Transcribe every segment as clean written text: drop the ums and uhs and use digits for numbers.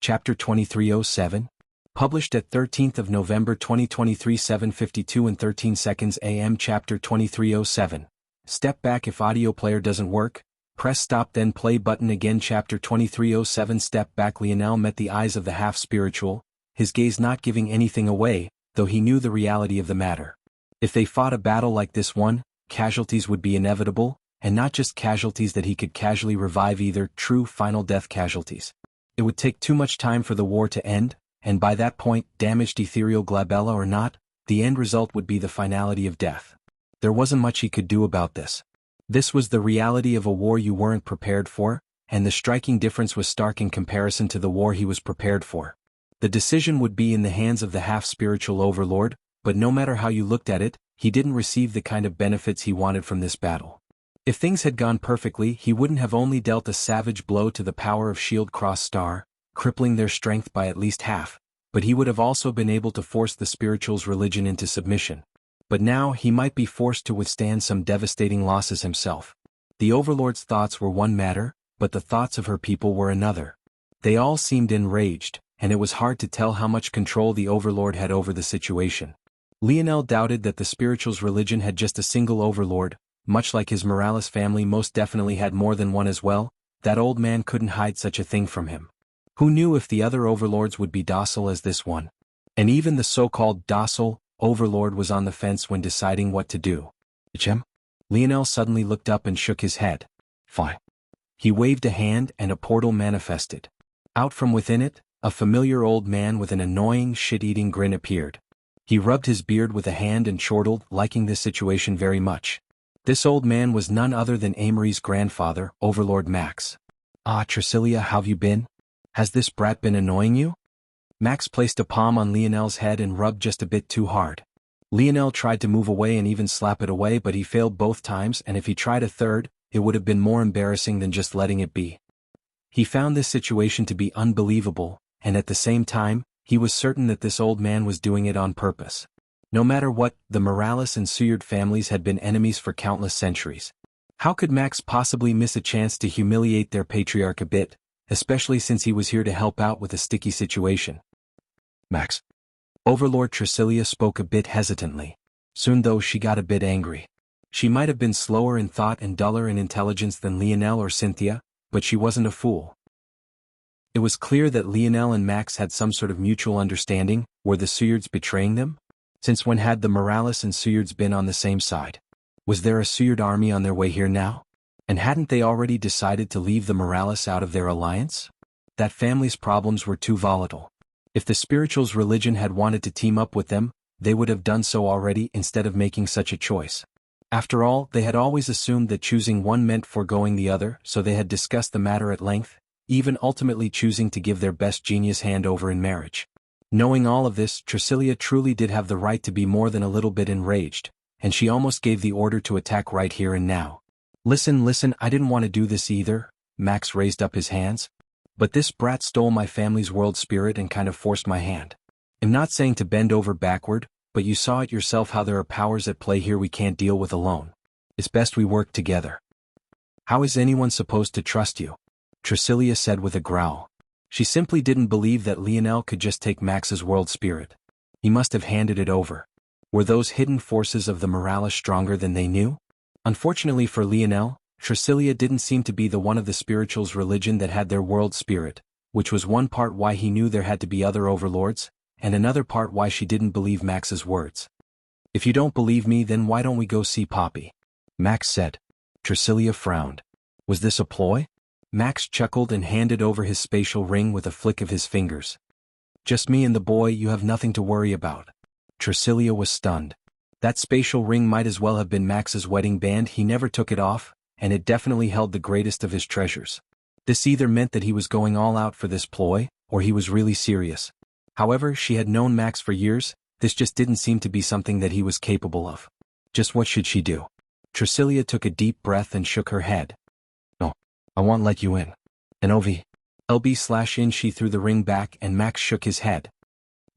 Chapter 2307. Published at 13th of November 2023 7:52 and 13 seconds AM. Chapter 2307. Step back if audio player doesn't work. Press stop then play button again. Chapter 2307. Step back. Lionel met the eyes of the half-spiritual, his gaze not giving anything away, though he knew the reality of the matter. If they fought a battle like this one, casualties would be inevitable, and not just casualties that he could casually revive either, true final death casualties. It would take too much time for the war to end, and by that point, damaged ethereal glabella or not, the end result would be the finality of death. There wasn't much he could do about this. This was the reality of a war you weren't prepared for, and the striking difference was stark in comparison to the war he was prepared for. The decision would be in the hands of the half-spiritual overlord, but no matter how you looked at it, he didn't receive the kind of benefits he wanted from this battle. If things had gone perfectly, he wouldn't have only dealt a savage blow to the power of Shield Cross Star, crippling their strength by at least half, but he would have also been able to force the spiritual's religion into submission. But now he might be forced to withstand some devastating losses himself. The overlord's thoughts were one matter, but the thoughts of her people were another. They all seemed enraged, and it was hard to tell how much control the overlord had over the situation. Lionel doubted that the spiritual's religion had just a single overlord. Much like his Morales family most definitely had more than one as well. That old man couldn't hide such a thing from him. Who knew if the other overlords would be docile as this one? And even the so-called docile overlord was on the fence when deciding what to do. Chem? Lionel suddenly looked up and shook his head. Fine. He waved a hand and a portal manifested. Out from within it, a familiar old man with an annoying shit-eating grin appeared. He rubbed his beard with a hand and chortled, liking this situation very much. This old man was none other than Amory's grandfather, Overlord Max. Ah, Tricilia, how've you been? Has this brat been annoying you? Max placed a palm on Lionel's head and rubbed just a bit too hard. Lionel tried to move away and even slap it away, but he failed both times, and if he tried a third, it would have been more embarrassing than just letting it be. He found this situation to be unbelievable, and at the same time, he was certain that this old man was doing it on purpose. No matter what, the Morales and Seward families had been enemies for countless centuries. How could Max possibly miss a chance to humiliate their patriarch a bit, especially since he was here to help out with a sticky situation? Max. Overlord Tricilia spoke a bit hesitantly. Soon though she got a bit angry. She might have been slower in thought and duller in intelligence than Lionel or Cynthia, but she wasn't a fool. It was clear that Lionel and Max had some sort of mutual understanding. Were the Sewards betraying them? Since when had the Morales and Sewards been on the same side? Was there a Seward army on their way here now? And hadn't they already decided to leave the Morales out of their alliance? That family's problems were too volatile. If the spiritual's religion had wanted to team up with them, they would have done so already instead of making such a choice. After all, they had always assumed that choosing one meant foregoing the other, so they had discussed the matter at length, even ultimately choosing to give their best genius hand over in marriage. Knowing all of this, Tricilia truly did have the right to be more than a little bit enraged, and she almost gave the order to attack right here and now. Listen, I didn't want to do this either. Max raised up his hands. But this brat stole my family's world spirit and kind of forced my hand. I'm not saying to bend over backward, but you saw it yourself how there are powers at play here we can't deal with alone. It's best we work together. How is anyone supposed to trust you? Tricilia said with a growl. She simply didn't believe that Lionel could just take Max's world spirit. He must have handed it over. Were those hidden forces of the Morales stronger than they knew? Unfortunately for Lionel, Tricilia didn't seem to be the one of the spiritual's religion that had their world spirit, which was one part why he knew there had to be other overlords, and another part why she didn't believe Max's words. If you don't believe me, then why don't we go see Poppy? Max said. Tricilia frowned. Was this a ploy? Max chuckled and handed over his spatial ring with a flick of his fingers. Just me and the boy, you have nothing to worry about. Tricilia was stunned. That spatial ring might as well have been Max's wedding band. He never took it off, and it definitely held the greatest of his treasures. This either meant that he was going all out for this ploy, or he was really serious. However, she had known Max for years. This just didn't seem to be something that he was capable of. Just what should she do? Tricilia took a deep breath and shook her head. I won't let you in. And LB/in. She threw the ring back and Max shook his head.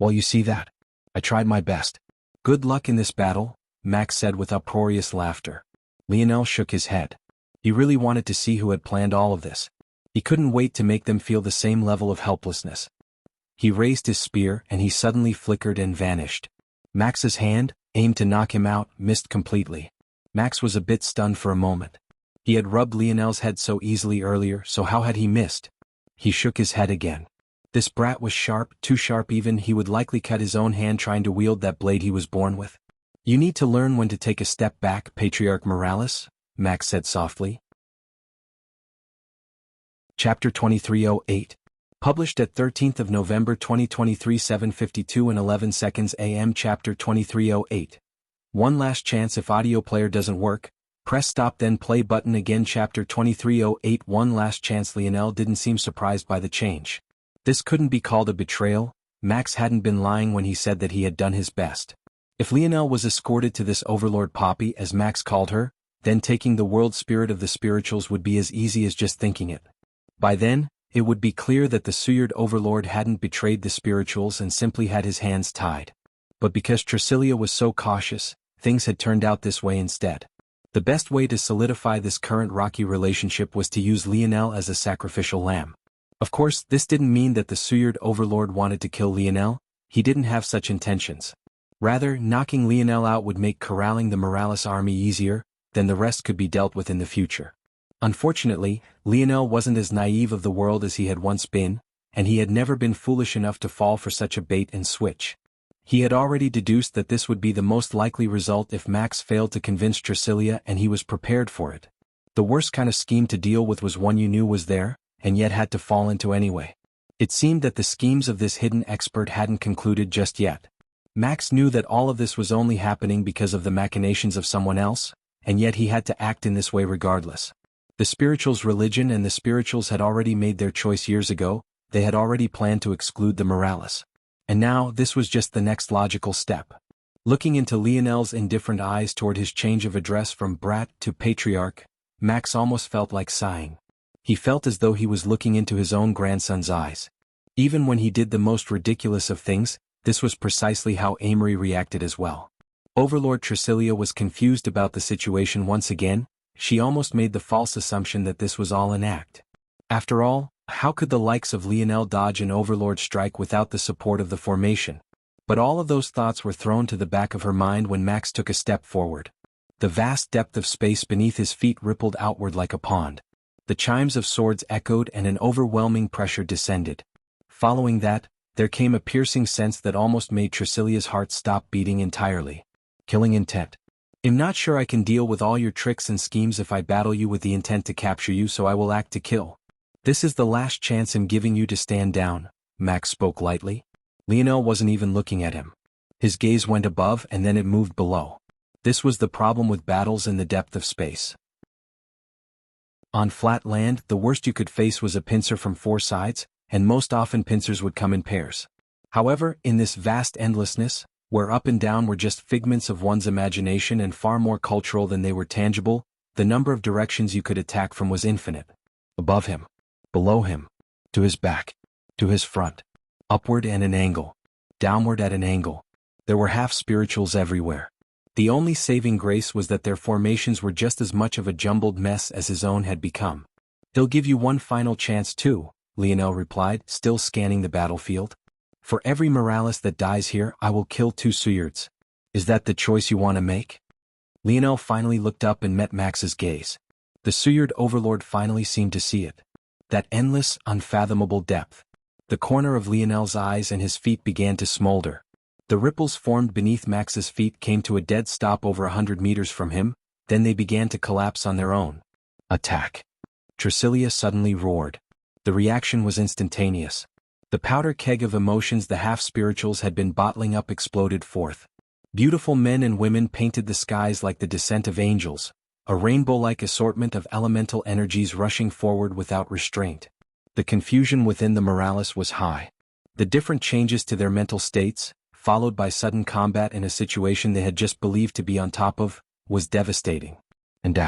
Well, you see that? I tried my best. Good luck in this battle, Max said with uproarious laughter. Lionel shook his head. He really wanted to see who had planned all of this. He couldn't wait to make them feel the same level of helplessness. He raised his spear and he suddenly flickered and vanished. Max's hand, aimed to knock him out, missed completely. Max was a bit stunned for a moment. He had rubbed Lionel's head so easily earlier, so how had he missed? He shook his head again. This brat was sharp, too sharp even. He would likely cut his own hand trying to wield that blade he was born with. You need to learn when to take a step back, Patriarch Morales, Max said softly. Chapter 2308. Published at 13th of November 2023 7:52 and 11 seconds AM. Chapter 2308. One last chance. If audio player doesn't work, press stop then play button again. Chapter 2308. One last chance. Lionel didn't seem surprised by the change. This couldn't be called a betrayal. Max hadn't been lying when he said that he had done his best. If Lionel was escorted to this Overlord Poppy, as Max called her, then taking the world spirit of the spirituals would be as easy as just thinking it. By then, it would be clear that the Suyard Overlord hadn't betrayed the spirituals and simply had his hands tied. But because Tricilia was so cautious, things had turned out this way instead. The best way to solidify this current rocky relationship was to use Lionel as a sacrificial lamb. Of course, this didn't mean that the Suyard Overlord wanted to kill Lionel. He didn't have such intentions. Rather, knocking Lionel out would make corralling the Morales army easier, then the rest could be dealt with in the future. Unfortunately, Lionel wasn't as naive of the world as he had once been, and he had never been foolish enough to fall for such a bait and switch. He had already deduced that this would be the most likely result if Max failed to convince Tricilia, and he was prepared for it. The worst kind of scheme to deal with was one you knew was there, and yet had to fall into anyway. It seemed that the schemes of this hidden expert hadn't concluded just yet. Max knew that all of this was only happening because of the machinations of someone else, and yet he had to act in this way regardless. The spirituals' religion and the spirituals had already made their choice years ago. They had already planned to exclude the Morales. And now, this was just the next logical step. Looking into Lionel's indifferent eyes toward his change of address from brat to patriarch, Max almost felt like sighing. He felt as though he was looking into his own grandson's eyes. Even when he did the most ridiculous of things, this was precisely how Amory reacted as well. Overlord Tricilia was confused about the situation once again. She almost made the false assumption that this was all an act. After all, how could the likes of Lionel dodge an Overlord strike without the support of the formation? But all of those thoughts were thrown to the back of her mind when Max took a step forward. The vast depth of space beneath his feet rippled outward like a pond. The chimes of swords echoed and an overwhelming pressure descended. Following that, there came a piercing sense that almost made Tricilia's heart stop beating entirely. Killing intent. I'm not sure I can deal with all your tricks and schemes if I battle you with the intent to capture you, so I will act to kill. This is the last chance I'm giving you to stand down, Max spoke lightly. Lionel wasn't even looking at him. His gaze went above and then it moved below. This was the problem with battles in the depth of space. On flat land, the worst you could face was a pincer from four sides, and most often pincers would come in pairs. However, in this vast endlessness, where up and down were just figments of one's imagination and far more cultural than they were tangible, the number of directions you could attack from was infinite. Above him, below him, to his back, to his front, upward at an angle, downward at an angle. There were half-spirituals everywhere. The only saving grace was that their formations were just as much of a jumbled mess as his own had become. He'll give you one final chance too, Lionel replied, still scanning the battlefield. For every Morales that dies here, I will kill 2 Suyards. Is that the choice you want to make? Lionel finally looked up and met Max's gaze. The Suyard Overlord finally seemed to see it. That endless, unfathomable depth. The corner of Lionel's eyes and his feet began to smolder. The ripples formed beneath Max's feet came to a dead stop over 100 meters from him, then they began to collapse on their own. Attack! Tricilia suddenly roared. The reaction was instantaneous. The powder keg of emotions the half-spirituals had been bottling up exploded forth. Beautiful men and women painted the skies like the descent of angels, a rainbow-like assortment of elemental energies rushing forward without restraint. The confusion within the Morales was high. The different changes to their mental states, followed by sudden combat in a situation they had just believed to be on top of, was devastating. And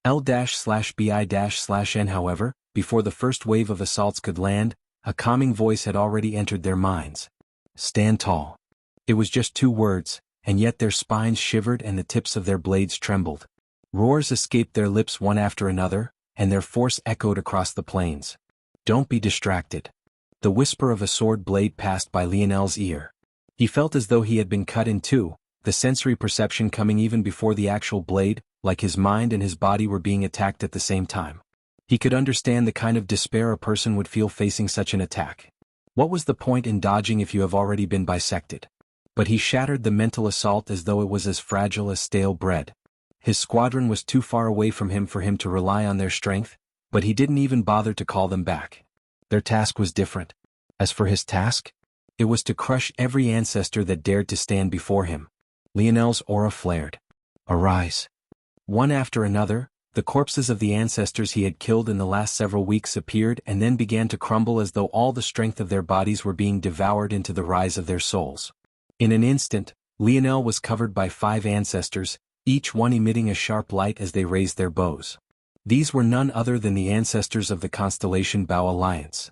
L-bi/bi/n however, before the first wave of assaults could land, a calming voice had already entered their minds. Stand tall. It was just 2 words, and yet their spines shivered and the tips of their blades trembled. Roars escaped their lips one after another, and their force echoed across the plains. Don't be distracted. The whisper of a sword blade passed by Lionel's ear. He felt as though he had been cut in two, the sensory perception coming even before the actual blade, like his mind and his body were being attacked at the same time. He could understand the kind of despair a person would feel facing such an attack. What was the point in dodging if you have already been bisected? But he shattered the mental assault as though it was as fragile as stale bread. His squadron was too far away from him for him to rely on their strength, but he didn't even bother to call them back. Their task was different. As for his task, it was to crush every ancestor that dared to stand before him. Lionel's aura flared. Arise. One after another, the corpses of the ancestors he had killed in the last several weeks appeared and then began to crumble as though all the strength of their bodies were being devoured into the rise of their souls. In an instant, Lionel was covered by 5 ancestors, each one emitting a sharp light as they raised their bows. These were none other than the ancestors of the constellation Bao Alliance.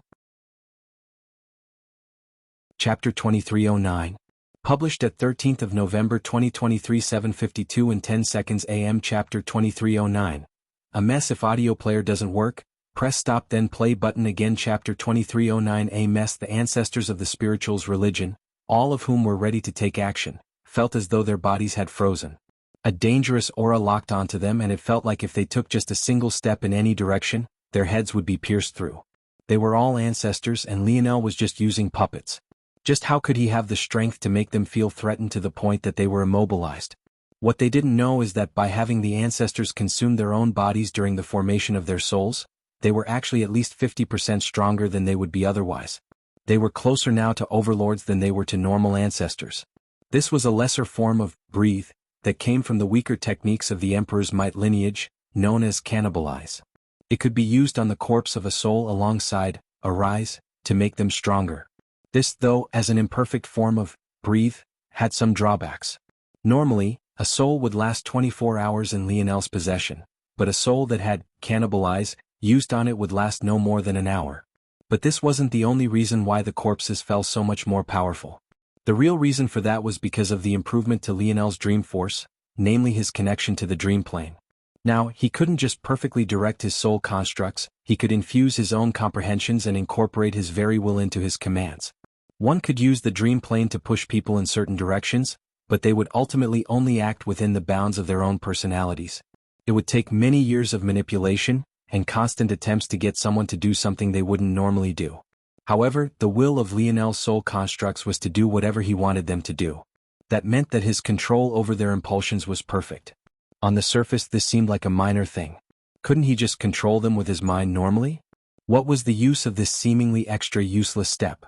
Chapter 2309. Published at 13th of November 2023 7:52 and 10 seconds AM. Chapter 2309. A mess. If audio player doesn't work, press stop then play button again. Chapter 2309. A mess. The ancestors of the spirituals religion, all of whom were ready to take action, felt as though their bodies had frozen. A dangerous aura locked onto them, and it felt like if they took just a single step in any direction, their heads would be pierced through. They were all ancestors, and Lionel was just using puppets. Just how could he have the strength to make them feel threatened to the point that they were immobilized? What they didn't know is that by having the ancestors consume their own bodies during the formation of their souls, they were actually at least 50% stronger than they would be otherwise. They were closer now to overlords than they were to normal ancestors. This was a lesser form of breathe that came from the weaker techniques of the Emperor's might lineage, known as cannibalize. It could be used on the corpse of a soul alongside arise to make them stronger. This, though, as an imperfect form of breathe, had some drawbacks. Normally, a soul would last 24 hours in Lionel's possession, but a soul that had cannibalize used on it would last no more than an hour. But this wasn't the only reason why the corpses felt so much more powerful. The real reason for that was because of the improvement to Lionel's dream force, namely his connection to the dream plane. Now, he couldn't just perfectly direct his soul constructs, he could infuse his own comprehensions and incorporate his very will into his commands. One could use the dream plane to push people in certain directions, but they would ultimately only act within the bounds of their own personalities. It would take many years of manipulation and constant attempts to get someone to do something they wouldn't normally do. However, the will of Lionel's soul constructs was to do whatever he wanted them to do. That meant that his control over their impulsions was perfect. On the surface, this seemed like a minor thing. Couldn't he just control them with his mind normally? What was the use of this seemingly extra useless step?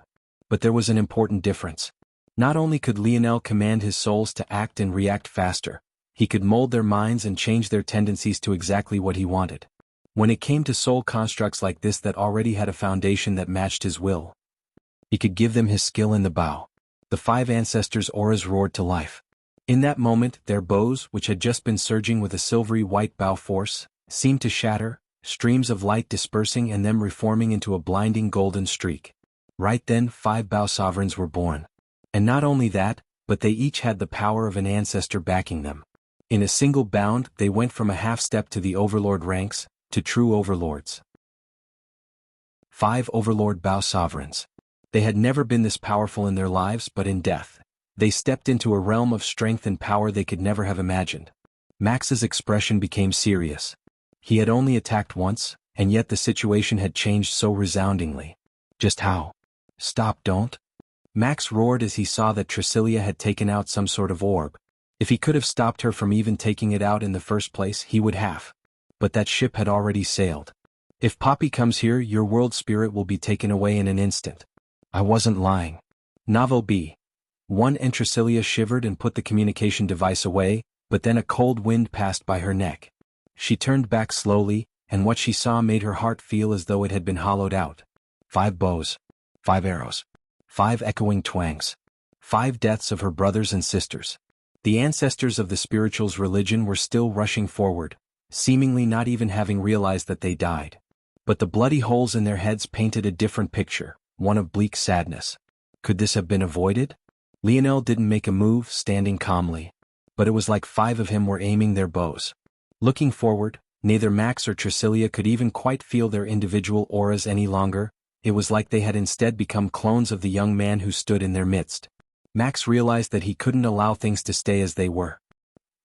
But there was an important difference. Not only could Lionel command his souls to act and react faster, he could mold their minds and change their tendencies to exactly what he wanted. When it came to soul constructs like this that already had a foundation that matched his will, he could give them his skill in the Bao. The 5 ancestors' auras roared to life. In that moment, their bows, which had just been surging with a silvery white Bao force, seemed to shatter, streams of light dispersing and them reforming into a blinding golden streak. Right then, 5 Bao sovereigns were born. And not only that, but they each had the power of an ancestor backing them. In a single bound, they went from a half-step to the overlord ranks, to true overlords. 5 overlord Bao sovereigns. They had never been this powerful in their lives, but in death, they stepped into a realm of strength and power they could never have imagined. Max's expression became serious. He had only attacked once, and yet the situation had changed so resoundingly. Just how? Stop, don't. Max roared as he saw that Tricilia had taken out some sort of orb. If he could have stopped her from even taking it out in the first place, he would have. But that ship had already sailed. If Poppy comes here, your world spirit will be taken away in an instant. I wasn't lying. Novo B. 1 and Tricilia shivered and put the communication device away, but then a cold wind passed by her neck. She turned back slowly, and what she saw made her heart feel as though it had been hollowed out. 5 bows. 5 arrows. 5 echoing twangs. 5 deaths of her brothers and sisters. The ancestors of the spirituals' religion were still rushing forward, seemingly not even having realized that they died. But the bloody holes in their heads painted a different picture, one of bleak sadness. Could this have been avoided? Lionel didn't make a move, standing calmly. But it was like 5 of him were aiming their bows. Looking forward, neither Max or Tricilia could even quite feel their individual auras any longer, it was like they had instead become clones of the young man who stood in their midst. Max realized that he couldn't allow things to stay as they were.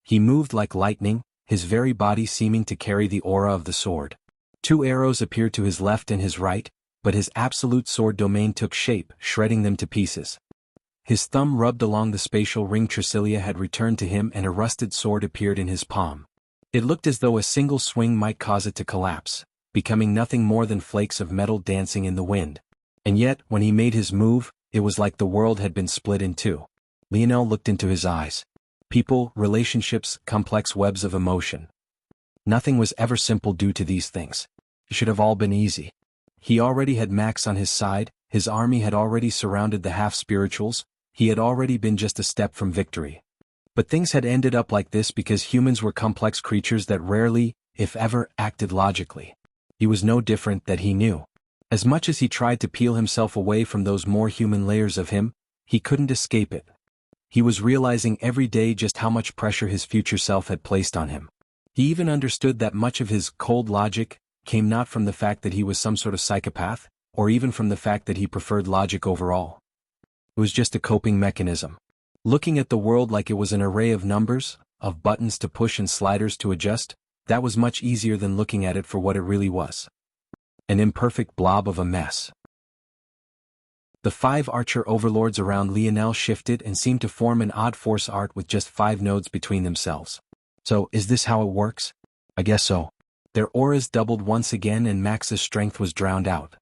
He moved like lightning, his very body seeming to carry the aura of the sword. 2 arrows appeared to his left and his right, but his absolute sword domain took shape, shredding them to pieces. His thumb rubbed along the spatial ring Tricilia had returned to him, and a rusted sword appeared in his palm. It looked as though a single swing might cause it to collapse, becoming nothing more than flakes of metal dancing in the wind. And yet, when he made his move, it was like the world had been split in two. Lionel looked into his eyes. People, relationships, complex webs of emotion. Nothing was ever simple due to these things. It should have all been easy. He already had Max on his side, his army had already surrounded the half-spirituals, he had already been just a step from victory. But things had ended up like this because humans were complex creatures that rarely, if ever, acted logically. He was no different, that he knew. As much as he tried to peel himself away from those more human layers of him, he couldn't escape it. He was realizing every day just how much pressure his future self had placed on him. He even understood that much of his cold logic came not from the fact that he was some sort of psychopath, or even from the fact that he preferred logic overall. It was just a coping mechanism. Looking at the world like it was an array of numbers, of buttons to push and sliders to adjust, that was much easier than looking at it for what it really was. An imperfect blob of a mess. The 5 archer overlords around Lionel shifted and seemed to form an odd force art with just 5 nodes between themselves. So, is this how it works? I guess so. Their auras doubled once again and Max's strength was drowned out.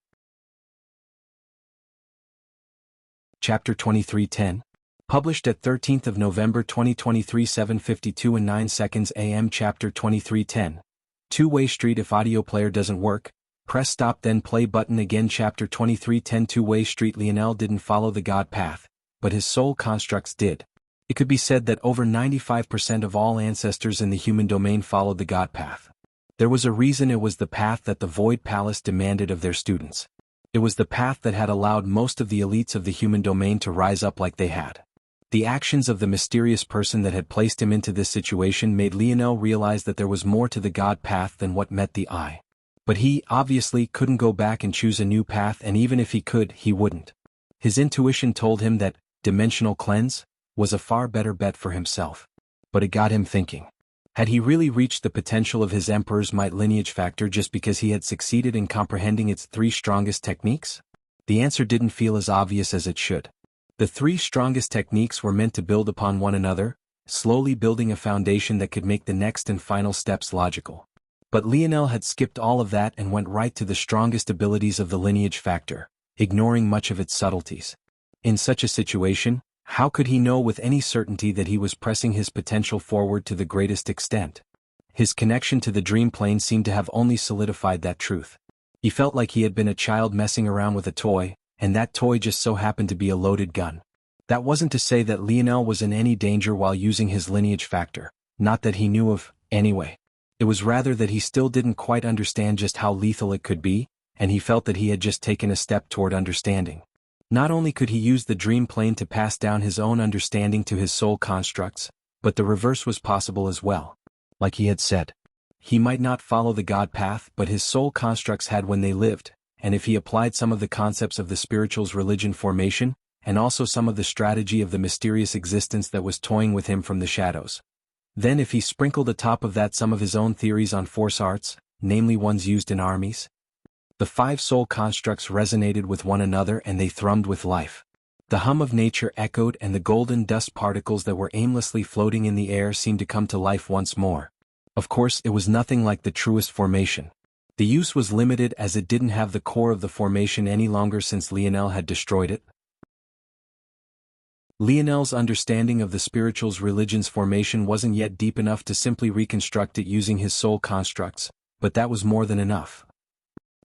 Chapter 2310. Published at 13th of November 2023 7:52 and 9 seconds AM. Chapter 2310. Two-way street. If audio player doesn't work, press stop then play button again. Chapter 2310. Two-way street. Lionel didn't follow the God path, but his soul constructs did. It could be said that over 95% of all ancestors in the human domain followed the God path. There was a reason. It was the path that the Void Palace demanded of their students. It was the path that had allowed most of the elites of the human domain to rise up like they had. The actions of the mysterious person that had placed him into this situation made Lionel realize that there was more to the God path than what met the eye. But he, obviously, couldn't go back and choose a new path, and even if he could, he wouldn't. His intuition told him that dimensional cleanse was a far better bet for himself. But it got him thinking. Had he really reached the potential of his Emperor's Might lineage factor just because he had succeeded in comprehending its 3 strongest techniques? The answer didn't feel as obvious as it should. The 3 strongest techniques were meant to build upon one another, slowly building a foundation that could make the next and final steps logical. But Lionel had skipped all of that and went right to the strongest abilities of the lineage factor, ignoring much of its subtleties. In such a situation, how could he know with any certainty that he was pressing his potential forward to the greatest extent? His connection to the dream plane seemed to have only solidified that truth. He felt like he had been a child messing around with a toy, and that toy just so happened to be a loaded gun. That wasn't to say that Lionel was in any danger while using his lineage factor, not that he knew of, anyway. It was rather that he still didn't quite understand just how lethal it could be, and he felt that he had just taken a step toward understanding. Not only could he use the dream plane to pass down his own understanding to his soul constructs, but the reverse was possible as well. Like he had said, he might not follow the God path, but his soul constructs had when they lived, and if he applied some of the concepts of the spiritual's religion formation, and also some of the strategy of the mysterious existence that was toying with him from the shadows. Then if he sprinkled atop of that some of his own theories on force arts, namely ones used in armies, the 5 soul constructs resonated with one another and they thrummed with life. The hum of nature echoed and the golden dust particles that were aimlessly floating in the air seemed to come to life once more. Of course, it was nothing like the truest formation. The use was limited as it didn't have the core of the formation any longer since Lionel had destroyed it. Lionel's understanding of the spiritual's religion's formation wasn't yet deep enough to simply reconstruct it using his soul constructs, but that was more than enough.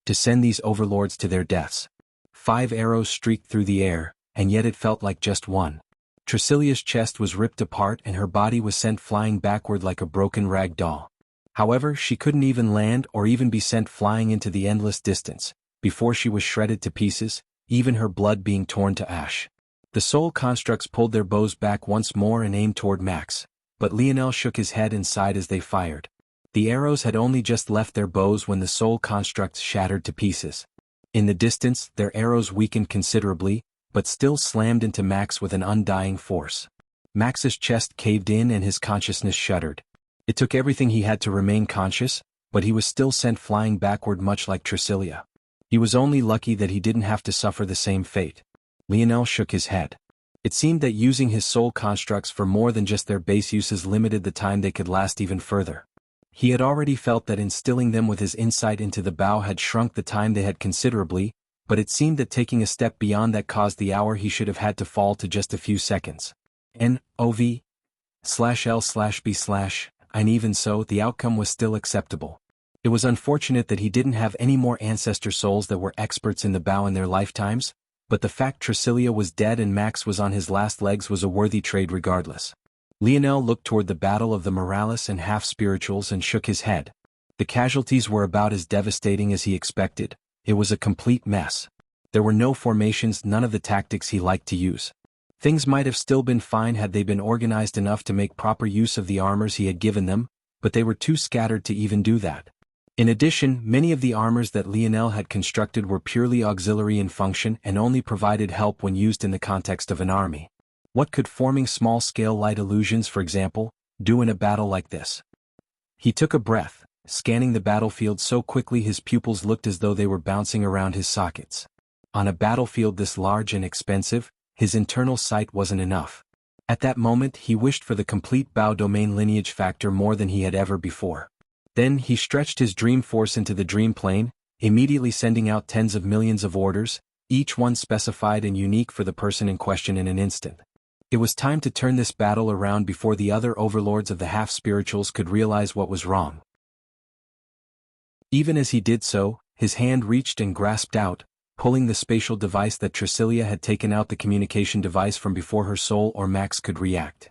To send these overlords to their deaths. 5 arrows streaked through the air, and yet it felt like just one. Tricilia's chest was ripped apart and her body was sent flying backward like a broken rag doll. However, she couldn't even land or even be sent flying into the endless distance, before she was shredded to pieces, even her blood being torn to ash. The soul constructs pulled their bows back once more and aimed toward Max, but Lionel shook his head and sighed as they fired. The arrows had only just left their bows when the soul constructs shattered to pieces. In the distance, their arrows weakened considerably, but still slammed into Max with an undying force. Max's chest caved in and his consciousness shuddered. It took everything he had to remain conscious, but he was still sent flying backward much like Tricilia. He was only lucky that he didn't have to suffer the same fate. Lionel shook his head. It seemed that using his soul constructs for more than just their base uses limited the time they could last even further. He had already felt that instilling them with his insight into the bow had shrunk the time they had considerably, but it seemed that taking a step beyond that caused the hour he should have had to fall to just a few seconds. NOV/L/B/ and even so, the outcome was still acceptable. It was unfortunate that he didn't have any more ancestor souls that were experts in the bow in their lifetimes, but the fact Tricilia was dead and Max was on his last legs was a worthy trade regardless. Lionel looked toward the battle of the Morales and half-spirituals and shook his head. The casualties were about as devastating as he expected. It was a complete mess. There were no formations, none of the tactics he liked to use. Things might have still been fine had they been organized enough to make proper use of the armors he had given them, but they were too scattered to even do that. In addition, many of the armors that Lionel had constructed were purely auxiliary in function and only provided help when used in the context of an army. What could forming small-scale light illusions, for example, do in a battle like this? He took a breath, scanning the battlefield so quickly his pupils looked as though they were bouncing around his sockets. On a battlefield this large and expensive, his internal sight wasn't enough. At that moment he wished for the complete bow domain lineage factor more than he had ever before. Then he stretched his dream force into the dream plane, immediately sending out tens of millions of orders, each one specified and unique for the person in question in an instant. It was time to turn this battle around before the other overlords of the half-spirituals could realize what was wrong. Even as he did so, his hand reached and grasped out, pulling the spatial device that Tricilia had taken out, the communication device, from before her soul or Max could react.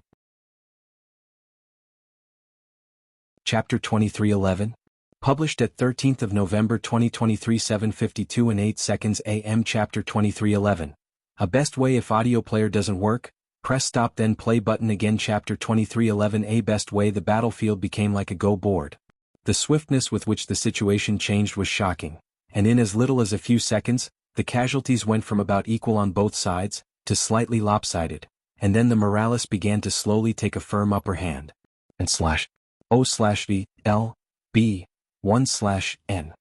Chapter 2311. Published at 13th of November 2023 7:52 and 8 seconds AM. Chapter 2311. A best way if audio player doesn't work, press stop then play button again. Chapter 2311. A best way. The battlefield became like a go board. The swiftness with which the situation changed was shocking, and in as little as a few seconds, the casualties went from about equal on both sides, to slightly lopsided, and then the Morales began to slowly take a firm upper hand. And /O/V/L/B/1/N.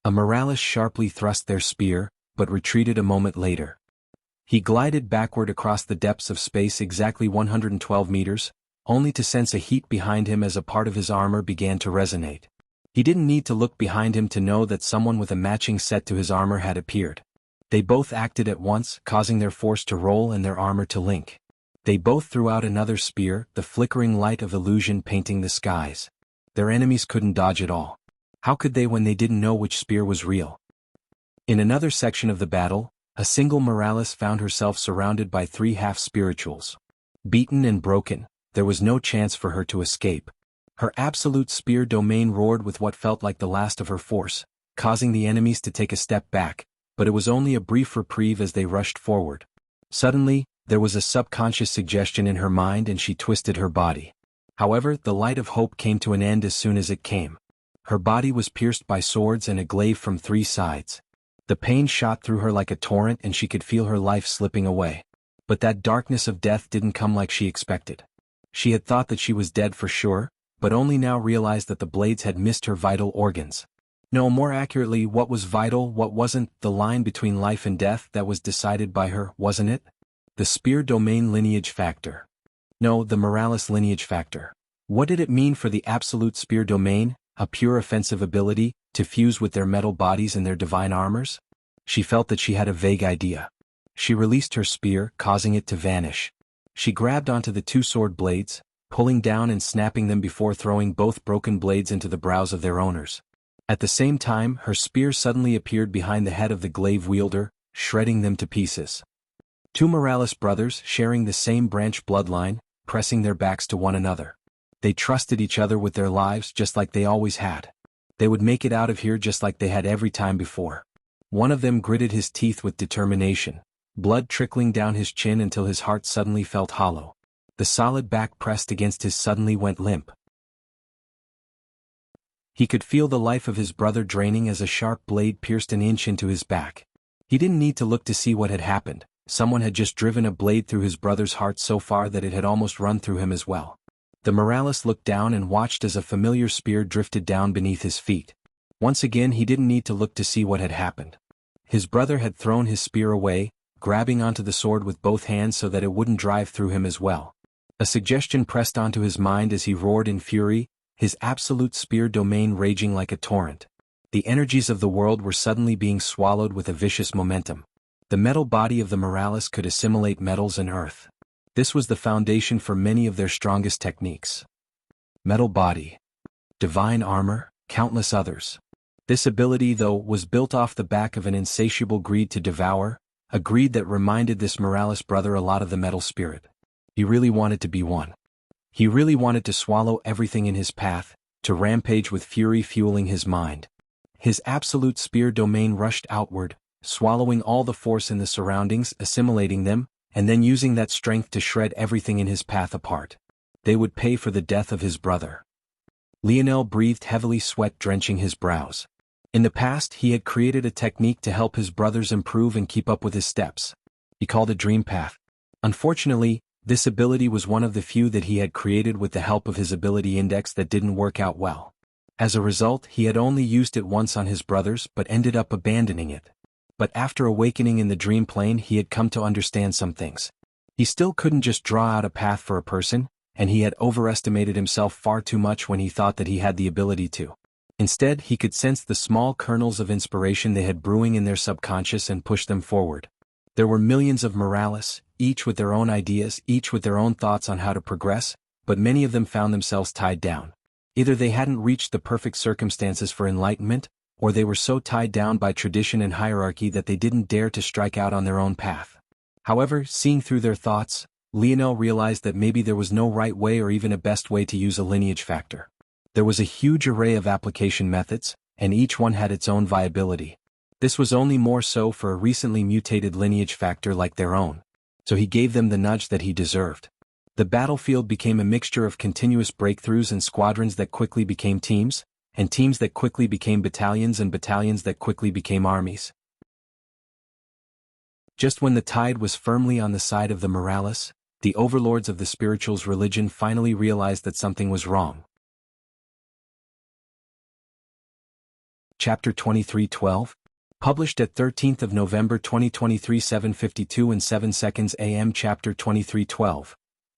A Morales sharply thrust their spear, but retreated a moment later. He glided backward across the depths of space exactly 112 meters, only to sense a heat behind him as a part of his armor began to resonate. He didn't need to look behind him to know that someone with a matching set to his armor had appeared. They both acted at once, causing their force to roll and their armor to link. They both threw out another spear, the flickering light of illusion painting the skies. Their enemies couldn't dodge at all. How could they when they didn't know which spear was real? In another section of the battle, a single Morales found herself surrounded by 3 half-spirituals. Beaten and broken, there was no chance for her to escape. Her absolute spear domain roared with what felt like the last of her force, causing the enemies to take a step back, but it was only a brief reprieve as they rushed forward. Suddenly, there was a subconscious suggestion in her mind and she twisted her body. However, the light of hope came to an end as soon as it came. Her body was pierced by swords and a glaive from 3 sides. The pain shot through her like a torrent and she could feel her life slipping away. But that darkness of death didn't come like she expected. She had thought that she was dead for sure, but only now realized that the blades had missed her vital organs. No, more accurately, what was vital, what wasn't, the line between life and death that was decided by her, wasn't it? The spear domain lineage factor. No, the Morales lineage factor. What did it mean for the absolute spear domain, a pure offensive ability, to fuse with their metal bodies and their divine armors? She felt that she had a vague idea. She released her spear, causing it to vanish. She grabbed onto the 2 sword blades, pulling down and snapping them before throwing both broken blades into the brows of their owners. At the same time, her spear suddenly appeared behind the head of the glaive wielder, shredding them to pieces. 2 Morales brothers, sharing the same branch bloodline, pressing their backs to one another. They trusted each other with their lives just like they always had. They would make it out of here just like they had every time before. One of them gritted his teeth with determination, blood trickling down his chin until his heart suddenly felt hollow. The solid back pressed against his suddenly went limp. He could feel the life of his brother draining as a sharp blade pierced an inch into his back. He didn't need to look to see what had happened. Someone had just driven a blade through his brother's heart so far that it had almost run through him as well. The Morales looked down and watched as a familiar spear drifted down beneath his feet. Once again he didn't need to look to see what had happened. His brother had thrown his spear away, grabbing onto the sword with both hands so that it wouldn't drive through him as well. A suggestion pressed onto his mind as he roared in fury, his absolute spear domain raging like a torrent. The energies of the world were suddenly being swallowed with a vicious momentum. The metal body of the Morales could assimilate metals and earth. This was the foundation for many of their strongest techniques. Metal body, divine armor, countless others. This ability, though, was built off the back of an insatiable greed to devour, a greed that reminded this Morales brother a lot of the metal spirit. He really wanted to be one. He really wanted to swallow everything in his path, to rampage with fury fueling his mind. His absolute spear domain rushed outward, swallowing all the force in the surroundings, assimilating them, and then using that strength to shred everything in his path apart. They would pay for the death of his brother. Lionel breathed heavily, sweat drenching his brows. In the past he had created a technique to help his brothers improve and keep up with his steps. He called it Dream Path. Unfortunately, this ability was one of the few that he had created with the help of his ability index that didn't work out well. As a result, he had only used it once on his brothers but ended up abandoning it. But after awakening in the dream plane he had come to understand some things. He still couldn't just draw out a path for a person, and he had overestimated himself far too much when he thought that he had the ability to. Instead, he could sense the small kernels of inspiration they had brewing in their subconscious and push them forward. There were millions of Morales, each with their own ideas, each with their own thoughts on how to progress, but many of them found themselves tied down. Either they hadn't reached the perfect circumstances for enlightenment, or they were so tied down by tradition and hierarchy that they didn't dare to strike out on their own path. However, seeing through their thoughts, Lionel realized that maybe there was no right way or even a best way to use a lineage factor. There was a huge array of application methods, and each one had its own viability. This was only more so for a recently mutated lineage factor like their own. So he gave them the nudge that he deserved. The battlefield became a mixture of continuous breakthroughs and squadrons that quickly became teams, and teams that quickly became battalions and battalions that quickly became armies. Just when the tide was firmly on the side of the Morales, the overlords of the spirituals' religion finally realized that something was wrong. Chapter 23:12, published at 13th of November 2023 7:52 and 7 seconds AM. Chapter 23:12.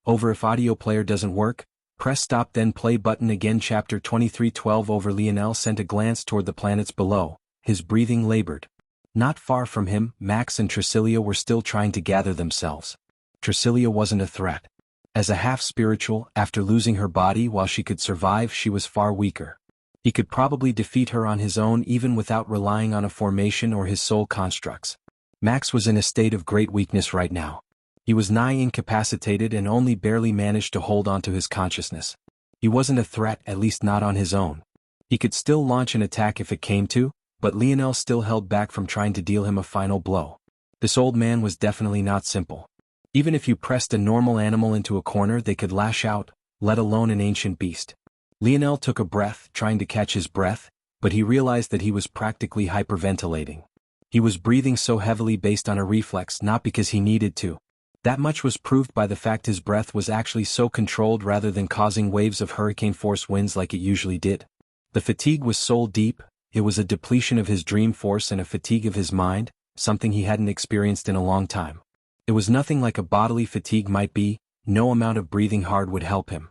Over. If audio player doesn't work, press stop then play button again. Chapter 23:12. Over. Lionel sent a glance toward the planets below, his breathing labored. Not far from him, Max and Tricilia were still trying to gather themselves. Tricilia wasn't a threat. As a half-spiritual, after losing her body while she could survive, she was far weaker. He could probably defeat her on his own even without relying on a formation or his soul constructs. Max was in a state of great weakness right now. He was nigh incapacitated and only barely managed to hold on to his consciousness. He wasn't a threat, at least not on his own. He could still launch an attack if it came to, but Lionel still held back from trying to deal him a final blow. This old man was definitely not simple. Even if you pressed a normal animal into a corner they could lash out, let alone an ancient beast. Lionel took a breath, trying to catch his breath, but he realized that he was practically hyperventilating. He was breathing so heavily based on a reflex, not because he needed to. That much was proved by the fact his breath was actually so controlled rather than causing waves of hurricane-force winds like it usually did. The fatigue was soul deep. It was a depletion of his dream force and a fatigue of his mind, something he hadn't experienced in a long time. It was nothing like a bodily fatigue might be. No amount of breathing hard would help him.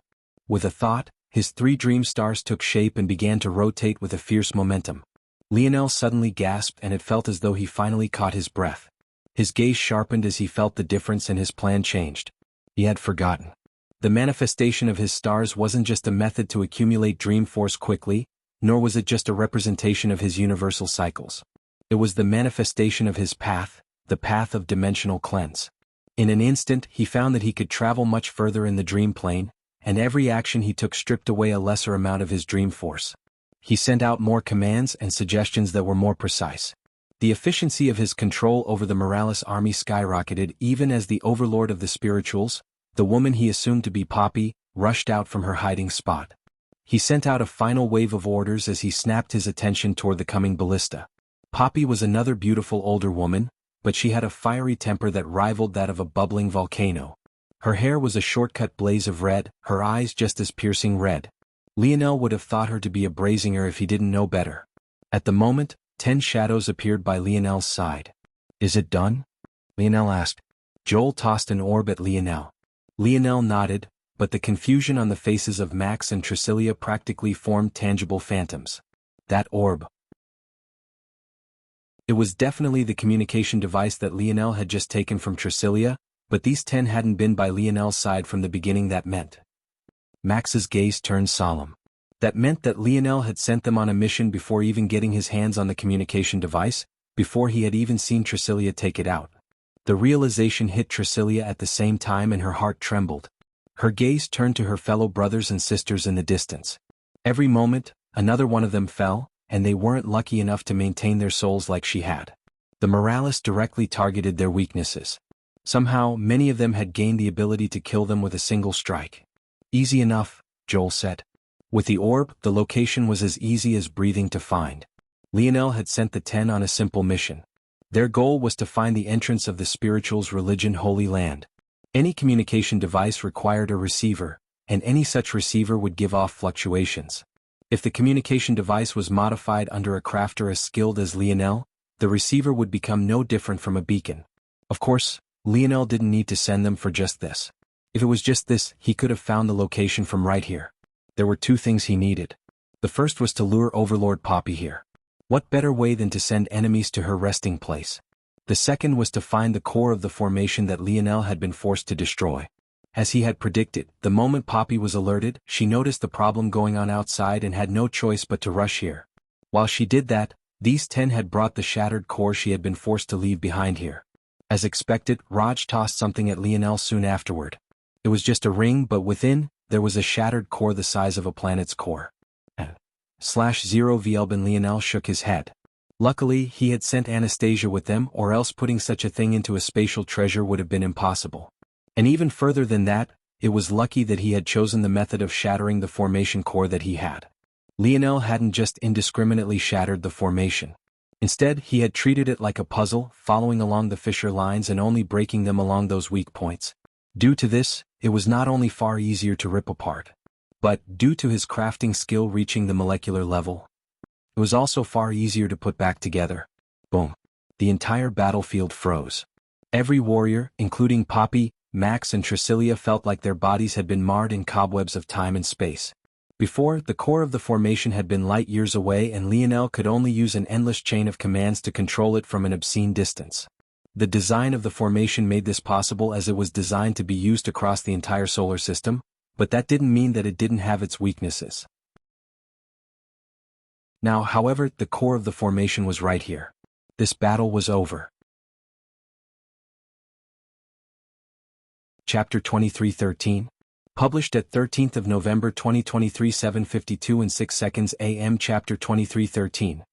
With a thought, his 3 dream stars took shape and began to rotate with a fierce momentum. Lionel suddenly gasped and it felt as though he finally caught his breath. His gaze sharpened as he felt the difference and his plan changed. He had forgotten. The manifestation of his stars wasn't just a method to accumulate dream force quickly, nor was it just a representation of his universal cycles. It was the manifestation of his path, the path of dimensional cleanse. In an instant he found that he could travel much further in the dream plane, and every action he took stripped away a lesser amount of his dream force. He sent out more commands and suggestions that were more precise. The efficiency of his control over the Morales army skyrocketed even as the overlord of the spirituals, the woman he assumed to be Poppy, rushed out from her hiding spot. He sent out a final wave of orders as he snapped his attention toward the coming ballista. Poppy was another beautiful older woman, but she had a fiery temper that rivaled that of a bubbling volcano. Her hair was a shortcut blaze of red, her eyes just as piercing red. Lionel would have thought her to be a Brazinger if he didn't know better. At the moment, 10 shadows appeared by Lionel's side. "Is it done?" Lionel asked. Joel tossed an orb at Lionel. Lionel nodded, but the confusion on the faces of Max and Tricilia practically formed tangible phantoms. That orb. It was definitely the communication device that Lionel had just taken from Tricilia, but these 10 hadn't been by Lionel's side from the beginning. That meant. Max's gaze turned solemn. That meant that Lionel had sent them on a mission before even getting his hands on the communication device, before he had even seen Tricilia take it out. The realization hit Tricilia at the same time and her heart trembled. Her gaze turned to her fellow brothers and sisters in the distance. Every moment, another one of them fell, and they weren't lucky enough to maintain their souls like she had. The Morales directly targeted their weaknesses. Somehow, many of them had gained the ability to kill them with a single strike. "Easy enough," Joel said. With the orb, the location was as easy as breathing to find. Lionel had sent the 10 on a simple mission. Their goal was to find the entrance of the spiritual's religion Holy Land. Any communication device required a receiver, and any such receiver would give off fluctuations. If the communication device was modified under a crafter as skilled as Lionel, the receiver would become no different from a beacon. Of course, Lionel didn't need to send them for just this. If it was just this, he could have found the location from right here. There were 2 things he needed. The first was to lure Overlord Poppy here. What better way than to send enemies to her resting place? The second was to find the core of the formation that Lionel had been forced to destroy. As he had predicted, the moment Poppy was alerted, she noticed the problem going on outside and had no choice but to rush here. While she did that, these 10 had brought the shattered core she had been forced to leave behind here. As expected, Raj tossed something at Lionel soon afterward. It was just a ring, but within, there was a shattered core the size of a planet's core. /0 Vielben Lionel shook his head. Luckily, he had sent Anastasia with them, or else putting such a thing into a spatial treasure would have been impossible. And even further than that, it was lucky that he had chosen the method of shattering the formation core that he had. Lionel hadn't just indiscriminately shattered the formation. Instead, he had treated it like a puzzle, following along the fissure lines and only breaking them along those weak points. Due to this, it was not only far easier to rip apart, but, due to his crafting skill reaching the molecular level, it was also far easier to put back together. Boom. The entire battlefield froze. Every warrior, including Poppy, Max and Tricilia, felt like their bodies had been marred in cobwebs of time and space. Before, the core of the formation had been light years away and Lionel could only use an endless chain of commands to control it from an obscene distance. The design of the formation made this possible as it was designed to be used across the entire solar system, but that didn't mean that it didn't have its weaknesses. Now, however, the core of the formation was right here. This battle was over. Chapter 23:13. Published at 13th of November 2023 7:52 and 6 seconds AM. Chapter 23:13.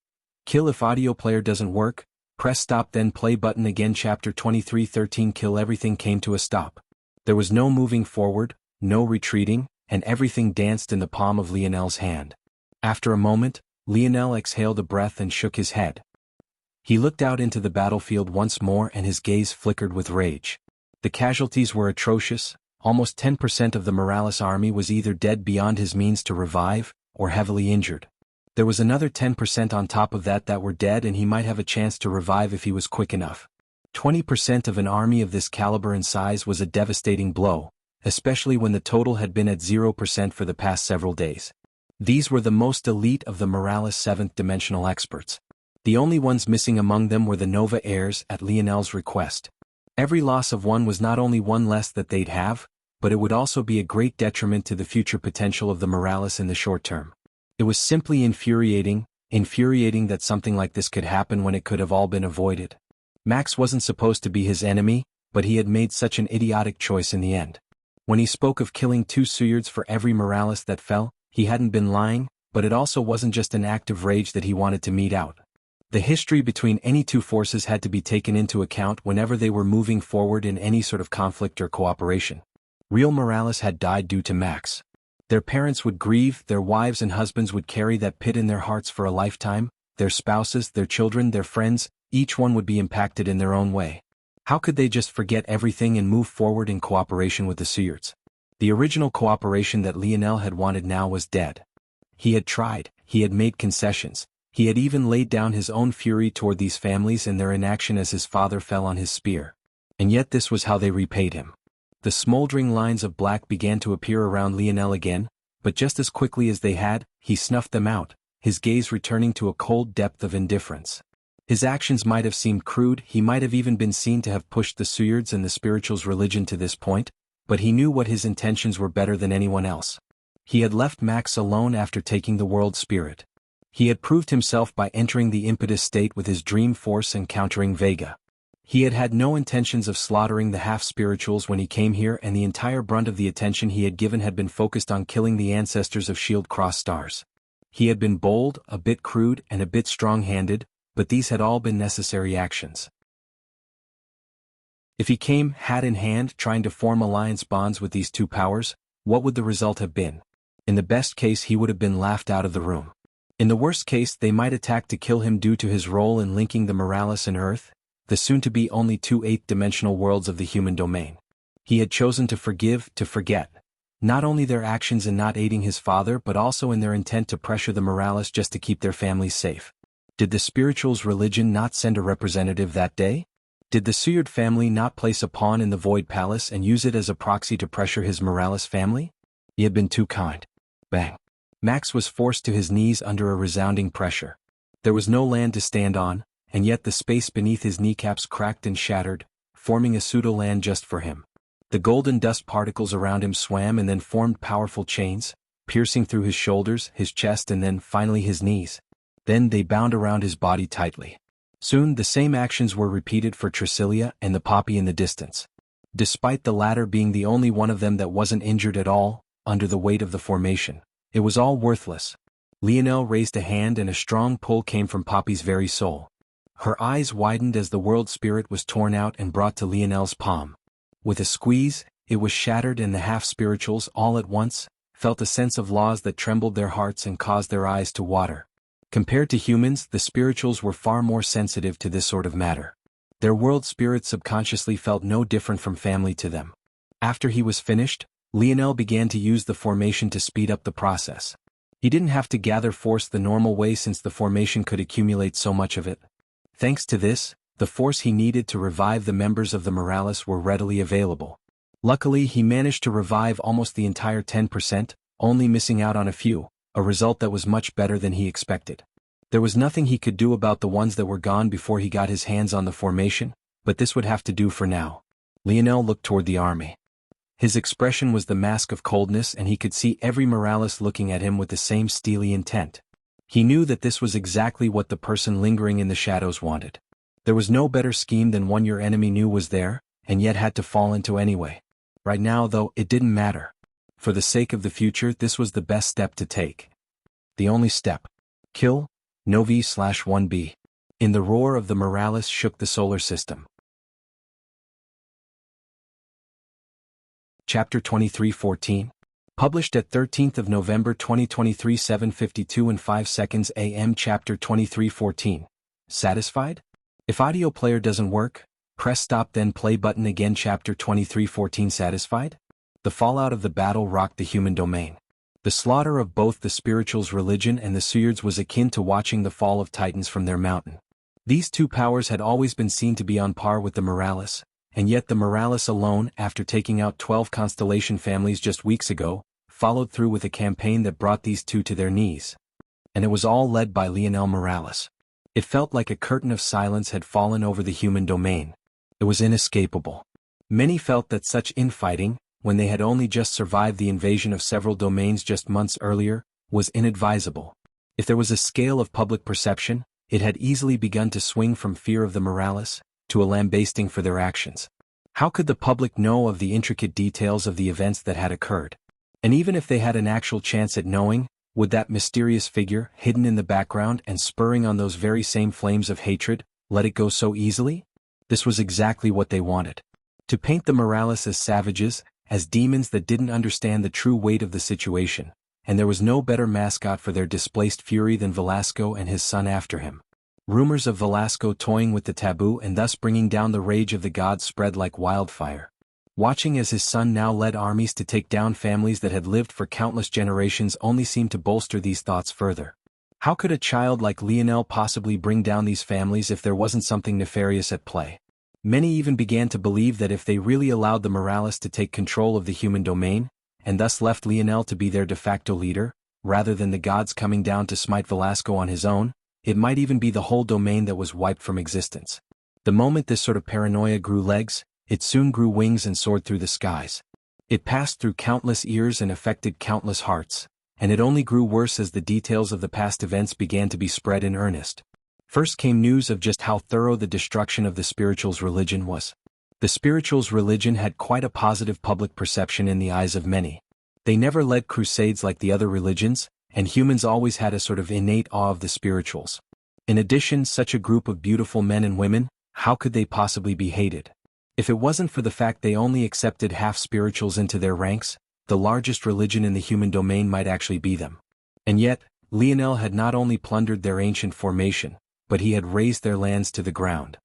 Kill if audio player doesn't work, press stop then play button again. Chapter 23:13. Kill. Everything came to a stop. There was no moving forward, no retreating, and everything danced in the palm of Lionel's hand. After a moment, Lionel exhaled a breath and shook his head. He looked out into the battlefield once more and his gaze flickered with rage. The casualties were atrocious. Almost 10% of the Morales army was either dead beyond his means to revive, or heavily injured. There was another 10% on top of that were dead and he might have a chance to revive if he was quick enough. 20% of an army of this caliber and size was a devastating blow, especially when the total had been at 0% for the past several days. These were the most elite of the Morales 7th dimensional experts. The only ones missing among them were the Nova heirs at Lionel's request. Every loss of one was not only one less that they'd have, but it would also be a great detriment to the future potential of the Morales in the short term. It was simply infuriating that something like this could happen when it could have all been avoided. Max wasn't supposed to be his enemy, but he had made such an idiotic choice in the end. When he spoke of killing 2 Suyards for every Morales that fell, he hadn't been lying, but it also wasn't just an act of rage that he wanted to mete out. The history between any 2 forces had to be taken into account whenever they were moving forward in any sort of conflict or cooperation. Real Morales had died due to Max. Their parents would grieve, their wives and husbands would carry that pit in their hearts for a lifetime, their spouses, their children, their friends, each one would be impacted in their own way. How could they just forget everything and move forward in cooperation with the Suyards? The original cooperation that Lionel had wanted now was dead. He had tried, he had made concessions, he had even laid down his own fury toward these families and their inaction as his father fell on his spear. And yet this was how they repaid him. The smoldering lines of black began to appear around Lionel again, but just as quickly as they had, he snuffed them out, his gaze returning to a cold depth of indifference. His actions might have seemed crude, he might have even been seen to have pushed the Suyards and the spirituals' religion to this point, but he knew what his intentions were better than anyone else. He had left Max alone after taking the world spirit. He had proved himself by entering the impetus state with his dream force and countering Vega. He had had no intentions of slaughtering the half-spirituals when he came here, and the entire brunt of the attention he had given had been focused on killing the ancestors of Shield Cross Stars. He had been bold, a bit crude, and a bit strong-handed, but these had all been necessary actions. If he came, hat in hand, trying to form alliance bonds with these two powers, what would the result have been? In the best case he would have been laughed out of the room. In the worst case they might attack to kill him due to his role in linking the Morales and Earth, the soon-to-be only two eighth-dimensional worlds of the human domain. He had chosen to forgive, to forget. Not only their actions in not aiding his father but also in their intent to pressure the Morales just to keep their families safe. Did the spirituals' religion not send a representative that day? Did the Suyard family not place a pawn in the Void Palace and use it as a proxy to pressure his Morales family? He had been too kind. Bang. Max was forced to his knees under a resounding pressure. There was no land to stand on, and yet the space beneath his kneecaps cracked and shattered, forming a pseudo-land just for him. The golden dust particles around him swam and then formed powerful chains, piercing through his shoulders, his chest, and then finally his knees. Then they bound around his body tightly. Soon the same actions were repeated for Tricilia and the poppy in the distance. Despite the latter being the only one of them that wasn't injured at all, under the weight of the formation, it was all worthless. Lionel raised a hand and a strong pull came from Poppy's very soul. Her eyes widened as the world spirit was torn out and brought to Lionel's palm. With a squeeze, it was shattered and the half-spirituals, all at once, felt a sense of laws that trembled their hearts and caused their eyes to water. Compared to humans, the spirituals were far more sensitive to this sort of matter. Their world spirit subconsciously felt no different from family to them. After he was finished, Lionel began to use the formation to speed up the process. He didn't have to gather force the normal way since the formation could accumulate so much of it. Thanks to this, the force he needed to revive the members of the Morales were readily available. Luckily he managed to revive almost the entire 10%, only missing out on a few, a result that was much better than he expected. There was nothing he could do about the ones that were gone before he got his hands on the formation, but this would have to do for now. Lionel looked toward the army. His expression was the mask of coldness and he could see every Morales looking at him with the same steely intent. He knew that this was exactly what the person lingering in the shadows wanted. There was no better scheme than one your enemy knew was there, and yet had to fall into anyway. Right now though, it didn't matter. For the sake of the future this was the best step to take. The only step. Kill, Novi/1B. In the roar of the Morales shook the solar system. Chapter 23:14. Published at 13th of November 2023 7:52 and 5 seconds AM. Chapter 23:14. Satisfied? If audio player doesn't work, press stop then play button again. Chapter 23:14. Satisfied? The fallout of the battle rocked the human domain. The slaughter of both the spirituals' religion and the Suyards was akin to watching the fall of titans from their mountain. These two powers had always been seen to be on par with the Morales, and yet the Morales alone, after taking out 12 constellation families just weeks ago, followed through with a campaign that brought these two to their knees. And it was all led by Lionel Morales. It felt like a curtain of silence had fallen over the human domain. It was inescapable. Many felt that such infighting, when they had only just survived the invasion of several domains just months earlier, was inadvisable. If there was a scale of public perception, it had easily begun to swing from fear of the Morales to a lambasting for their actions. How could the public know of the intricate details of the events that had occurred? And even if they had an actual chance at knowing, would that mysterious figure, hidden in the background and spurring on those very same flames of hatred, let it go so easily? This was exactly what they wanted. To paint the Morales as savages, as demons that didn't understand the true weight of the situation, and there was no better mascot for their displaced fury than Velasco and his son after him. Rumors of Velasco toying with the taboo and thus bringing down the rage of the gods spread like wildfire. Watching as his son now led armies to take down families that had lived for countless generations only seemed to bolster these thoughts further. How could a child like Lionel possibly bring down these families if there wasn't something nefarious at play? Many even began to believe that if they really allowed the Morales to take control of the human domain, and thus left Lionel to be their de facto leader, rather than the gods coming down to smite Velasco on his own, it might even be the whole domain that was wiped from existence. The moment this sort of paranoia grew legs, it soon grew wings and soared through the skies. It passed through countless ears and affected countless hearts, and it only grew worse as the details of the past events began to be spread in earnest. First came news of just how thorough the destruction of the spirituals' religion was. The spirituals' religion had quite a positive public perception in the eyes of many. They never led crusades like the other religions, and humans always had a sort of innate awe of the spirituals. In addition, such a group of beautiful men and women, how could they possibly be hated? If it wasn't for the fact they only accepted half-spirituals into their ranks, the largest religion in the human domain might actually be them. And yet, Lionel had not only plundered their ancient formation, but he had razed their lands to the ground.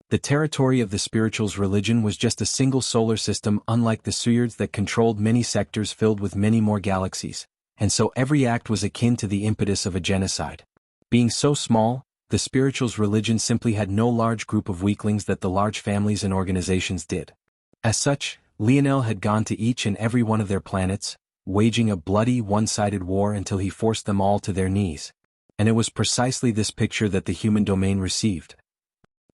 The territory of the spirituals' religion was just a single solar system, unlike the Suyards that controlled many sectors filled with many more galaxies, and so every act was akin to the impetus of a genocide. Being so small, the spirituals' religion simply had no large group of weaklings that the large families and organizations did. As such, Lionel had gone to each and every one of their planets, waging a bloody one-sided war until he forced them all to their knees. And it was precisely this picture that the human domain received.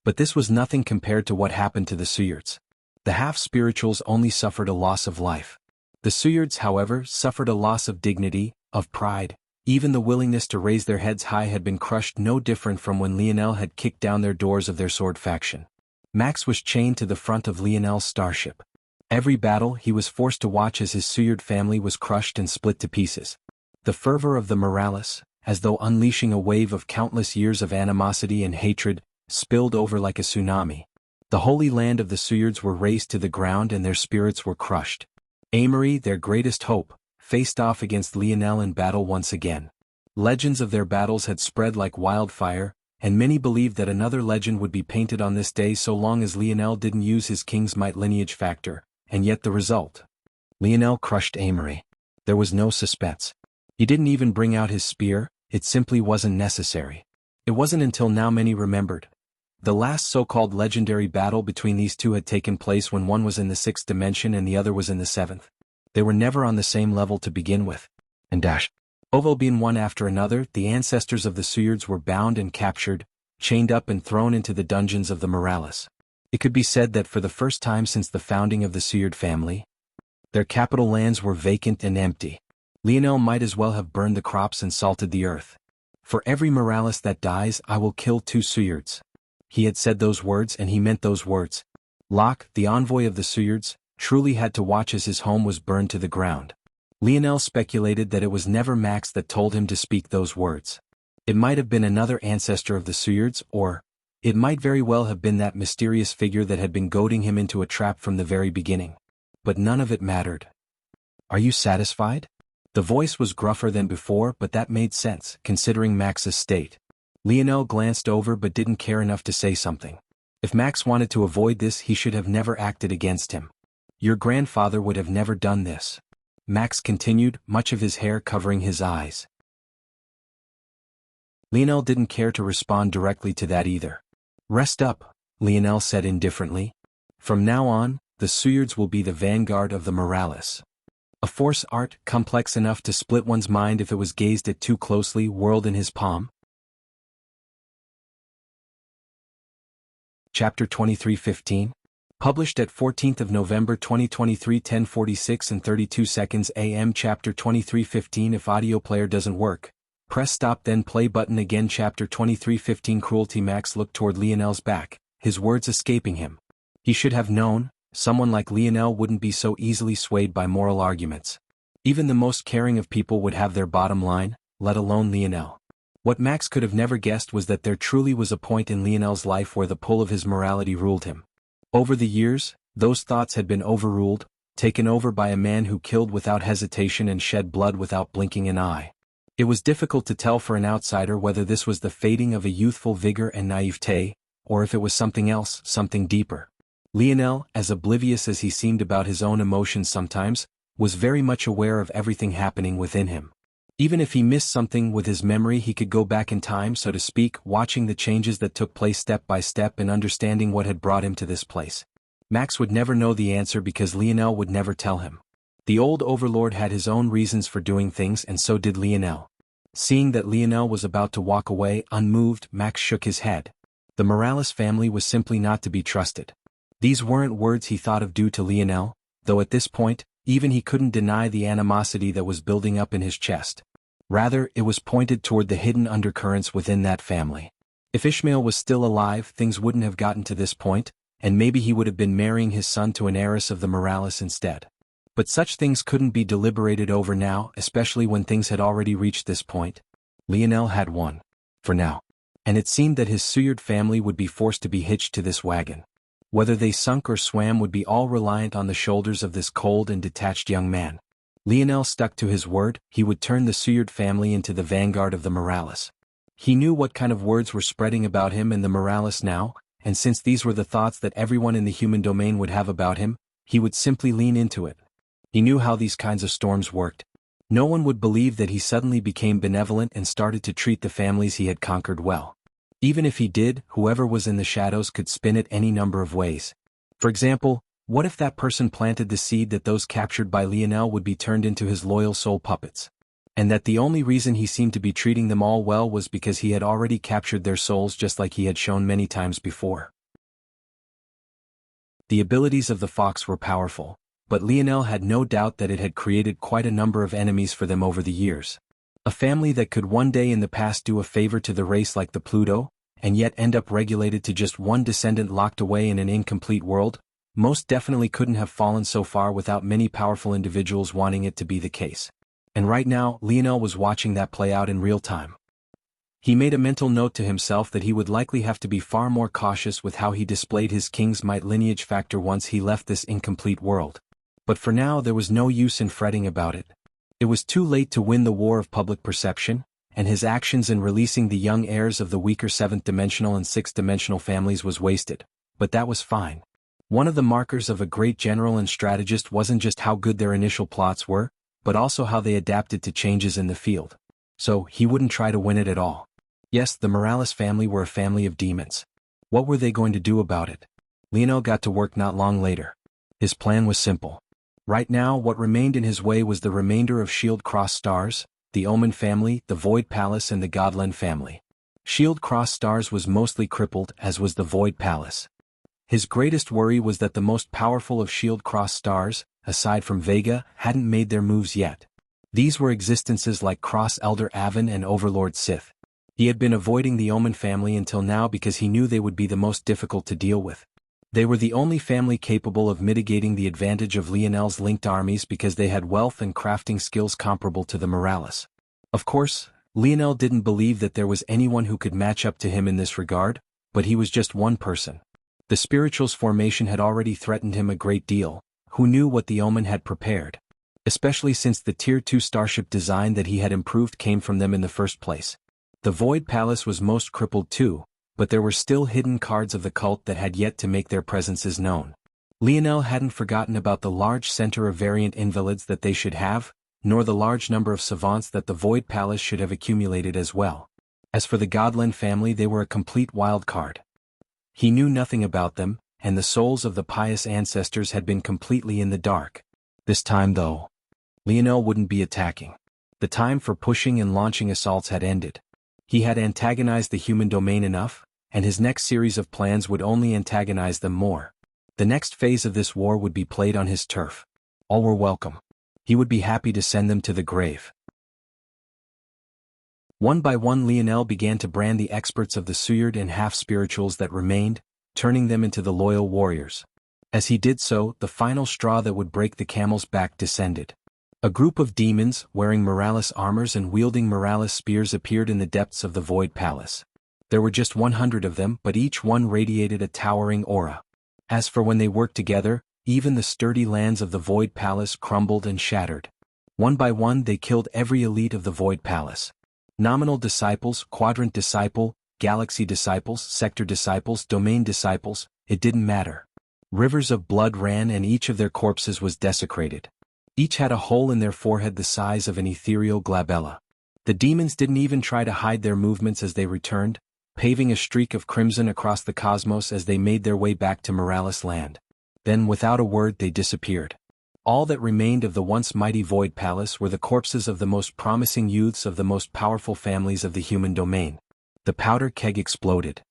But this was nothing compared to what happened to the Suyards. The half-spirituals only suffered a loss of life. The Suyards, however, suffered a loss of dignity, of pride. Even the willingness to raise their heads high had been crushed, no different from when Lionel had kicked down their doors of their sword faction. Max was chained to the front of Lionel's starship. Every battle he was forced to watch as his Suyard family was crushed and split to pieces. The fervor of the Morales, as though unleashing a wave of countless years of animosity and hatred, spilled over like a tsunami. The holy land of the Suyards were razed to the ground and their spirits were crushed. Amory, their greatest hope, faced off against Lionel in battle once again. Legends of their battles had spread like wildfire, and many believed that another legend would be painted on this day so long as Lionel didn't use his king's might lineage factor, and yet the result. Lionel crushed Amory. There was no suspense. He didn't even bring out his spear, it simply wasn't necessary. It wasn't until now many remembered. The last so-called legendary battle between these two had taken place when one was in the 6th dimension and the other was in the 7th. They were never on the same level to begin with. And Ovo being one after another, the ancestors of the Suyards were bound and captured, chained up and thrown into the dungeons of the Morales. It could be said that for the first time since the founding of the Suyard family, their capital lands were vacant and empty. Lionel might as well have burned the crops and salted the earth. For every Morales that dies, I will kill 2 Suyards. He had said those words and he meant those words. Locke, the envoy of the Suyards, truly had to watch as his home was burned to the ground. Lionel speculated that it was never Max that told him to speak those words. It might have been another ancestor of the Suyards, or it might very well have been that mysterious figure that had been goading him into a trap from the very beginning. But none of it mattered. Are you satisfied? The voice was gruffer than before, but that made sense, considering Max's state. Lionel glanced over but didn't care enough to say something. If Max wanted to avoid this, he should have never acted against him. Your grandfather would have never done this. Max continued, much of his hair covering his eyes. Lionel didn't care to respond directly to that either. Rest up, Lionel said indifferently. From now on, the Suyards will be the vanguard of the Morales. A force art complex enough to split one's mind if it was gazed at too closely, whirled in his palm. Chapter 23:15. Published at 14th of November 2023, 10:46 and 32 seconds AM. Chapter 23:15. If audio player doesn't work, press stop then play button again. Chapter 23:15. Cruelty. Max looked toward Lionel's back, his words escaping him. He should have known, someone like Lionel wouldn't be so easily swayed by moral arguments. Even the most caring of people would have their bottom line, let alone Lionel. What Max could have never guessed was that there truly was a point in Lionel's life where the pull of his morality ruled him. Over the years, Those thoughts had been overruled, taken over by a man who killed without hesitation and shed blood without blinking an eye. It was difficult to tell for an outsider whether this was the fading of a youthful vigor and naivete, or if it was something else, something deeper. Lionel, as oblivious as he seemed about his own emotions sometimes, was very much aware of everything happening within him. Even if he missed something with his memory, he could go back in time, so to speak, watching the changes that took place step by step and understanding what had brought him to this place. Max would never know the answer because Lionel would never tell him. The old overlord had his own reasons for doing things, and so did Lionel. Seeing that Lionel was about to walk away, unmoved, Max shook his head. The Morales family was simply not to be trusted. These weren't words he thought of due to Lionel, though at this point, even he couldn't deny the animosity that was building up in his chest. Rather, it was pointed toward the hidden undercurrents within that family. If Ishmael was still alive, things wouldn't have gotten to this point, and maybe he would have been marrying his son to an heiress of the Morales instead. But such things couldn't be deliberated over now, especially when things had already reached this point. Lionel had won. For now. And it seemed that his Suyard family would be forced to be hitched to this wagon. Whether they sunk or swam would be all reliant on the shoulders of this cold and detached young man. Lionel stuck to his word. He would turn the Suyard family into the vanguard of the Morales. He knew what kind of words were spreading about him and the Morales now, and since these were the thoughts that everyone in the human domain would have about him, he would simply lean into it. He knew how these kinds of storms worked. No one would believe that he suddenly became benevolent and started to treat the families he had conquered well. Even if he did, whoever was in the shadows could spin it any number of ways. For example, what if that person planted the seed that those captured by Lionel would be turned into his loyal soul puppets? And that the only reason he seemed to be treating them all well was because he had already captured their souls just like he had shown many times before. The abilities of the fox were powerful, but Lionel had no doubt that it had created quite a number of enemies for them over the years. A family that could one day in the past do a favor to the race like the Pluto, and yet end up regulated to just one descendant locked away in an incomplete world, most definitely couldn't have fallen so far without many powerful individuals wanting it to be the case. And right now, Lionel was watching that play out in real time. He made a mental note to himself that he would likely have to be far more cautious with how he displayed his king's might lineage factor once he left this incomplete world. But for now there was no use in fretting about it. It was too late to win the war of public perception, and his actions in releasing the young heirs of the weaker 7th-dimensional and 6th-dimensional families was wasted, but that was fine. One of the markers of a great general and strategist wasn't just how good their initial plots were, but also how they adapted to changes in the field. So, he wouldn't try to win it at all. Yes, the Morales family were a family of demons. What were they going to do about it? Lionel got to work not long later. His plan was simple. Right now, what remained in his way was the remainder of Shield Cross Stars, the Omen family, the Void Palace and the Godland family. Shield Cross Stars was mostly crippled, as was the Void Palace. His greatest worry was that the most powerful of Shield Cross Stars, aside from Vega, hadn't made their moves yet. These were existences like Cross Elder Avon and Overlord Sith. He had been avoiding the Omen family until now because he knew they would be the most difficult to deal with. They were the only family capable of mitigating the advantage of Lionel's linked armies because they had wealth and crafting skills comparable to the Morales. Of course, Lionel didn't believe that there was anyone who could match up to him in this regard, but he was just one person. The Spirituals formation had already threatened him a great deal. Who knew what the Omen had prepared? Especially since the Tier 2 starship design that he had improved came from them in the first place. The Void Palace was most crippled too, but there were still hidden cards of the cult that had yet to make their presences known. Lionel hadn't forgotten about the large center of variant invalids that they should have, nor the large number of savants that the Void Palace should have accumulated as well. As for the Godland family, they were a complete wild card. He knew nothing about them, and the souls of the pious ancestors had been completely in the dark. This time though, Lionel wouldn't be attacking. The time for pushing and launching assaults had ended. He had antagonized the human domain enough, and his next series of plans would only antagonize them more. The next phase of this war would be played on his turf. All were welcome. He would be happy to send them to the grave. One by one Lionel began to brand the experts of the Suyard and half-spirituals that remained, turning them into the loyal warriors. As he did so, the final straw that would break the camel's back descended. A group of demons, wearing Morales armors and wielding Morales spears appeared in the depths of the Void Palace. There were just 100 of them, but each one radiated a towering aura. As for when they worked together, even the sturdy lands of the Void Palace crumbled and shattered. One by one they killed every elite of the Void Palace. Nominal disciples, quadrant disciple, galaxy disciples, sector disciples, domain disciples, it didn't matter. Rivers of blood ran and each of their corpses was desecrated. Each had a hole in their forehead the size of an ethereal glabella. The demons didn't even try to hide their movements as they returned, paving a streak of crimson across the cosmos as they made their way back to Morales land. Then without a word they disappeared. All that remained of the once mighty Void Palace were the corpses of the most promising youths of the most powerful families of the human domain. The powder keg exploded.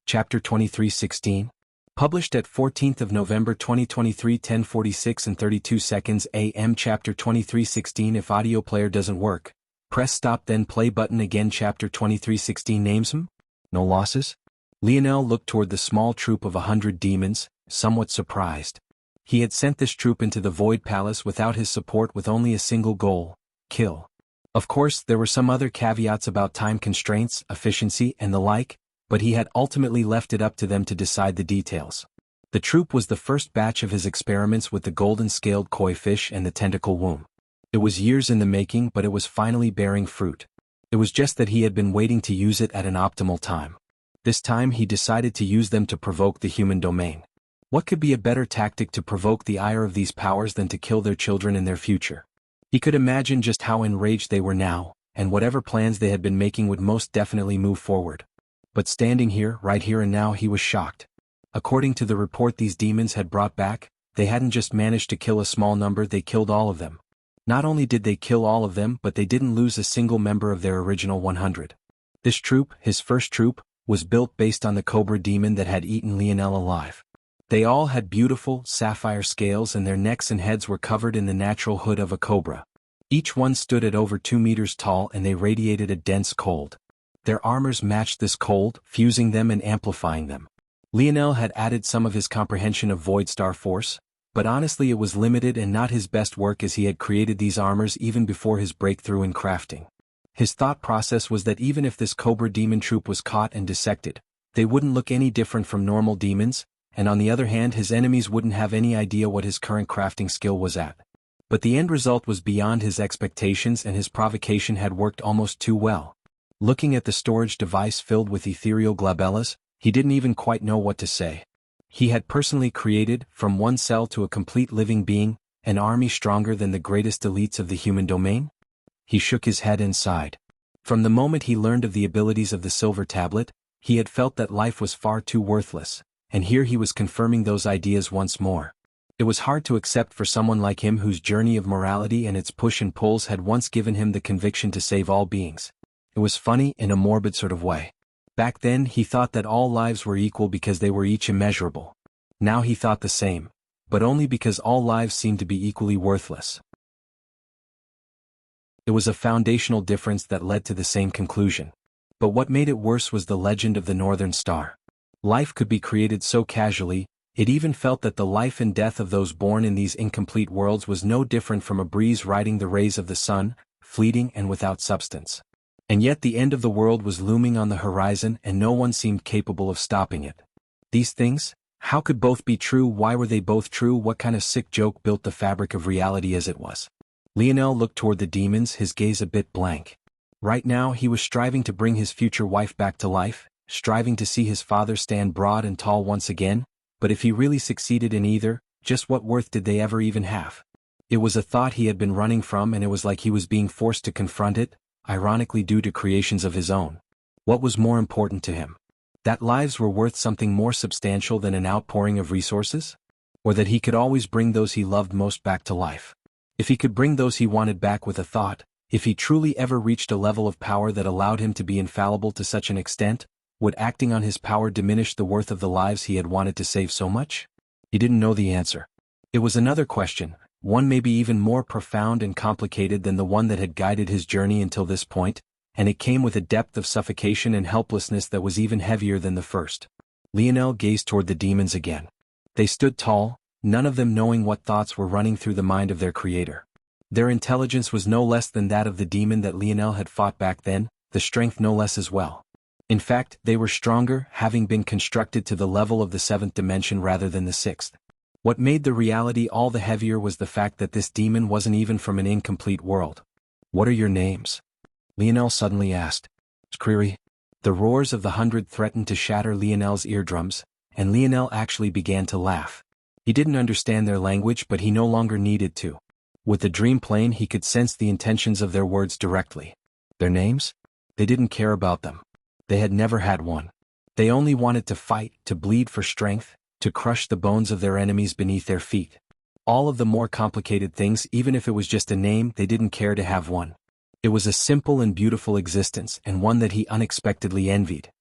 Chapter 23:16. Published at 14th of November 2023 10:46 and 32 seconds AM. Chapter 23:16. If audio player doesn't work, press stop then play button again. Chapter 23:16. Names him? No losses? Lionel looked toward the small troop of 100 demons, somewhat surprised. He had sent this troop into the Void Palace without his support with only a single goal: kill. Of course, there were some other caveats about time constraints, efficiency, and the like, but he had ultimately left it up to them to decide the details. The troop was the first batch of his experiments with the golden-scaled koi fish and the tentacle womb. It was years in the making, but it was finally bearing fruit. It was just that he had been waiting to use it at an optimal time. This time he decided to use them to provoke the human domain. What could be a better tactic to provoke the ire of these powers than to kill their children in their future? He could imagine just how enraged they were now, and whatever plans they had been making would most definitely move forward. But standing here, right here and now, he was shocked. According to the report these demons had brought back, they hadn't just managed to kill a small number, they killed all of them. Not only did they kill all of them, but they didn't lose a single member of their original 100. This troop, his first troop, was built based on the cobra demon that had eaten Lionel alive. They all had beautiful, sapphire scales and their necks and heads were covered in the natural hood of a cobra. Each one stood at over 2 meters tall and they radiated a dense cold. Their armors matched this cold, fusing them and amplifying them. Lionel had added some of his comprehension of Void Star Force, but honestly it was limited and not his best work as he had created these armors even before his breakthrough in crafting. His thought process was that even if this cobra demon troop was caught and dissected, they wouldn't look any different from normal demons, and on the other hand his enemies wouldn't have any idea what his current crafting skill was at. But the end result was beyond his expectations and his provocation had worked almost too well. Looking at the storage device filled with ethereal glabellas, he didn't even quite know what to say. He had personally created, from one cell to a complete living being, an army stronger than the greatest elites of the human domain? He shook his head and sighed. From the moment he learned of the abilities of the silver tablet, he had felt that life was far too worthless, and here he was confirming those ideas once more. It was hard to accept for someone like him whose journey of morality and its push and pulls had once given him the conviction to save all beings. It was funny in a morbid sort of way. Back then he thought that all lives were equal because they were each immeasurable. Now he thought the same, but only because all lives seemed to be equally worthless. It was a foundational difference that led to the same conclusion. But what made it worse was the legend of the Northern Star. Life could be created so casually, it even felt that the life and death of those born in these incomplete worlds was no different from a breeze riding the rays of the sun, fleeting and without substance. And yet the end of the world was looming on the horizon and no one seemed capable of stopping it. These things? How could both be true? Why were they both true? What kind of sick joke built the fabric of reality as it was? Lionel looked toward the demons, his gaze a bit blank. Right now he was striving to bring his future wife back to life, striving to see his father stand broad and tall once again, but if he really succeeded in either, just what worth did they ever even have? It was a thought he had been running from and it was like he was being forced to confront it, ironically due to creations of his own. What was more important to him? That lives were worth something more substantial than an outpouring of resources? Or that he could always bring those he loved most back to life? If he could bring those he wanted back with a thought, if he truly ever reached a level of power that allowed him to be infallible to such an extent, would acting on his power diminish the worth of the lives he had wanted to save so much? He didn't know the answer. It was another question, one maybe even more profound and complicated than the one that had guided his journey until this point, and it came with a depth of suffocation and helplessness that was even heavier than the first. Lionel gazed toward the demons again. They stood tall, none of them knowing what thoughts were running through the mind of their creator. Their intelligence was no less than that of the demon that Lionel had fought back then, the strength no less as well. In fact, they were stronger, having been constructed to the level of the seventh dimension rather than the sixth. What made the reality all the heavier was the fact that this demon wasn't even from an incomplete world. "What are your names?" Lionel suddenly asked. "Skriri." The roars of the 100 threatened to shatter Lionel's eardrums, and Lionel actually began to laugh. He didn't understand their language, but he no longer needed to. With the dream plane, he could sense the intentions of their words directly. Their names? They didn't care about them. They had never had one. They only wanted to fight, to bleed for strength, to crush the bones of their enemies beneath their feet. All of the more complicated things, even if it was just a name, they didn't care to have one. It was a simple and beautiful existence, and one that he unexpectedly envied.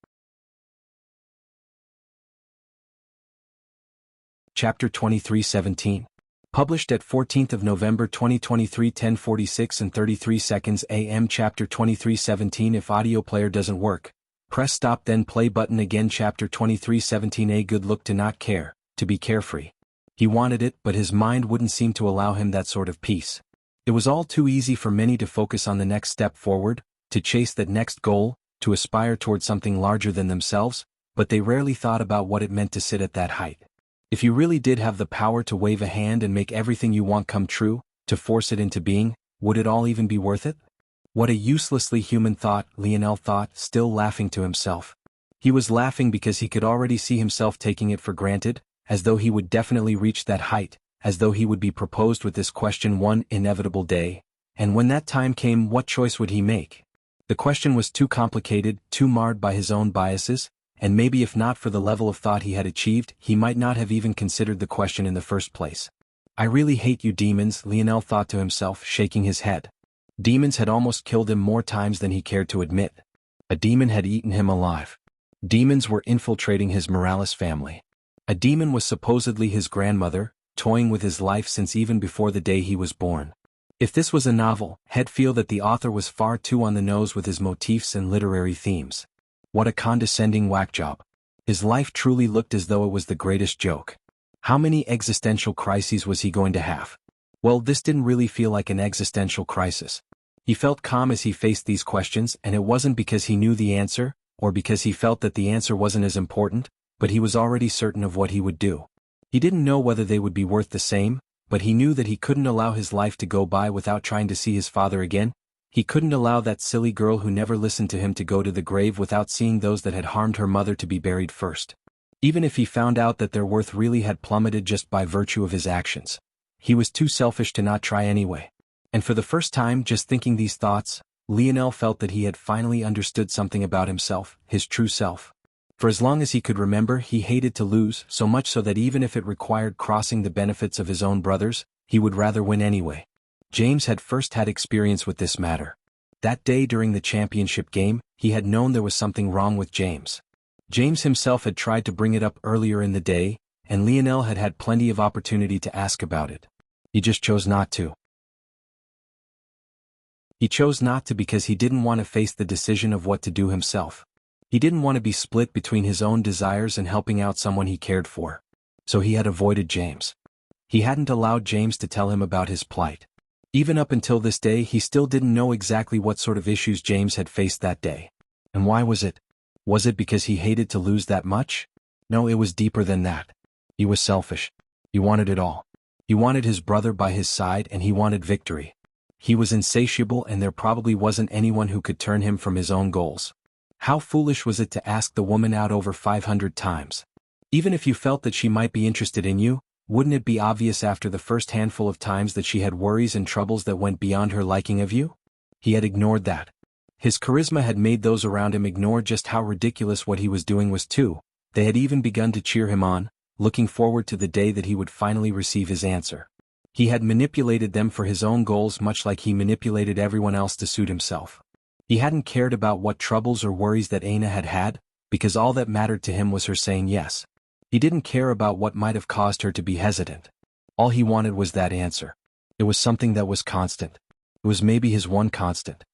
Chapter 23:17. Published at 14th of November 2023, 10:46 and 33 seconds AM. Chapter 23:17. If audio player doesn't work, press stop then play button again. Chapter 23:17. A good look to not care, to be carefree. He wanted it, but his mind wouldn't seem to allow him that sort of peace. It was all too easy for many to focus on the next step forward, to chase that next goal, to aspire toward something larger than themselves, but they rarely thought about what it meant to sit at that height. If you really did have the power to wave a hand and make everything you want come true, to force it into being, would it all even be worth it? What a uselessly human thought, Lionel thought, still laughing to himself. He was laughing because he could already see himself taking it for granted, as though he would definitely reach that height, as though he would be proposed with this question one inevitable day, and when that time came, what choice would he make? The question was too complicated, too marred by his own biases, and maybe if not for the level of thought he had achieved, he might not have even considered the question in the first place. I really hate you demons, Lionel thought to himself, shaking his head. Demons had almost killed him more times than he cared to admit. A demon had eaten him alive. Demons were infiltrating his Morales family. A demon was supposedly his grandmother, toying with his life since even before the day he was born. If this was a novel, he'd feel that the author was far too on the nose with his motifs and literary themes. What a condescending whack job. His life truly looked as though it was the greatest joke. How many existential crises was he going to have? Well, this didn't really feel like an existential crisis. He felt calm as he faced these questions, and it wasn't because he knew the answer, or because he felt that the answer wasn't as important, but he was already certain of what he would do. He didn't know whether they would be worth the same, but he knew that he couldn't allow his life to go by without trying to see his father again. He couldn't allow that silly girl who never listened to him to go to the grave without seeing those that had harmed her mother to be buried first. Even if he found out that their worth really had plummeted just by virtue of his actions, he was too selfish to not try anyway. And for the first time, just thinking these thoughts, Lionel felt that he had finally understood something about himself, his true self. For as long as he could remember, he hated to lose, so much so that even if it required crossing the benefits of his own brothers, he would rather win anyway. James had first had experience with this matter. That day during the championship game, he had known there was something wrong with James. James himself had tried to bring it up earlier in the day, and Lionel had had plenty of opportunity to ask about it. He just chose not to. He chose not to because he didn't want to face the decision of what to do himself. He didn't want to be split between his own desires and helping out someone he cared for. So he had avoided James. He hadn't allowed James to tell him about his plight. Even up until this day, he still didn't know exactly what sort of issues James had faced that day. And why was it? Was it because he hated to lose that much? No, it was deeper than that. He was selfish. He wanted it all. He wanted his brother by his side, and he wanted victory. He was insatiable, and there probably wasn't anyone who could turn him from his own goals. How foolish was it to ask the woman out over 500 times? Even if you felt that she might be interested in you, wouldn't it be obvious after the first handful of times that she had worries and troubles that went beyond her liking of you? He had ignored that. His charisma had made those around him ignore just how ridiculous what he was doing was too. They had even begun to cheer him on, looking forward to the day that he would finally receive his answer. He had manipulated them for his own goals much like he manipulated everyone else to suit himself. He hadn't cared about what troubles or worries that Aina had had, because all that mattered to him was her saying yes. He didn't care about what might have caused her to be hesitant. All he wanted was that answer. It was something that was constant. It was maybe his one constant.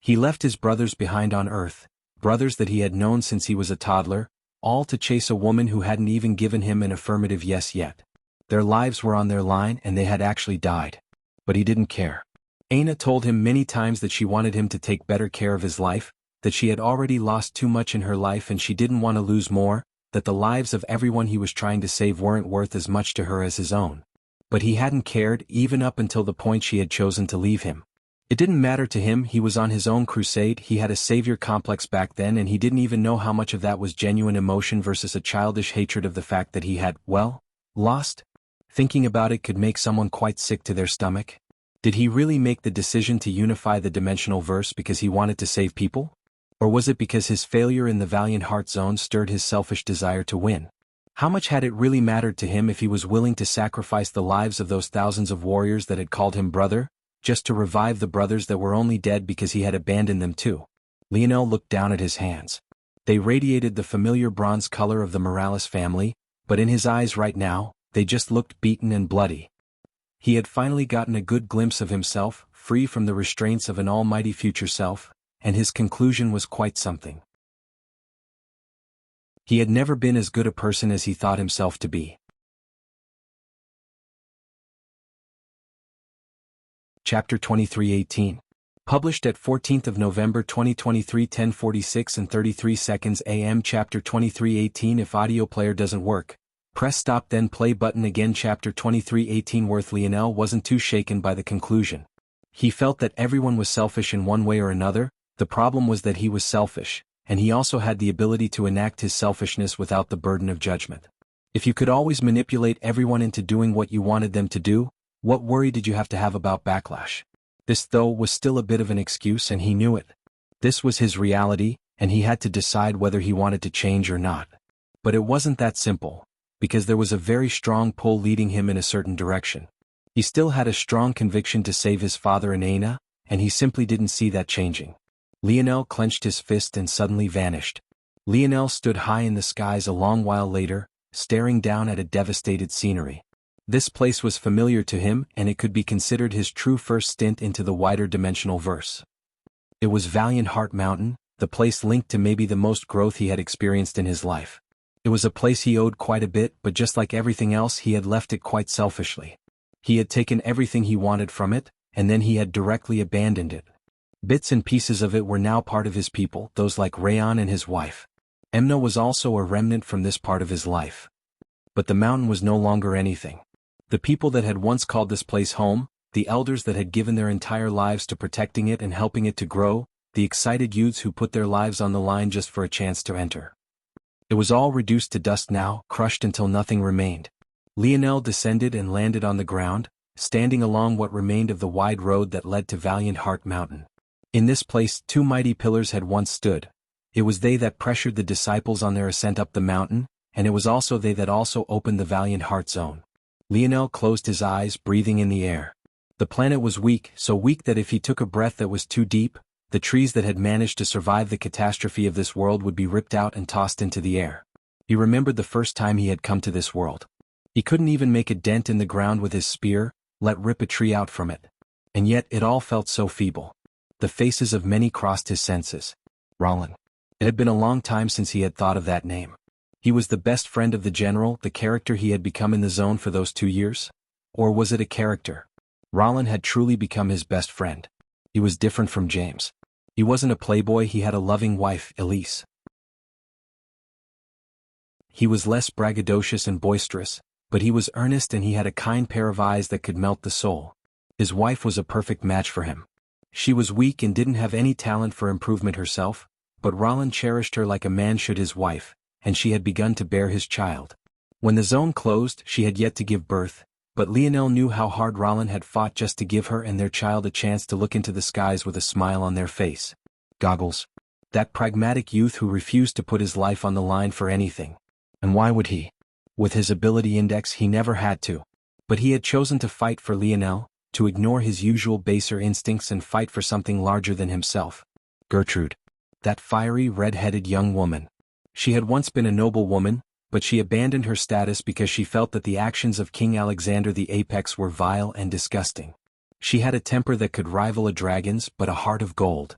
He left his brothers behind on Earth, brothers that he had known since he was a toddler, all to chase a woman who hadn't even given him an affirmative yes yet. Their lives were on their line and they had actually died. But he didn't care. Aina told him many times that she wanted him to take better care of his life, that she had already lost too much in her life and she didn't want to lose more, that the lives of everyone he was trying to save weren't worth as much to her as his own. But he hadn't cared, even up until the point she had chosen to leave him. It didn't matter to him, he was on his own crusade, he had a savior complex back then and he didn't even know how much of that was genuine emotion versus a childish hatred of the fact that he had, well, lost. Thinking about it could make someone quite sick to their stomach. Did he really make the decision to unify the dimensional verse because he wanted to save people? Or was it because his failure in the Valiant Heart Zone stirred his selfish desire to win? How much had it really mattered to him if he was willing to sacrifice the lives of those thousands of warriors that had called him brother, just to revive the brothers that were only dead because he had abandoned them too? Lionel looked down at his hands. They radiated the familiar bronze color of the Morales family, but in his eyes right now, they just looked beaten and bloody. He had finally gotten a good glimpse of himself, free from the restraints of an almighty future self, and his conclusion was quite something. He had never been as good a person as he thought himself to be. Chapter 23:18. Published at 14th of November 2023 10:46 and 33 seconds AM. Chapter 23:18. If audio player doesn't work, press stop then play button again. Chapter 23:18. Worth Lionel wasn't too shaken by the conclusion. He felt that everyone was selfish in one way or another. The problem was that he was selfish, and he also had the ability to enact his selfishness without the burden of judgment. If you could always manipulate everyone into doing what you wanted them to do, what worry did you have to have about backlash? This, though, was still a bit of an excuse and he knew it. This was his reality, and he had to decide whether he wanted to change or not. But it wasn't that simple, because there was a very strong pull leading him in a certain direction. He still had a strong conviction to save his father and Aina, and he simply didn't see that changing. Lionel clenched his fist and suddenly vanished. Lionel stood high in the skies a long while later, staring down at a devastated scenery. This place was familiar to him and it could be considered his true first stint into the wider dimensional verse. It was Valiant Heart Mountain, the place linked to maybe the most growth he had experienced in his life. It was a place he owed quite a bit, but just like everything else he had left it quite selfishly. He had taken everything he wanted from it, and then he had directly abandoned it. Bits and pieces of it were now part of his people, those like Rayon and his wife. Emna was also a remnant from this part of his life. But the mountain was no longer anything. The people that had once called this place home, the elders that had given their entire lives to protecting it and helping it to grow, the excited youths who put their lives on the line just for a chance to enter. It was all reduced to dust now, crushed until nothing remained. Lionel descended and landed on the ground, standing along what remained of the wide road that led to Valiant Heart Mountain. In this place, two mighty pillars had once stood. It was they that pressured the disciples on their ascent up the mountain, and it was also they that also opened the Valiant Heart Zone. Lionel closed his eyes, breathing in the air. The planet was weak, so weak that if he took a breath that was too deep, the trees that had managed to survive the catastrophe of this world would be ripped out and tossed into the air. He remembered the first time he had come to this world. He couldn't even make a dent in the ground with his spear, let rip a tree out from it. And yet it all felt so feeble. The faces of many crossed his senses. Roland. It had been a long time since he had thought of that name. He was the best friend of the general, the character he had become in the zone for those 2 years? Or was it a character? Roland had truly become his best friend. He was different from James. He wasn't a playboy, he had a loving wife, Elise. He was less braggadocious and boisterous, but he was earnest and he had a kind pair of eyes that could melt the soul. His wife was a perfect match for him. She was weak and didn't have any talent for improvement herself, but Roland cherished her like a man should his wife, and she had begun to bear his child. When the zone closed, she had yet to give birth, but Lionel knew how hard Roland had fought just to give her and their child a chance to look into the skies with a smile on their face. Goggles. That pragmatic youth who refused to put his life on the line for anything. And why would he? With his ability index he never had to. But he had chosen to fight for Lionel, to ignore his usual baser instincts and fight for something larger than himself. Gertrude. That fiery, red-headed young woman. She had once been a noble woman, but she abandoned her status because she felt that the actions of King Alexander the Apex were vile and disgusting. She had a temper that could rival a dragon's, but a heart of gold.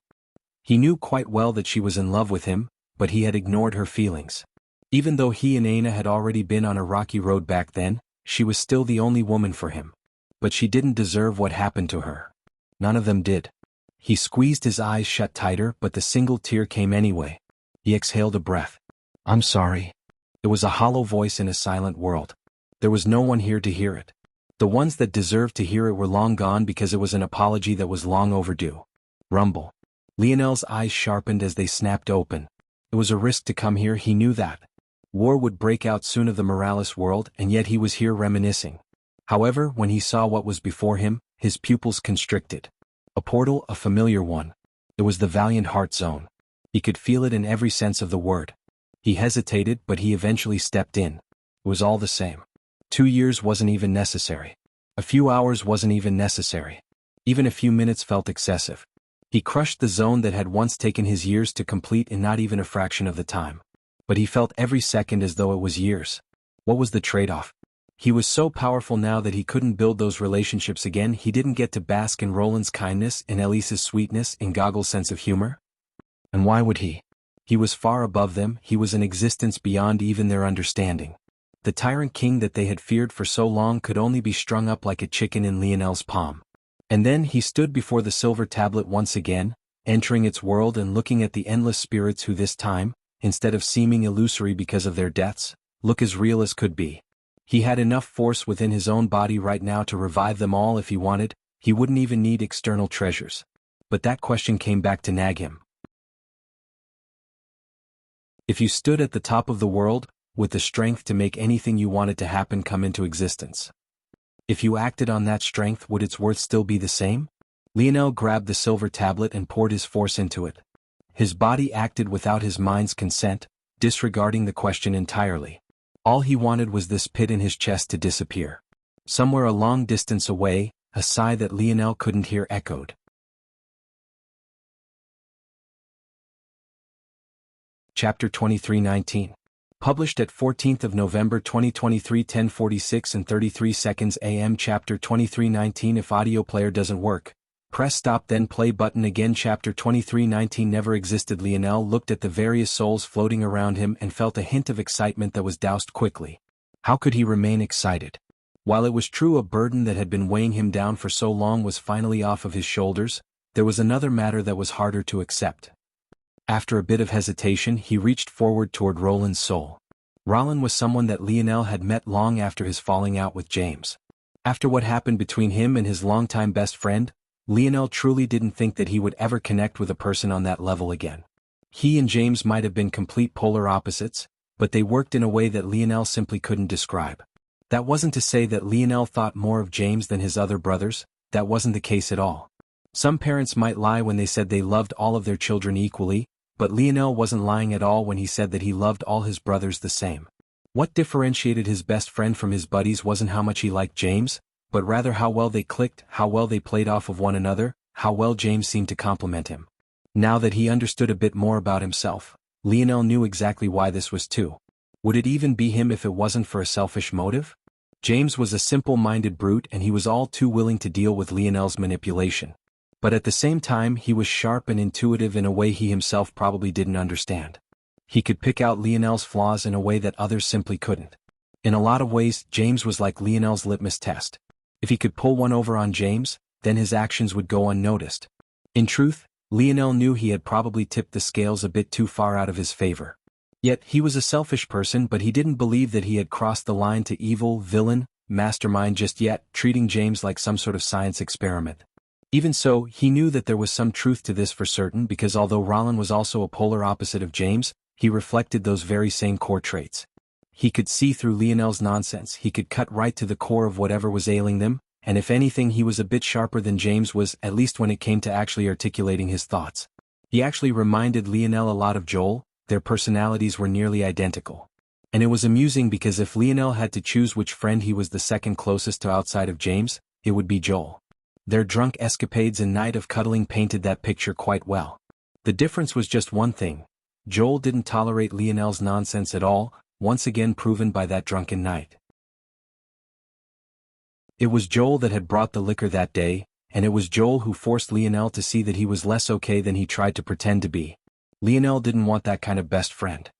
He knew quite well that she was in love with him, but he had ignored her feelings. Even though he and Aina had already been on a rocky road back then, she was still the only woman for him. But she didn't deserve what happened to her. None of them did. He squeezed his eyes shut tighter, but the single tear came anyway. He exhaled a breath. "I'm sorry." It was a hollow voice in a silent world. There was no one here to hear it. The ones that deserved to hear it were long gone because it was an apology that was long overdue. Rumble. Lionel's eyes sharpened as they snapped open. It was a risk to come here, he knew that. War would break out soon of the Morales world, and yet he was here reminiscing. However, when he saw what was before him, his pupils constricted. A portal, a familiar one. It was the Valiant Heart Zone. He could feel it in every sense of the word. He hesitated, but he eventually stepped in. It was all the same. 2 years wasn't even necessary. A few hours wasn't even necessary. Even a few minutes felt excessive. He crushed the zone that had once taken his years to complete in not even a fraction of the time. But he felt every second as though it was years. What was the trade-off? He was so powerful now that he couldn't build those relationships again. He didn't get to bask in Roland's kindness, in Elise's sweetness, in Goggle's sense of humor. And why would he? He was far above them, he was an existence beyond even their understanding. The tyrant king that they had feared for so long could only be strung up like a chicken in Lionel's palm. And then he stood before the silver tablet once again, entering its world and looking at the endless spirits who this time, instead of seeming illusory because of their deaths, look as real as could be. He had enough force within his own body right now to revive them all if he wanted. He wouldn't even need external treasures. But that question came back to nag him. If you stood at the top of the world, with the strength to make anything you wanted to happen come into existence, if you acted on that strength, would its worth still be the same? Lionel grabbed the silver tablet and poured his force into it. His body acted without his mind's consent, disregarding the question entirely. All he wanted was this pit in his chest to disappear. Somewhere a long distance away, a sigh that Lionel couldn't hear echoed. Chapter 23:19. Published at 14th of November 2023, 10:46 and 33 seconds AM. Chapter 23:19. If audio player doesn't work, press stop then play button again. Chapter 23:19 never existed. Lionel looked at the various souls floating around him and felt a hint of excitement that was doused quickly. How could he remain excited? While it was true a burden that had been weighing him down for so long was finally off of his shoulders, there was another matter that was harder to accept. After a bit of hesitation, he reached forward toward Roland's soul. Roland was someone that Lionel had met long after his falling out with James. After what happened between him and his longtime best friend, Lionel truly didn't think that he would ever connect with a person on that level again. He and James might have been complete polar opposites, but they worked in a way that Lionel simply couldn't describe. That wasn't to say that Lionel thought more of James than his other brothers, that wasn't the case at all. Some parents might lie when they said they loved all of their children equally, but Lionel wasn't lying at all when he said that he loved all his brothers the same. What differentiated his best friend from his buddies wasn't how much he liked James, but rather how well they clicked, how well they played off of one another, how well James seemed to complement him. Now that he understood a bit more about himself, Lionel knew exactly why this was too. Would it even be him if it wasn't for a selfish motive? James was a simple-minded brute and he was all too willing to deal with Lionel's manipulation. But at the same time he was sharp and intuitive in a way he himself probably didn't understand. He could pick out Lionel's flaws in a way that others simply couldn't. In a lot of ways, James was like Lionel's litmus test. If he could pull one over on James, then his actions would go unnoticed. In truth, Lionel knew he had probably tipped the scales a bit too far out of his favor. Yet he was a selfish person, but he didn't believe that he had crossed the line to evil, villain, mastermind just yet, treating James like some sort of science experiment. Even so, he knew that there was some truth to this for certain because although Roland was also a polar opposite of James, he reflected those very same core traits. He could see through Lionel's nonsense, he could cut right to the core of whatever was ailing them, and if anything he was a bit sharper than James was, at least when it came to actually articulating his thoughts. He actually reminded Lionel a lot of Joel, their personalities were nearly identical. And it was amusing because if Lionel had to choose which friend he was the second closest to outside of James, it would be Joel. Their drunk escapades and night of cuddling painted that picture quite well. The difference was just one thing. Joel didn't tolerate Lionel's nonsense at all, once again proven by that drunken night. It was Joel that had brought the liquor that day, and it was Joel who forced Lionel to see that he was less okay than he tried to pretend to be. Lionel didn't want that kind of best friend.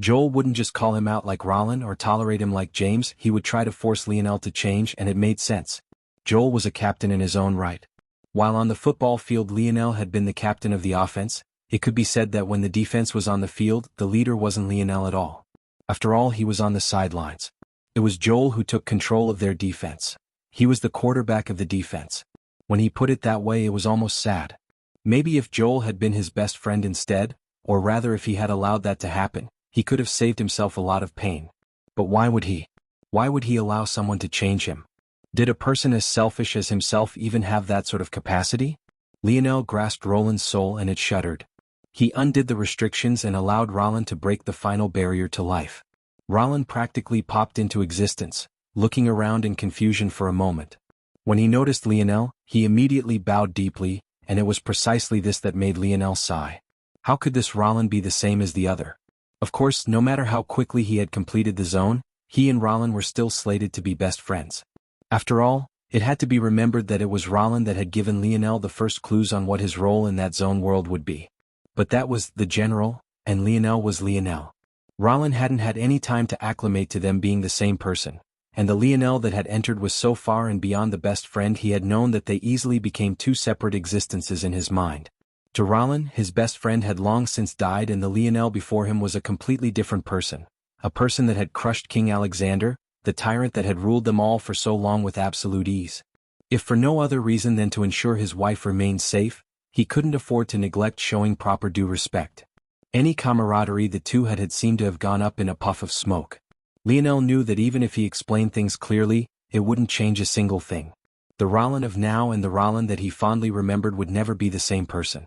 Joel wouldn't just call him out like Roland or tolerate him like James, he would try to force Lionel to change, and it made sense. Joel was a captain in his own right. While on the football field Lionel had been the captain of the offense, it could be said that when the defense was on the field, the leader wasn't Lionel at all. After all, he was on the sidelines. It was Joel who took control of their defense. He was the quarterback of the defense. When he put it that way, it was almost sad. Maybe if Joel had been his best friend instead, or rather if he had allowed that to happen, he could have saved himself a lot of pain. But why would he? Why would he allow someone to change him? Did a person as selfish as himself even have that sort of capacity? Lionel grasped Roland's soul and it shuddered. He undid the restrictions and allowed Roland to break the final barrier to life. Roland practically popped into existence, looking around in confusion for a moment. When he noticed Lionel, he immediately bowed deeply, and it was precisely this that made Lionel sigh. How could this Roland be the same as the other? Of course, no matter how quickly he had completed the zone, he and Roland were still slated to be best friends. After all, it had to be remembered that it was Roland that had given Lionel the first clues on what his role in that zone world would be. But that was the general, and Lionel was Lionel. Roland hadn't had any time to acclimate to them being the same person, and the Lionel that had entered was so far and beyond the best friend he had known that they easily became two separate existences in his mind. To Roland, his best friend had long since died, and the Lionel before him was a completely different person, a person that had crushed King Alexander, the tyrant that had ruled them all for so long with absolute ease. If for no other reason than to ensure his wife remained safe, he couldn't afford to neglect showing proper due respect. Any camaraderie the two had seemed to have gone up in a puff of smoke. Lionel knew that even if he explained things clearly, it wouldn't change a single thing. The Roland of now and the Roland that he fondly remembered would never be the same person.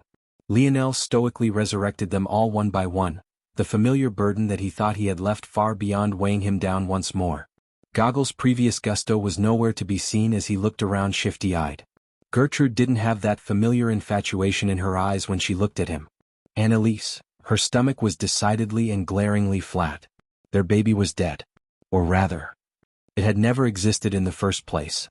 Lionel stoically resurrected them all one by one, the familiar burden that he thought he had left far beyond weighing him down once more. Goggles' previous gusto was nowhere to be seen as he looked around shifty-eyed. Gertrude didn't have that familiar infatuation in her eyes when she looked at him. Annalise, her stomach was decidedly and glaringly flat. Their baby was dead. Or rather, it had never existed in the first place.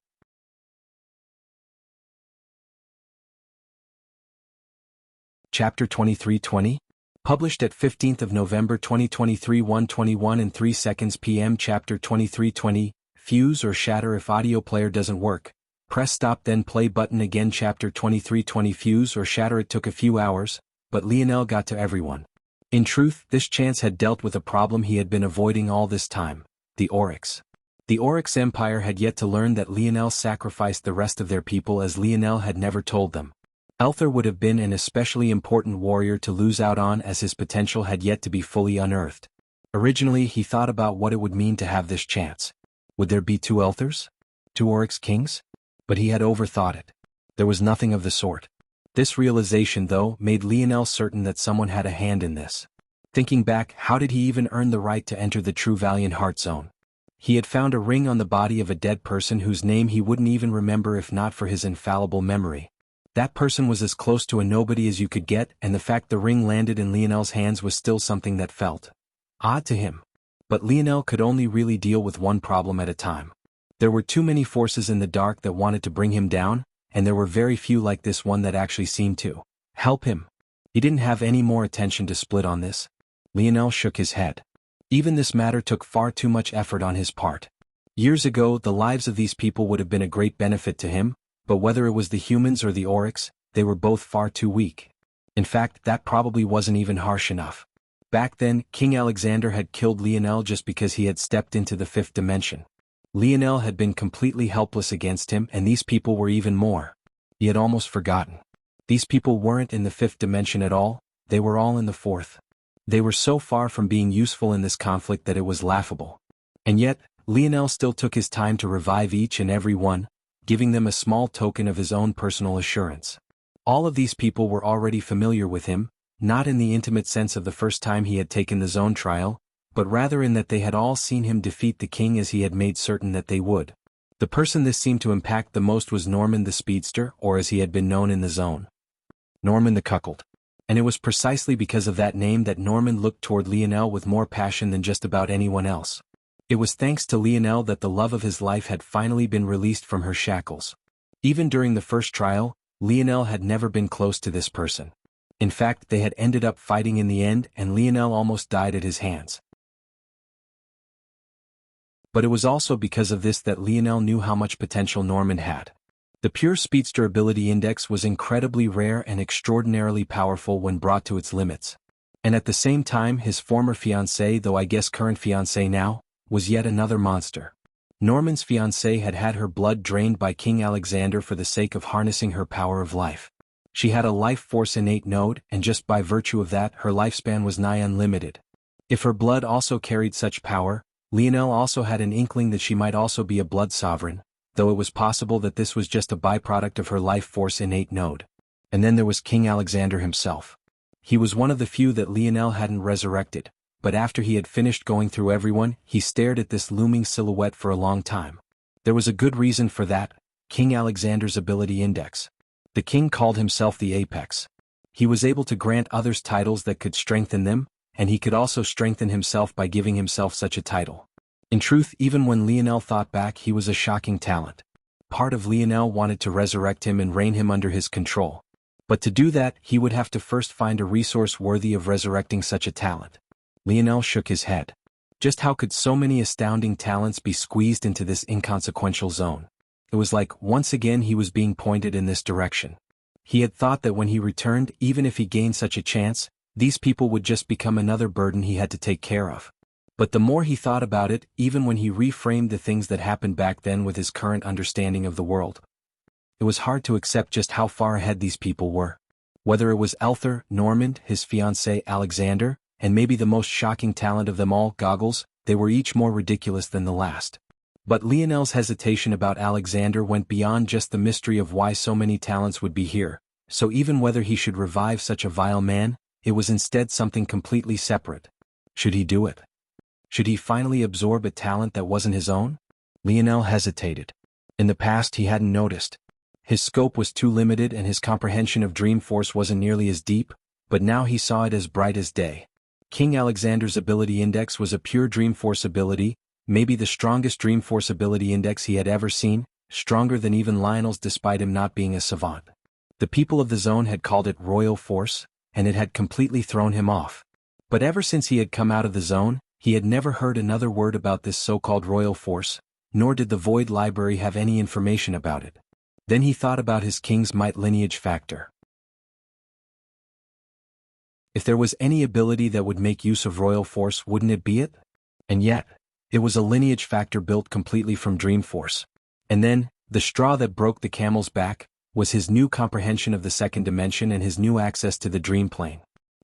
Chapter 23:20? Published at 15th of November 2023 1:21 and 3 seconds p.m. Chapter 23:20, Fuse or shatter if audio player doesn't work. Press stop then play button again. Chapter 23:20 Fuse or shatter. It took a few hours, but Lionel got to everyone. In truth, this chance had dealt with a problem he had been avoiding all this time, the Oryx. The Oryx Empire had yet to learn that Lionel sacrificed the rest of their people as Lionel had never told them. Elther would have been an especially important warrior to lose out on as his potential had yet to be fully unearthed. Originally he thought about what it would mean to have this chance. Would there be two Elthers? Two Oryx kings? But he had overthought it. There was nothing of the sort. This realization, though, made Lionel certain that someone had a hand in this. Thinking back, how did he even earn the right to enter the true Valiant Heart Zone? He had found a ring on the body of a dead person whose name he wouldn't even remember if not for his infallible memory. That person was as close to a nobody as you could get, and the fact the ring landed in Lionel's hands was still something that felt odd to him. But Lionel could only really deal with one problem at a time. There were too many forces in the dark that wanted to bring him down, and there were very few like this one that actually seemed to help him. He didn't have any more attention to split on this. Lionel shook his head. Even this matter took far too much effort on his part. Years ago, the lives of these people would have been a great benefit to him, but whether it was the humans or the Oryx, they were both far too weak. In fact, that probably wasn't even harsh enough. Back then, King Alexander had killed Lionel just because he had stepped into the fifth dimension. Lionel had been completely helpless against him, and these people were even more. He had almost forgotten. These people weren't in the fifth dimension at all, they were all in the fourth. They were so far from being useful in this conflict that it was laughable. And yet, Lionel still took his time to revive each and every one, giving them a small token of his own personal assurance. All of these people were already familiar with him, not in the intimate sense of the first time he had taken the zone trial, but rather in that they had all seen him defeat the king as he had made certain that they would. The person this seemed to impact the most was Norman the Speedster, or as he had been known in the zone, Norman the Cuckold. And it was precisely because of that name that Norman looked toward Lionel with more passion than just about anyone else. It was thanks to Lionel that the love of his life had finally been released from her shackles. Even during the first trial, Lionel had never been close to this person. In fact, they had ended up fighting in the end, and Lionel almost died at his hands. But it was also because of this that Lionel knew how much potential Norman had. The pure speedster ability index was incredibly rare and extraordinarily powerful when brought to its limits. And at the same time his former fiancée, though I guess current fiancée now, was yet another monster. Norman's fiancée had had her blood drained by King Alexander for the sake of harnessing her power of life. She had a life force innate node, and just by virtue of that her lifespan was nigh unlimited. If her blood also carried such power, Lionel also had an inkling that she might also be a blood sovereign, though it was possible that this was just a byproduct of her life force innate node. And then there was King Alexander himself. He was one of the few that Lionel hadn't resurrected, but after he had finished going through everyone, he stared at this looming silhouette for a long time. There was a good reason for that: King Alexander's ability index. The king called himself the Apex. He was able to grant others titles that could strengthen them, and he could also strengthen himself by giving himself such a title. In truth, even when Lionel thought back, he was a shocking talent. Part of Lionel wanted to resurrect him and rein him under his control. But to do that, he would have to first find a resource worthy of resurrecting such a talent. Lionel shook his head. Just how could so many astounding talents be squeezed into this inconsequential zone? It was like, once again he was being pointed in this direction. He had thought that when he returned, even if he gained such a chance, these people would just become another burden he had to take care of. But the more he thought about it, even when he reframed the things that happened back then with his current understanding of the world, it was hard to accept just how far ahead these people were. Whether it was Elther, Normand, his fiancé Alexander, and maybe the most shocking talent of them all, Goggles, they were each more ridiculous than the last. But Lionel's hesitation about Alexander went beyond just the mystery of why so many talents would be here, so even whether he should revive such a vile man, it was instead something completely separate. Should he do it? Should he finally absorb a talent that wasn't his own? Lionel hesitated. In the past he hadn't noticed. His scope was too limited and his comprehension of dream force wasn't nearly as deep, but now he saw it as bright as day. King Alexander's ability index was a pure dream force ability, maybe the strongest dream force ability index he had ever seen, stronger than even Lionel's despite him not being a savant. The people of the zone had called it royal force, and it had completely thrown him off. But ever since he had come out of the zone, he had never heard another word about this so-called royal force, nor did the Void Library have any information about it. Then he thought about his king's might lineage factor. If there was any ability that would make use of royal force, wouldn't it be it? And yet, it was a lineage factor built completely from dream force. And then, the straw that broke the camel's back, was his new comprehension of the second dimension and his new access to the dream plane.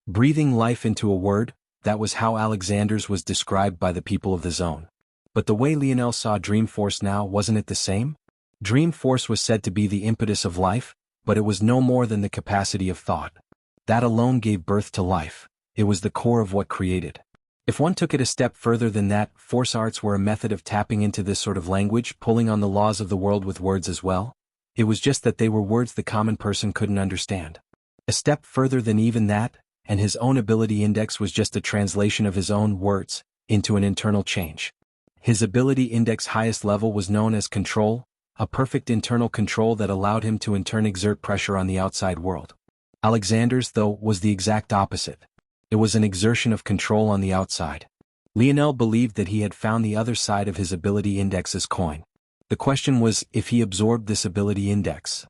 Breathing life into a word, that was how Alexander's was described by the people of the zone. But the way Lionel saw dream force now, wasn't it the same? Dream force was said to be the impetus of life, but it was no more than the capacity of thought. That alone gave birth to life. It was the core of what created. If one took it a step further than that, force arts were a method of tapping into this sort of language, pulling on the laws of the world with words as well. It was just that they were words the common person couldn't understand. A step further than even that, and his own ability index was just a translation of his own words into an internal change. His ability index highest level was known as control, a perfect internal control that allowed him to in turn exert pressure on the outside world. Alexander's, though, was the exact opposite. It was an exertion of control on the outside. Lionel believed that he had found the other side of his ability index's coin. The question was, if he absorbed this ability index,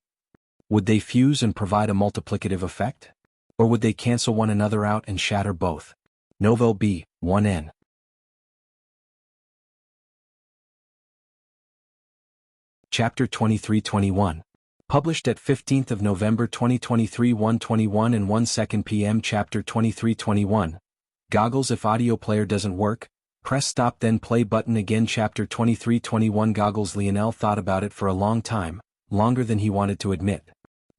would they fuse and provide a multiplicative effect? Or would they cancel one another out and shatter both? Novel B, 1N. Chapter 2321. Published at 15th of November 2023 1:21 and 1 p.m. Chapter 2321. Goggles. If audio player doesn't work, press stop then play button again. Chapter 2321. Goggles. Lionel thought about it for a long time, longer than he wanted to admit.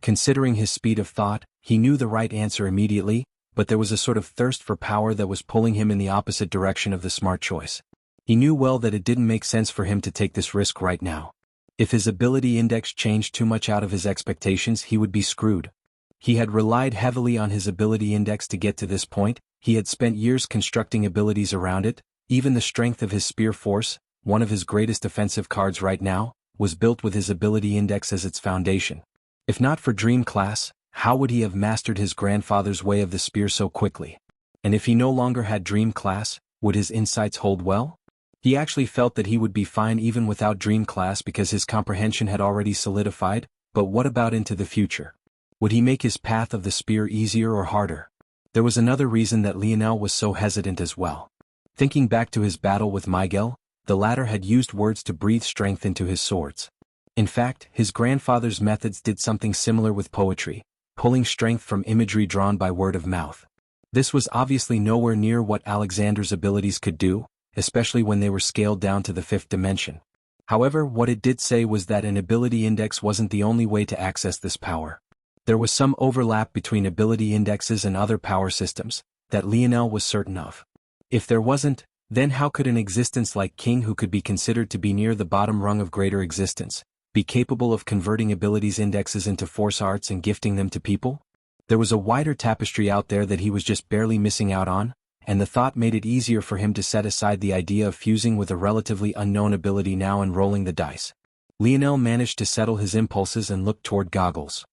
Considering his speed of thought, he knew the right answer immediately, but there was a sort of thirst for power that was pulling him in the opposite direction of the smart choice. He knew well that it didn't make sense for him to take this risk right now. If his ability index changed too much out of his expectations, he would be screwed. He had relied heavily on his ability index to get to this point. He had spent years constructing abilities around it. Even the strength of his spear force, one of his greatest offensive cards right now, was built with his ability index as its foundation. If not for Dream Class, how would he have mastered his grandfather's way of the spear so quickly? And if he no longer had Dream Class, would his insights hold well? He actually felt that he would be fine even without Dream Class because his comprehension had already solidified, But what about into the future? Would he make his path of the spear easier or harder? There was another reason that Lionel was so hesitant as well. Thinking back to his battle with Miguel, the latter had used words to breathe strength into his swords. In fact, his grandfather's methods did something similar with poetry, pulling strength from imagery drawn by word of mouth. This was obviously nowhere near what Alexander's abilities could do, especially when they were scaled down to the fifth dimension. However, what it did say was that an ability index wasn't the only way to access this power. There was some overlap between ability indexes and other power systems, that Lionel was certain of. If there wasn't, then how could an existence like King, who could be considered to be near the bottom rung of greater existence, be capable of converting abilities indexes into force arts and gifting them to people? There was a wider tapestry out there that he was just barely missing out on, and the thought made it easier for him to set aside the idea of fusing with a relatively unknown ability now and rolling the dice. Lionel managed to settle his impulses and looked toward Goggles.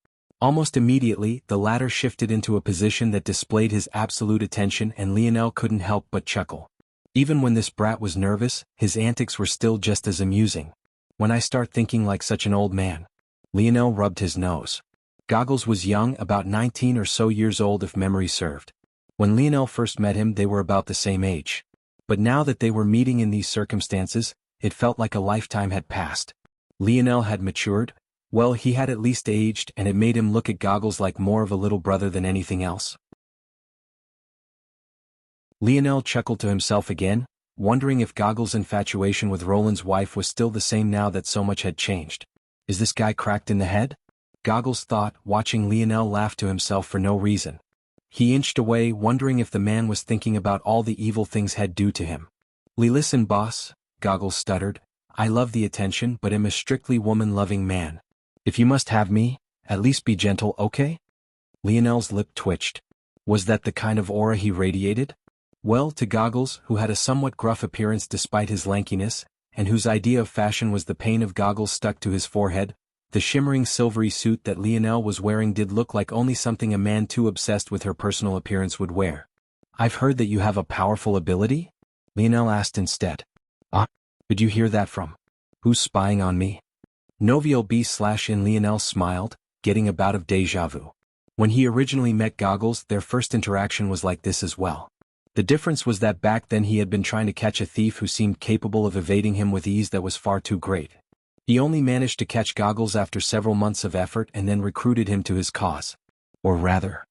Almost immediately, the latter shifted into a position that displayed his absolute attention, and Lionel couldn't help but chuckle. Even when this brat was nervous, his antics were still just as amusing. When I start thinking like such an old man. Lionel rubbed his nose. Goggles was young, about 19 or so years old if memory served. When Lionel first met him, they were about the same age. But now that they were meeting in these circumstances, it felt like a lifetime had passed. Lionel had matured. Well, he had at least aged, and it made him look at Goggles like more of a little brother than anything else. Lionel chuckled to himself again, wondering if Goggles' infatuation with Roland's wife was still the same now that so much had changed. Is this guy cracked in the head? Goggles thought, watching Lionel laugh to himself for no reason. He inched away, wondering if the man was thinking about all the evil things he'd do to him. Listen, boss, Goggles stuttered. I love the attention, but am a strictly woman-loving man. If you must have me, at least be gentle, okay? Lionel's lip twitched. Was that the kind of aura he radiated? Well, to Goggles, who had a somewhat gruff appearance despite his lankiness, and whose idea of fashion was the pain of goggles stuck to his forehead, the shimmering silvery suit that Lionel was wearing did look like only something a man too obsessed with her personal appearance would wear. I've heard that you have a powerful ability? Lionel asked instead. Did you hear that from? Who's spying on me? Novio B/in Lionel smiled, getting a bout of deja vu. When he originally met Goggles, their first interaction was like this as well. The difference was that back then he had been trying to catch a thief who seemed capable of evading him with ease that was far too great. He only managed to catch Goggles after several months of effort and then recruited him to his cause. Or rather,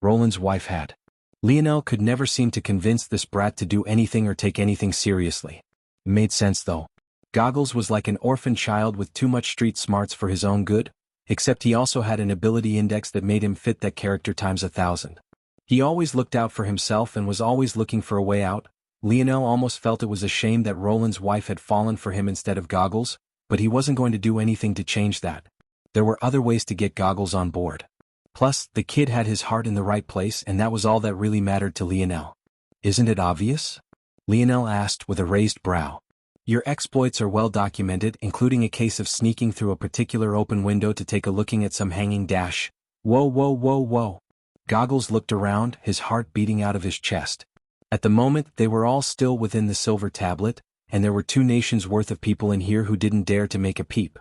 Roland's wife had. Lionel could never seem to convince this brat to do anything or take anything seriously. It made sense though. Goggles was like an orphan child with too much street smarts for his own good, except he also had an ability index that made him fit that character times 1,000. He always looked out for himself and was always looking for a way out. Lionel almost felt it was a shame that Roland's wife had fallen for him instead of Goggles, but he wasn't going to do anything to change that. There were other ways to get Goggles on board. Plus, the kid had his heart in the right place, and that was all that really mattered to Lionel. Isn't it obvious? Lionel asked with a raised brow. Your exploits are well documented, including a case of sneaking through a particular open window to take a looking at some hanging dash. Whoa. Goggles looked around, his heart beating out of his chest. At the moment, they were all still within the silver tablet, and there were 2 nations worth of people in here who didn't dare to make a peep.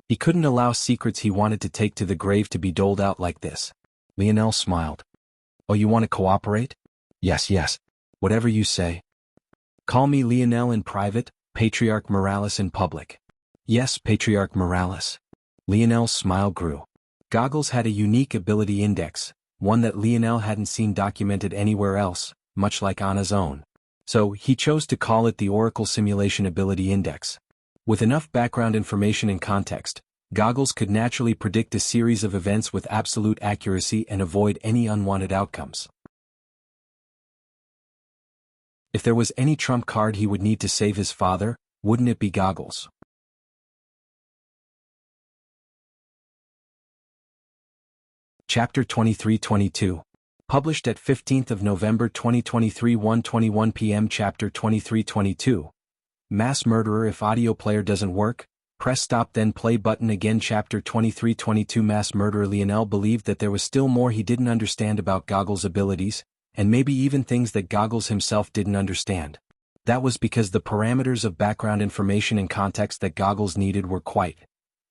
He couldn't allow secrets he wanted to take to the grave to be doled out like this. Lionel smiled. Oh, you want to cooperate? Yes. Whatever you say. Call me Lionel in private, Patriarch Morales in public. Yes, Patriarch Morales. Lionel's smile grew. Goggles had a unique ability index, one that Lionel hadn't seen documented anywhere else, much like Anna's own. So, he chose to call it the Oracle Simulation Ability Index. With enough background information and context, Goggles could naturally predict a series of events with absolute accuracy and avoid any unwanted outcomes. If there was any trump card he would need to save his father, wouldn't it be Goggles? Chapter 23-22. Published at 15th of November 2023 1:21 p.m. Chapter 23-22. Mass Murderer. If audio player doesn't work, press stop then play button again. Chapter 23-22. Mass Murderer. Lionel believed that there was still more he didn't understand about Goggles' abilities, and maybe even things that Goggles himself didn't understand. That was because the parameters of background information and context that Goggles needed were quite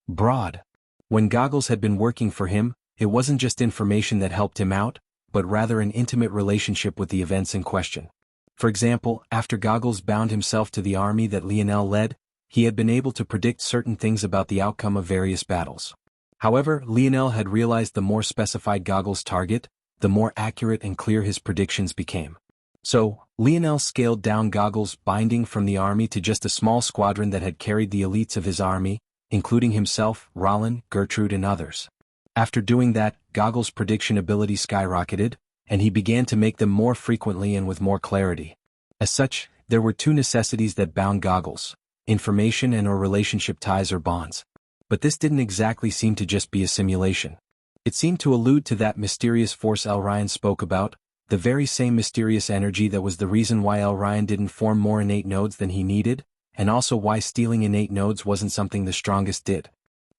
broad. When Goggles had been working for him, it wasn't just information that helped him out, but rather an intimate relationship with the events in question. For example, after Goggles bound himself to the army that Lionel led, he had been able to predict certain things about the outcome of various battles. However, Lionel had realized the more specified Goggles' target, the more accurate and clear his predictions became. So, Lionel scaled down Goggles' binding from the army to just a small squadron that had carried the elites of his army, including himself, Rollin, Gertrude and others. After doing that, Goggles' prediction ability skyrocketed, and he began to make them more frequently and with more clarity. As such, there were two necessities that bound Goggles: information and/or relationship ties or bonds. But this didn't exactly seem to just be a simulation. It seemed to allude to that mysterious force L. Ryan spoke about, the very same mysterious energy that was the reason why L. Ryan didn't form more innate nodes than he needed, and also why stealing innate nodes wasn't something the strongest did.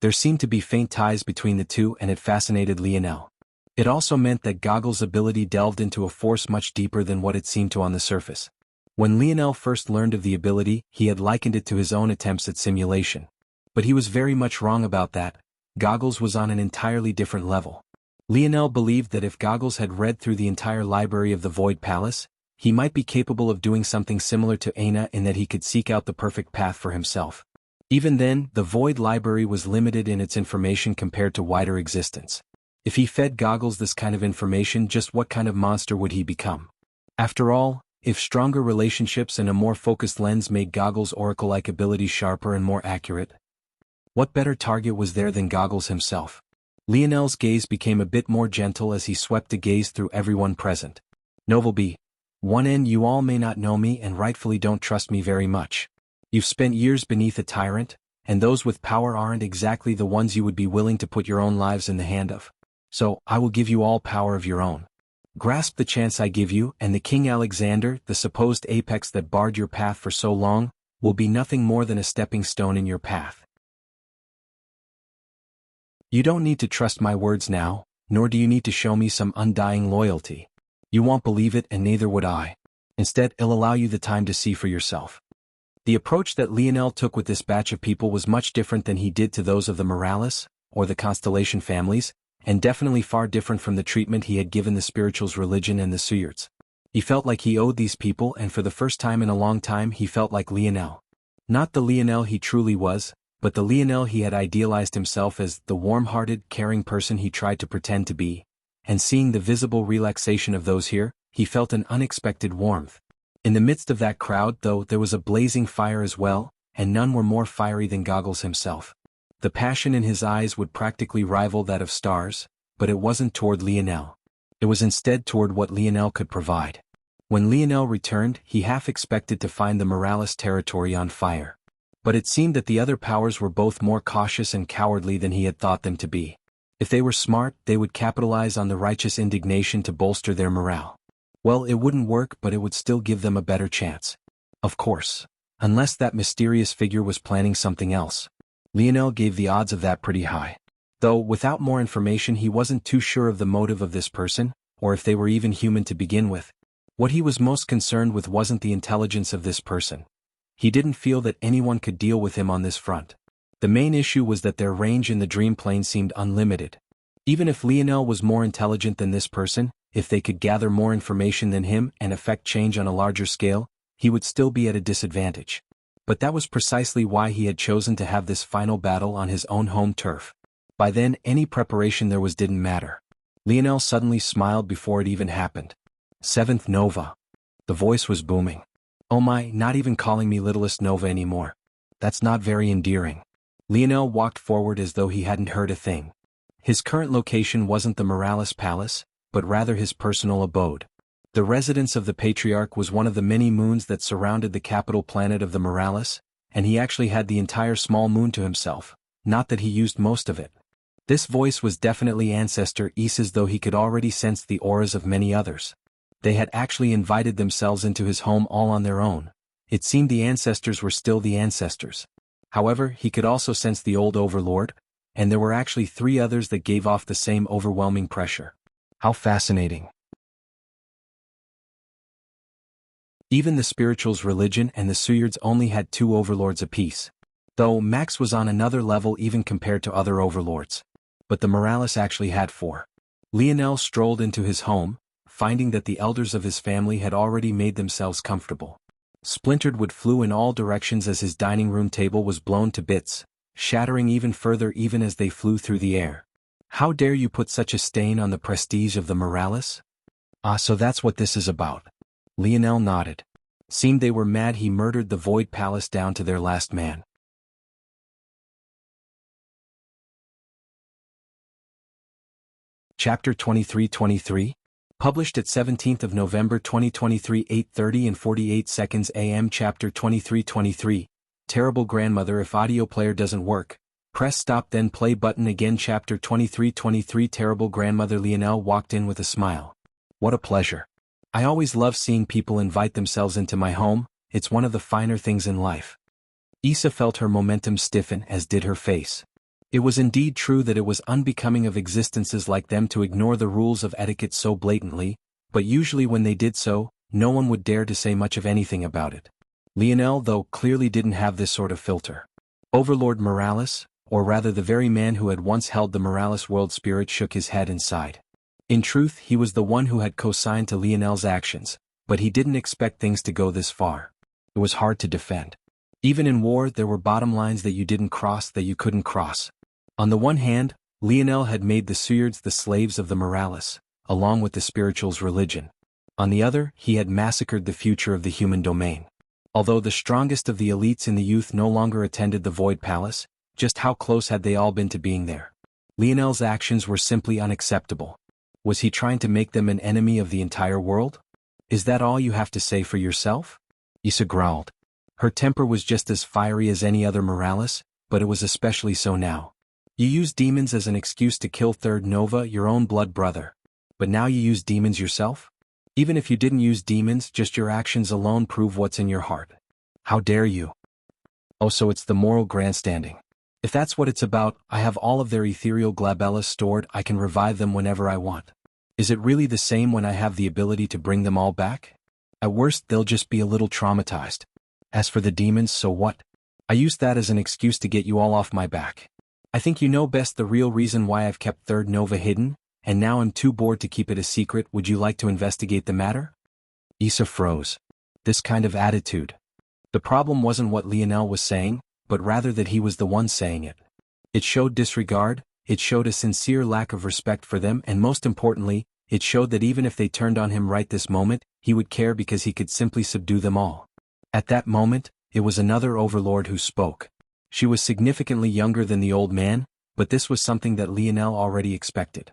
There seemed to be faint ties between the two, and it fascinated Lionel. It also meant that Goggles' ability delved into a force much deeper than what it seemed to on the surface. When Lionel first learned of the ability, he had likened it to his own attempts at simulation. But he was very much wrong about that. Goggles was on an entirely different level. Lionel believed that if Goggles had read through the entire library of the Void Palace, he might be capable of doing something similar to Aina in that he could seek out the perfect path for himself. Even then, the Void Library was limited in its information compared to wider existence. If he fed Goggles this kind of information, just what kind of monster would he become? After all, if stronger relationships and a more focused lens made Goggles' oracle-like abilities sharper and more accurate, what better target was there than Goggles himself? Lionel's gaze became a bit more gentle as he swept a gaze through everyone present. Noble B. 1N, you all may not know me and rightfully don't trust me very much. You've spent years beneath a tyrant, and those with power aren't exactly the ones you would be willing to put your own lives in the hand of. So, I will give you all power of your own. Grasp the chance I give you, and the King Alexander, the supposed apex that barred your path for so long, will be nothing more than a stepping stone in your path. You don't need to trust my words now, nor do you need to show me some undying loyalty. You won't believe it, and neither would I. Instead, it'll allow you the time to see for yourself. The approach that Lionel took with this batch of people was much different than he did to those of the Morales, or the Constellation families, and definitely far different from the treatment he had given the Spirituals' religion and the Suyards. He felt like he owed these people, and for the first time in a long time he felt like Lionel. Not the Lionel he truly was, but the Lionel he had idealized himself as, the warm-hearted, caring person he tried to pretend to be. And seeing the visible relaxation of those here, he felt an unexpected warmth. In the midst of that crowd, though, there was a blazing fire as well, and none were more fiery than Goggles himself. The passion in his eyes would practically rival that of Star's, but it wasn't toward Lionel. It was instead toward what Lionel could provide. When Lionel returned, he half expected to find the Morales territory on fire. But it seemed that the other powers were both more cautious and cowardly than he had thought them to be. If they were smart, they would capitalize on the righteous indignation to bolster their morale. Well, it wouldn't work, but it would still give them a better chance. Of course. Unless that mysterious figure was planning something else. Lionel gave the odds of that pretty high. Though, without more information, he wasn't too sure of the motive of this person, or if they were even human to begin with. What he was most concerned with wasn't the intelligence of this person. He didn't feel that anyone could deal with him on this front. The main issue was that their range in the dream plane seemed unlimited. Even if Lionel was more intelligent than this person, if they could gather more information than him and effect change on a larger scale, he would still be at a disadvantage. But that was precisely why he had chosen to have this final battle on his own home turf. By then, any preparation there was didn't matter. Lionel suddenly smiled before it even happened. 7th Nova. The voice was booming. Oh my, not even calling me littlest Nova anymore. That's not very endearing. Lionel walked forward as though he hadn't heard a thing. His current location wasn't the Morales Palace, but rather his personal abode. The residence of the Patriarch was one of the many moons that surrounded the capital planet of the Morales, and he actually had the entire small moon to himself, not that he used most of it. This voice was definitely Ancestor Issa's, though he could already sense the auras of many others. They had actually invited themselves into his home all on their own. It seemed the ancestors were still the ancestors. However, he could also sense the old overlord, and there were actually 3 others that gave off the same overwhelming pressure. How fascinating. Even the Spirituals' religion and the Suyards only had 2 overlords apiece. Though Max was on another level even compared to other overlords. But the Morales actually had 4. Lionel strolled into his home, finding that the elders of his family had already made themselves comfortable. Splintered wood flew in all directions as his dining room table was blown to bits, shattering even further even as they flew through the air. How dare you put such a stain on the prestige of the Morales? Ah, so that's what this is about. Lionel nodded. Seemed they were mad he murdered the Void Palace down to their last man. Chapter 2323, published at 17th of November 2023 8:30 and 48 seconds AM. Chapter 2323, Terrible Grandmother. If audio player doesn't work, press stop then play button again. Chapter 2323, Terrible Grandmother. Lionel walked in with a smile. What a pleasure. I always love seeing people invite themselves into my home, it's one of the finer things in life. Issa felt her momentum stiffen, as did her face. It was indeed true that it was unbecoming of existences like them to ignore the rules of etiquette so blatantly, but usually when they did so, no one would dare to say much of anything about it. Lionel, though, clearly didn't have this sort of filter. Overlord Morales, or rather the very man who had once held the Morales world spirit, shook his head and sighed. In truth, he was the one who had co-signed to Lionel's actions, but he didn't expect things to go this far. It was hard to defend. Even in war, there were bottom lines that you didn't cross, that you couldn't cross. On the one hand, Lionel had made the Suyards the slaves of the Morales, along with the spirituals' religion. On the other, he had massacred the future of the human domain. Although the strongest of the elites in the youth no longer attended the Void Palace, just how close had they all been to being there? Lionel's actions were simply unacceptable. Was he trying to make them an enemy of the entire world? Is that all you have to say for yourself? Issa growled. Her temper was just as fiery as any other Morales, but it was especially so now. You used demons as an excuse to kill Third Nova, your own blood brother. But now you use demons yourself? Even if you didn't use demons, just your actions alone prove what's in your heart. How dare you? Oh, so it's the moral grandstanding. If that's what it's about, I have all of their ethereal glabellas stored, I can revive them whenever I want. Is it really the same when I have the ability to bring them all back? At worst, they'll just be a little traumatized. As for the demons, so what? I used that as an excuse to get you all off my back. I think you know best the real reason why I've kept Third Nova hidden, and now I'm too bored to keep it a secret. Would you like to investigate the matter? Issa froze. This kind of attitude. The problem wasn't what Lionel was saying, but rather that he was the one saying it. It showed disregard, it showed a sincere lack of respect for them, and most importantly, it showed that even if they turned on him right this moment, he would care because he could simply subdue them all. At that moment, it was another overlord who spoke. She was significantly younger than the old man, but this was something that Lionel already expected.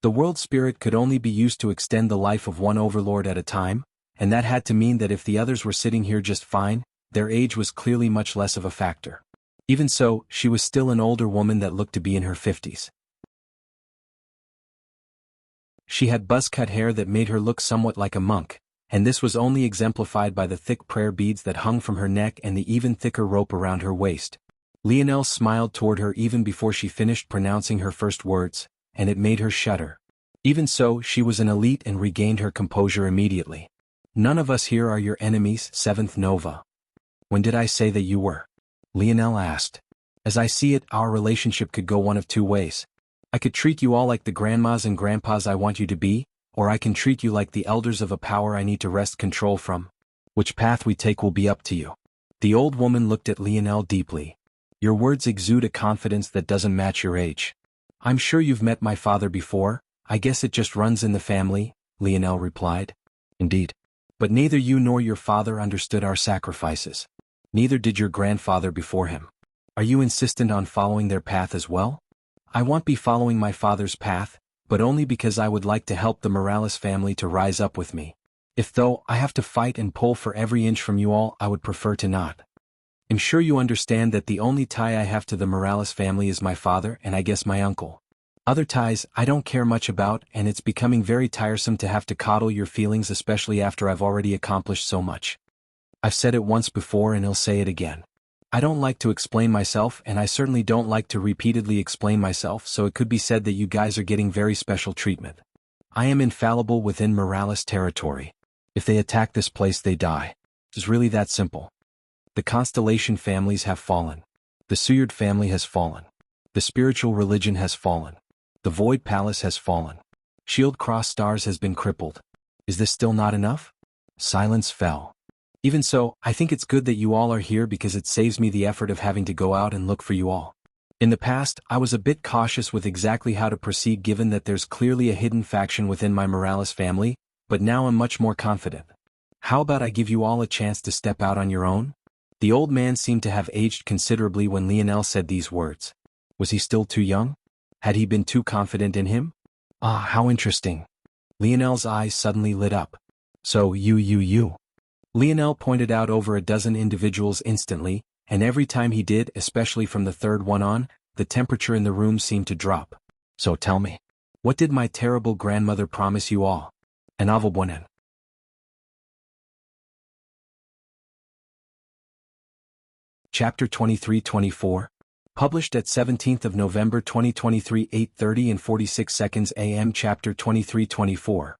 The world spirit could only be used to extend the life of one overlord at a time, and that had to mean that if the others were sitting here just fine, their age was clearly much less of a factor. Even so, she was still an older woman that looked to be in her 50s. She had buzz-cut hair that made her look somewhat like a monk, and this was only exemplified by the thick prayer beads that hung from her neck and the even thicker rope around her waist. Lionel smiled toward her even before she finished pronouncing her first words, and it made her shudder. Even so, she was an elite and regained her composure immediately. None of us here are your enemies, Seventh Nova. When did I say that you were? Lionel asked. As I see it, our relationship could go one of two ways. I could treat you all like the grandmas and grandpas I want you to be, or I can treat you like the elders of a power I need to wrest control from. Which path we take will be up to you. The old woman looked at Lionel deeply. Your words exude a confidence that doesn't match your age. I'm sure you've met my father before, I guess it just runs in the family, Lionel replied. Indeed. But neither you nor your father understood our sacrifices. Neither did your grandfather before him. Are you insistent on following their path as well? I won't be following my father's path, but only because I would like to help the Morales family to rise up with me. If though I have to fight and pull for every inch from you all, I would prefer to not. I'm sure you understand that the only tie I have to the Morales family is my father and I guess my uncle. Other ties I don't care much about, and it's becoming very tiresome to have to coddle your feelings, especially after I've already accomplished so much. I've said it once before and I'll say it again. I don't like to explain myself, and I certainly don't like to repeatedly explain myself, so it could be said that you guys are getting very special treatment. I am infallible within Morales territory. If they attack this place, they die. It's really that simple. The Constellation families have fallen. The Suyard family has fallen. The spiritual religion has fallen. The Void Palace has fallen. Shield Cross Stars has been crippled. Is this still not enough? Silence fell. Even so, I think it's good that you all are here because it saves me the effort of having to go out and look for you all. In the past, I was a bit cautious with exactly how to proceed given that there's clearly a hidden faction within my Morales family, but now I'm much more confident. How about I give you all a chance to step out on your own? The old man seemed to have aged considerably when Lionel said these words. Was he still too young? Had he been too confident in him? Ah, how interesting. Lionel's eyes suddenly lit up. So you. Lionel pointed out over a dozen individuals instantly, and every time he did, especially from the third one on, the temperature in the room seemed to drop. So tell me, what did my terrible grandmother promise you all? An avobenen. Chapter 23-24, published at 17th of November 2023 8:30 and 46 seconds AM. Chapter 23-24.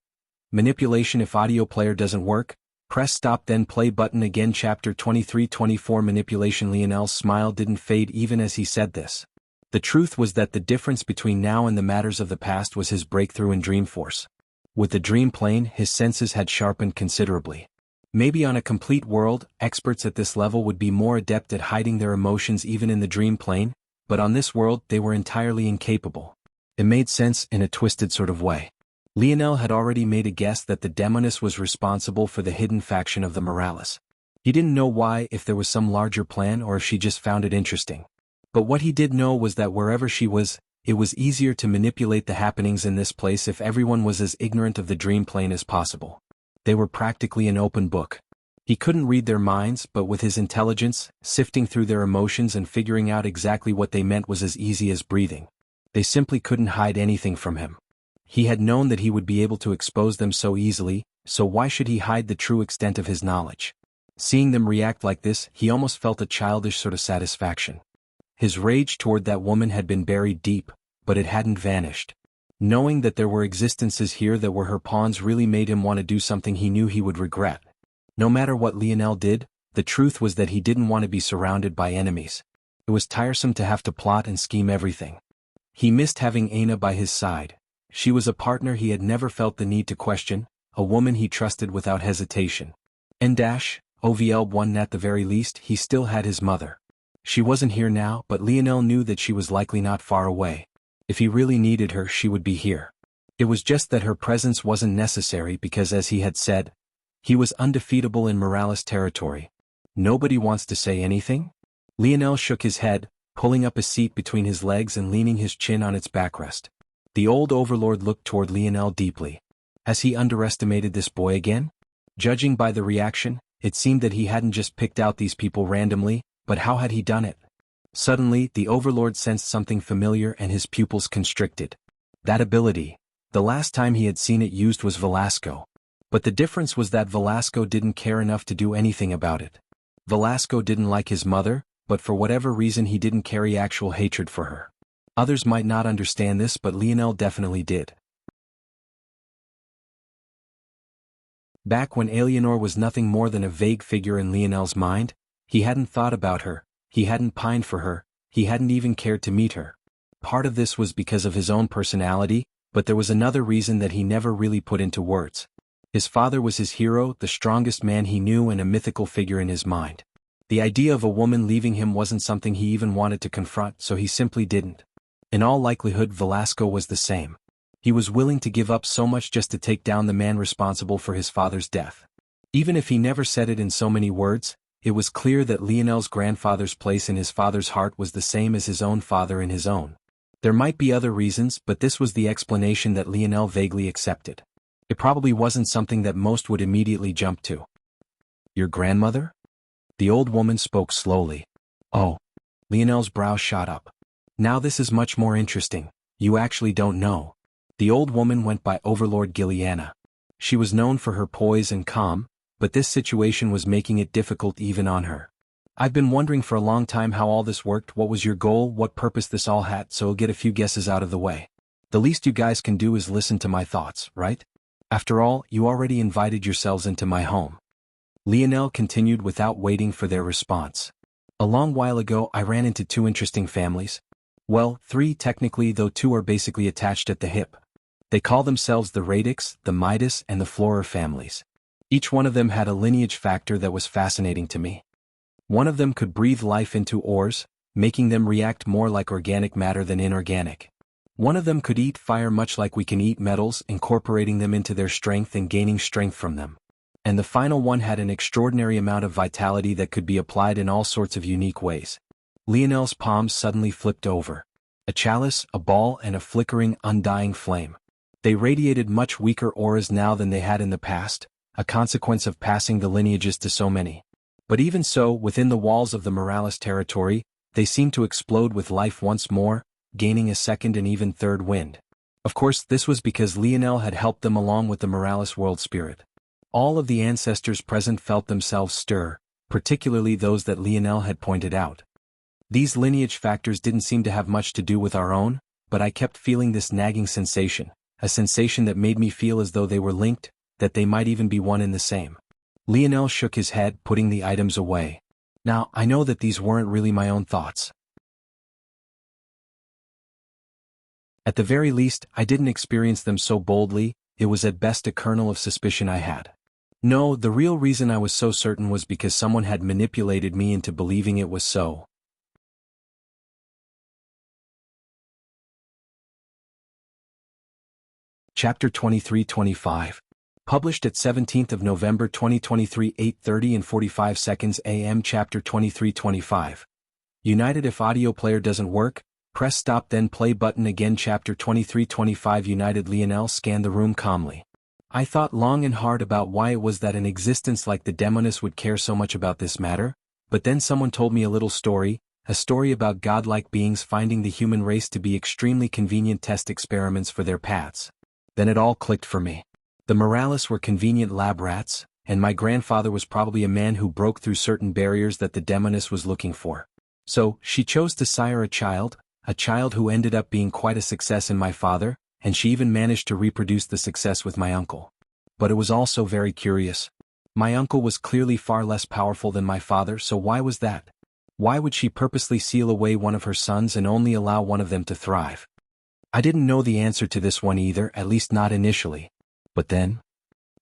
Manipulation. If audio player doesn't work, press stop then play button again. Chapter 23-24. Manipulation. Lionel's smile didn't fade even as he said this. The truth was that the difference between now and the matters of the past was his breakthrough in Dreamforce. With the dream plane, his senses had sharpened considerably. Maybe on a complete world, experts at this level would be more adept at hiding their emotions even in the dream plane, but on this world they were entirely incapable. It made sense in a twisted sort of way. Lionel had already made a guess that the Demoness was responsible for the hidden faction of the Morales. He didn't know why, if there was some larger plan or if she just found it interesting. But what he did know was that wherever she was, it was easier to manipulate the happenings in this place if everyone was as ignorant of the dream plane as possible. They were practically an open book. He couldn't read their minds, but with his intelligence, sifting through their emotions and figuring out exactly what they meant was as easy as breathing. They simply couldn't hide anything from him. He had known that he would be able to expose them so easily, so why should he hide the true extent of his knowledge? Seeing them react like this, he almost felt a childish sort of satisfaction. His rage toward that woman had been buried deep, but it hadn't vanished. Knowing that there were existences here that were her pawns really made him want to do something he knew he would regret. No matter what Lionel did, the truth was that he didn't want to be surrounded by enemies. It was tiresome to have to plot and scheme everything. He missed having Aina by his side. She was a partner he had never felt the need to question, a woman he trusted without hesitation. OVL1 at the very least, he still had his mother. She wasn't here now, but Lionel knew that she was likely not far away. If he really needed her, she would be here. It was just that her presence wasn't necessary because, as he had said, he was undefeatable in Morales territory. Nobody wants to say anything? Lionel shook his head, pulling up a seat between his legs and leaning his chin on its backrest. The old overlord looked toward Lionel deeply. Has he underestimated this boy again? Judging by the reaction, it seemed that he hadn't just picked out these people randomly, but how had he done it? Suddenly, the overlord sensed something familiar and his pupils constricted. That ability, the last time he had seen it used was Velasco. But the difference was that Velasco didn't care enough to do anything about it. Velasco didn't like his mother, but for whatever reason he didn't carry actual hatred for her. Others might not understand this, but Lionel definitely did. Back when Eleanor was nothing more than a vague figure in Lionel's mind, he hadn't thought about her, he hadn't pined for her, he hadn't even cared to meet her. Part of this was because of his own personality, but there was another reason that he never really put into words. His father was his hero, the strongest man he knew, and a mythical figure in his mind. The idea of a woman leaving him wasn't something he even wanted to confront, so he simply didn't. In all likelihood, Velasco was the same. He was willing to give up so much just to take down the man responsible for his father's death. Even if he never said it in so many words, it was clear that Lionel's grandfather's place in his father's heart was the same as his own father in his own. There might be other reasons, but this was the explanation that Lionel vaguely accepted. It probably wasn't something that most would immediately jump to. Your grandmother? The old woman spoke slowly. Oh. Lionel's brow shot up. Now this is much more interesting. You actually don't know. The old woman went by Overlord Gilliana. She was known for her poise and calm, but this situation was making it difficult even on her. I've been wondering for a long time how all this worked, what was your goal, what purpose this all had, so I'll get a few guesses out of the way. The least you guys can do is listen to my thoughts, right? After all, you already invited yourselves into my home. Lionel continued without waiting for their response. A long while ago I ran into two interesting families. Well, three technically, though two are basically attached at the hip. They call themselves the Radix, the Midas, and the Florer families. Each one of them had a lineage factor that was fascinating to me. One of them could breathe life into ores, making them react more like organic matter than inorganic. One of them could eat fire much like we can eat metals, incorporating them into their strength and gaining strength from them. And the final one had an extraordinary amount of vitality that could be applied in all sorts of unique ways. Lionel's palms suddenly flipped over. A chalice, a ball, and a flickering, undying flame. They radiated much weaker auras now than they had in the past, a consequence of passing the lineages to so many. But even so, within the walls of the Morales territory, they seemed to explode with life once more, gaining a second and even third wind. Of course, this was because Lionel had helped them along with the Morales world spirit. All of the ancestors present felt themselves stir, particularly those that Lionel had pointed out. These lineage factors didn't seem to have much to do with our own, but I kept feeling this nagging sensation, a sensation that made me feel as though they were linked, that they might even be one and the same. Lionel shook his head, putting the items away. Now, I know that these weren't really my own thoughts. At the very least, I didn't experience them so boldly, it was at best a kernel of suspicion I had. No, the real reason I was so certain was because someone had manipulated me into believing it was so. Chapter 23-25. Published at 17th of November 2023, 8:30 and 45 seconds AM. Chapter 23-25. United. If audio player doesn't work, press stop then play button again. Chapter 23-25. United. Lionel scanned the room calmly. I thought long and hard about why it was that an existence like the Demoness would care so much about this matter, but then someone told me a little story, a story about godlike beings finding the human race to be extremely convenient test experiments for their paths. Then it all clicked for me. The Morales were convenient lab rats, and my grandfather was probably a man who broke through certain barriers that the Demoness was looking for. So, she chose to sire a child who ended up being quite a success in my father, and she even managed to reproduce the success with my uncle. But it was also very curious. My uncle was clearly far less powerful than my father, so why was that? Why would she purposely seal away one of her sons and only allow one of them to thrive? I didn't know the answer to this one either, at least not initially. But then?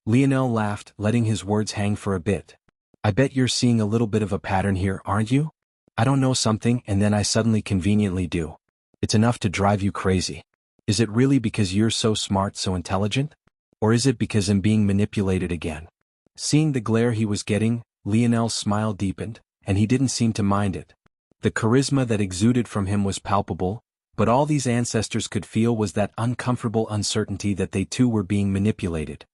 Lionel laughed, letting his words hang for a bit. I bet you're seeing a little bit of a pattern here, aren't you? I don't know something and then I suddenly conveniently do. It's enough to drive you crazy. Is it really because you're so smart, so intelligent? Or is it because I'm being manipulated again? Seeing the glare he was getting, Lionel's smile deepened, and he didn't seem to mind it. The charisma that exuded from him was palpable, but all these ancestors could feel was that uncomfortable uncertainty that they too were being manipulated.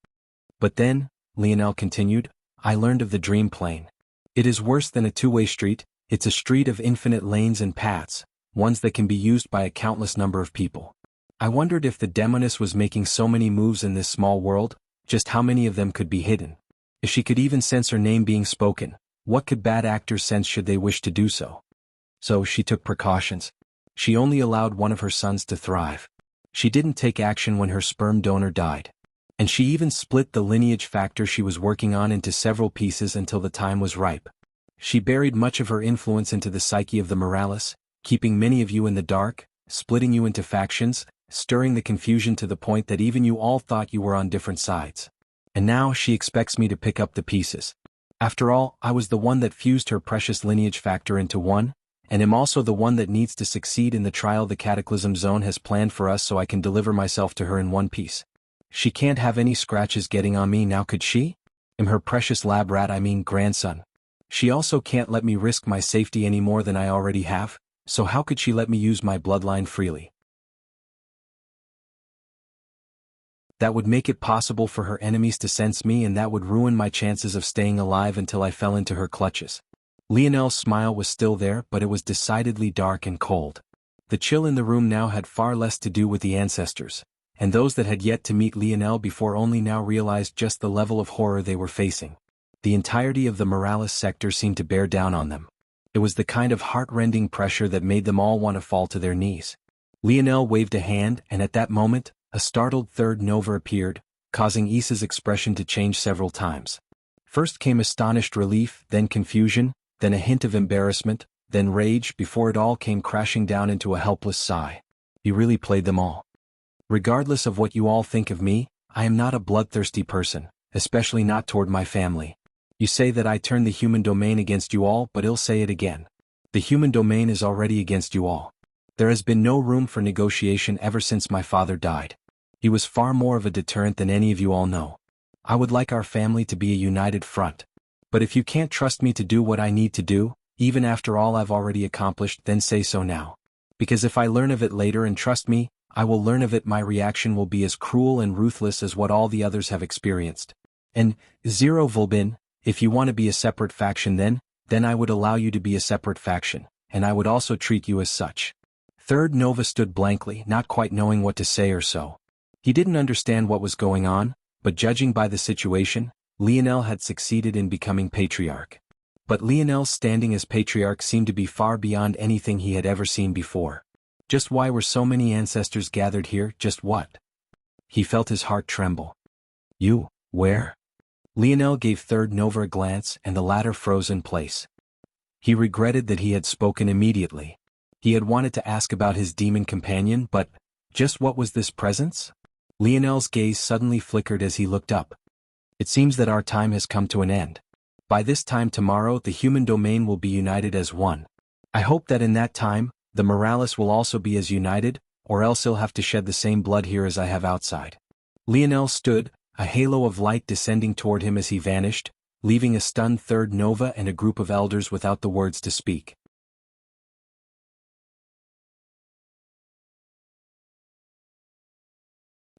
But then, Lionel continued, I learned of the dream plane. It is worse than a two-way street, it's a street of infinite lanes and paths, ones that can be used by a countless number of people. I wondered if the Demoness was making so many moves in this small world, just how many of them could be hidden. If she could even sense her name being spoken, what could bad actors sense should they wish to do so? So she took precautions. She only allowed one of her sons to thrive. She didn't take action when her sperm donor died. And she even split the lineage factor she was working on into several pieces until the time was ripe. She buried much of her influence into the psyche of the Morales, keeping many of you in the dark, splitting you into factions, stirring the confusion to the point that even you all thought you were on different sides. And now she expects me to pick up the pieces. After all, I was the one that fused her precious lineage factor into one, and am also the one that needs to succeed in the trial the Cataclysm Zone has planned for us so I can deliver myself to her in one piece. She can't have any scratches getting on me now, could she? Am her precious lab rat, grandson. She also can't let me risk my safety any more than I already have, so how could she let me use my bloodline freely? That would make it possible for her enemies to sense me, and that would ruin my chances of staying alive until I fell into her clutches. Lionel's smile was still there, but it was decidedly dark and cold. The chill in the room now had far less to do with the ancestors, and those that had yet to meet Lionel before only now realized just the level of horror they were facing. The entirety of the Morales sector seemed to bear down on them. It was the kind of heart-rending pressure that made them all want to fall to their knees. Lionel waved a hand, and at that moment, a startled third Nova appeared, causing Issa's expression to change several times. First came astonished relief, then confusion, then a hint of embarrassment, then rage before it all came crashing down into a helpless sigh. He really played them all. Regardless of what you all think of me, I am not a bloodthirsty person, especially not toward my family. You say that I turn the human domain against you all, but I'll say it again. The human domain is already against you all. There has been no room for negotiation ever since my father died. He was far more of a deterrent than any of you all know. I would like our family to be a united front. But if you can't trust me to do what I need to do, even after all I've already accomplished, then say so now. Because if I learn of it later, and trust me, I will learn of it, my reaction will be as cruel and ruthless as what all the others have experienced. And, Zero Vulbin, if you want to be a separate faction then I would allow you to be a separate faction, and I would also treat you as such. Third Nova stood blankly, not quite knowing what to say or so. He didn't understand what was going on, but judging by the situation, Lionel had succeeded in becoming patriarch. But Lionel's standing as patriarch seemed to be far beyond anything he had ever seen before. Just why were so many ancestors gathered here, just what? He felt his heart tremble. You, where? Lionel gave Third Nova a glance, and the latter froze in place. He regretted that he had spoken immediately. He had wanted to ask about his demon companion, but just what was this presence? Lionel's gaze suddenly flickered as he looked up. It seems that our time has come to an end. By this time tomorrow the human domain will be united as one. I hope that in that time, the Morales will also be as united, or else he'll have to shed the same blood here as I have outside. Lionel stood, a halo of light descending toward him as he vanished, leaving a stunned Third Nova and a group of elders without the words to speak.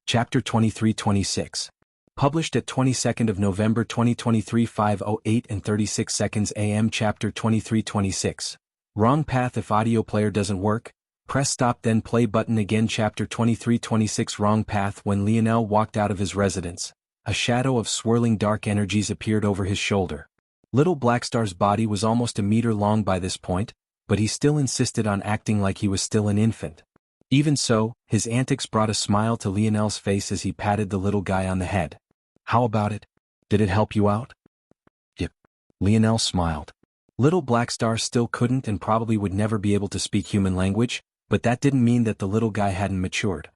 Chapter 23-26. Published at 22nd of November 2023 5:08 and 36 seconds AM. Chapter 23-26. Wrong path. If audio player doesn't work, press stop then play button again. Chapter 23-26. Wrong path. When Lionel walked out of his residence, a shadow of swirling dark energies appeared over his shoulder. Little Blackstar's body was almost a meter long by this point, but he still insisted on acting like he was still an infant. Even so, his antics brought a smile to Lionel's face as he patted the little guy on the head. How about it? Did it help you out? Yep. Lionel smiled. Little Blackstar still couldn't and probably would never be able to speak human language, but that didn't mean that the little guy hadn't matured.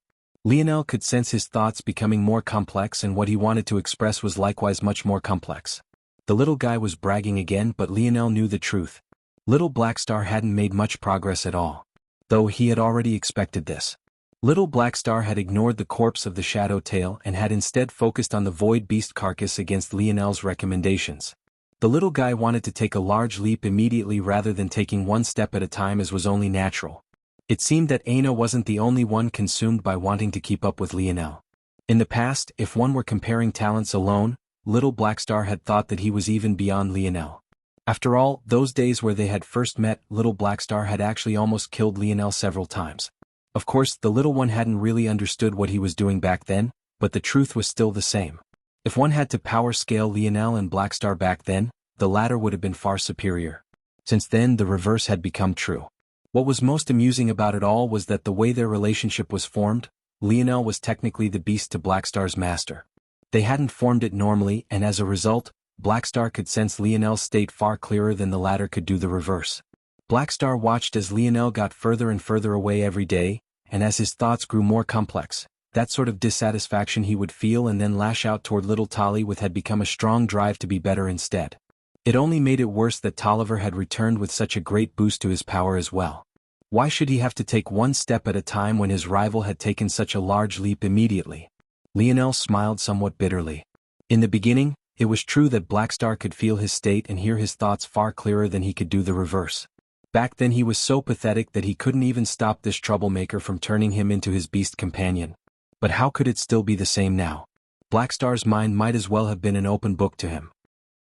Lionel could sense his thoughts becoming more complex, and what he wanted to express was likewise much more complex. The little guy was bragging again, but Lionel knew the truth. Little Blackstar hadn't made much progress at all. Though he had already expected this. Little Blackstar had ignored the corpse of the Shadow Tail and had instead focused on the Void Beast carcass against Lionel's recommendations. The little guy wanted to take a large leap immediately rather than taking one step at a time, as was only natural. It seemed that Aina wasn't the only one consumed by wanting to keep up with Lionel. In the past, if one were comparing talents alone, Little Blackstar had thought that he was even beyond Lionel. After all, those days where they had first met, Little Blackstar had actually almost killed Lionel several times. Of course, the little one hadn't really understood what he was doing back then, but the truth was still the same. If one had to power scale Lionel and Blackstar back then, the latter would have been far superior. Since then, the reverse had become true. What was most amusing about it all was that the way their relationship was formed, Lionel was technically the beast to Blackstar's master. They hadn't formed it normally, and as a result, Blackstar could sense Lionel's state far clearer than the latter could do the reverse. Blackstar watched as Lionel got further and further away every day, and as his thoughts grew more complex, that sort of dissatisfaction he would feel and then lash out toward little Tolly with had become a strong drive to be better instead. It only made it worse that Tolliver had returned with such a great boost to his power as well. Why should he have to take one step at a time when his rival had taken such a large leap immediately? Lionel smiled somewhat bitterly. In the beginning, it was true that Blackstar could feel his state and hear his thoughts far clearer than he could do the reverse. Back then he was so pathetic that he couldn't even stop this troublemaker from turning him into his beast companion. But how could it still be the same now? Blackstar's mind might as well have been an open book to him.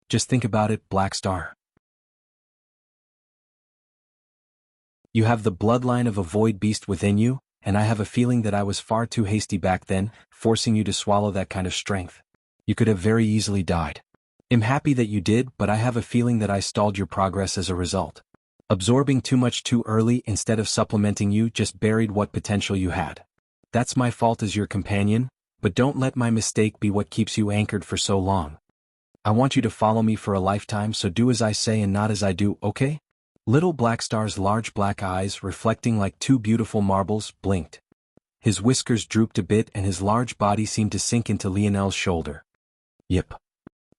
Just think about it, Blackstar. You have the bloodline of a void beast within you, and I have a feeling that I was far too hasty back then, forcing you to swallow that kind of strength. You could have very easily died. I'm happy that you did, but I have a feeling that I stalled your progress as a result. Absorbing too much too early instead of supplementing you just buried what potential you had. That's my fault as your companion, but don't let my mistake be what keeps you anchored for so long. I want you to follow me for a lifetime, so do as I say and not as I do, okay? Little Blackstar's large black eyes, reflecting like two beautiful marbles, blinked. His whiskers drooped a bit and his large body seemed to sink into Lionel's shoulder. Yip.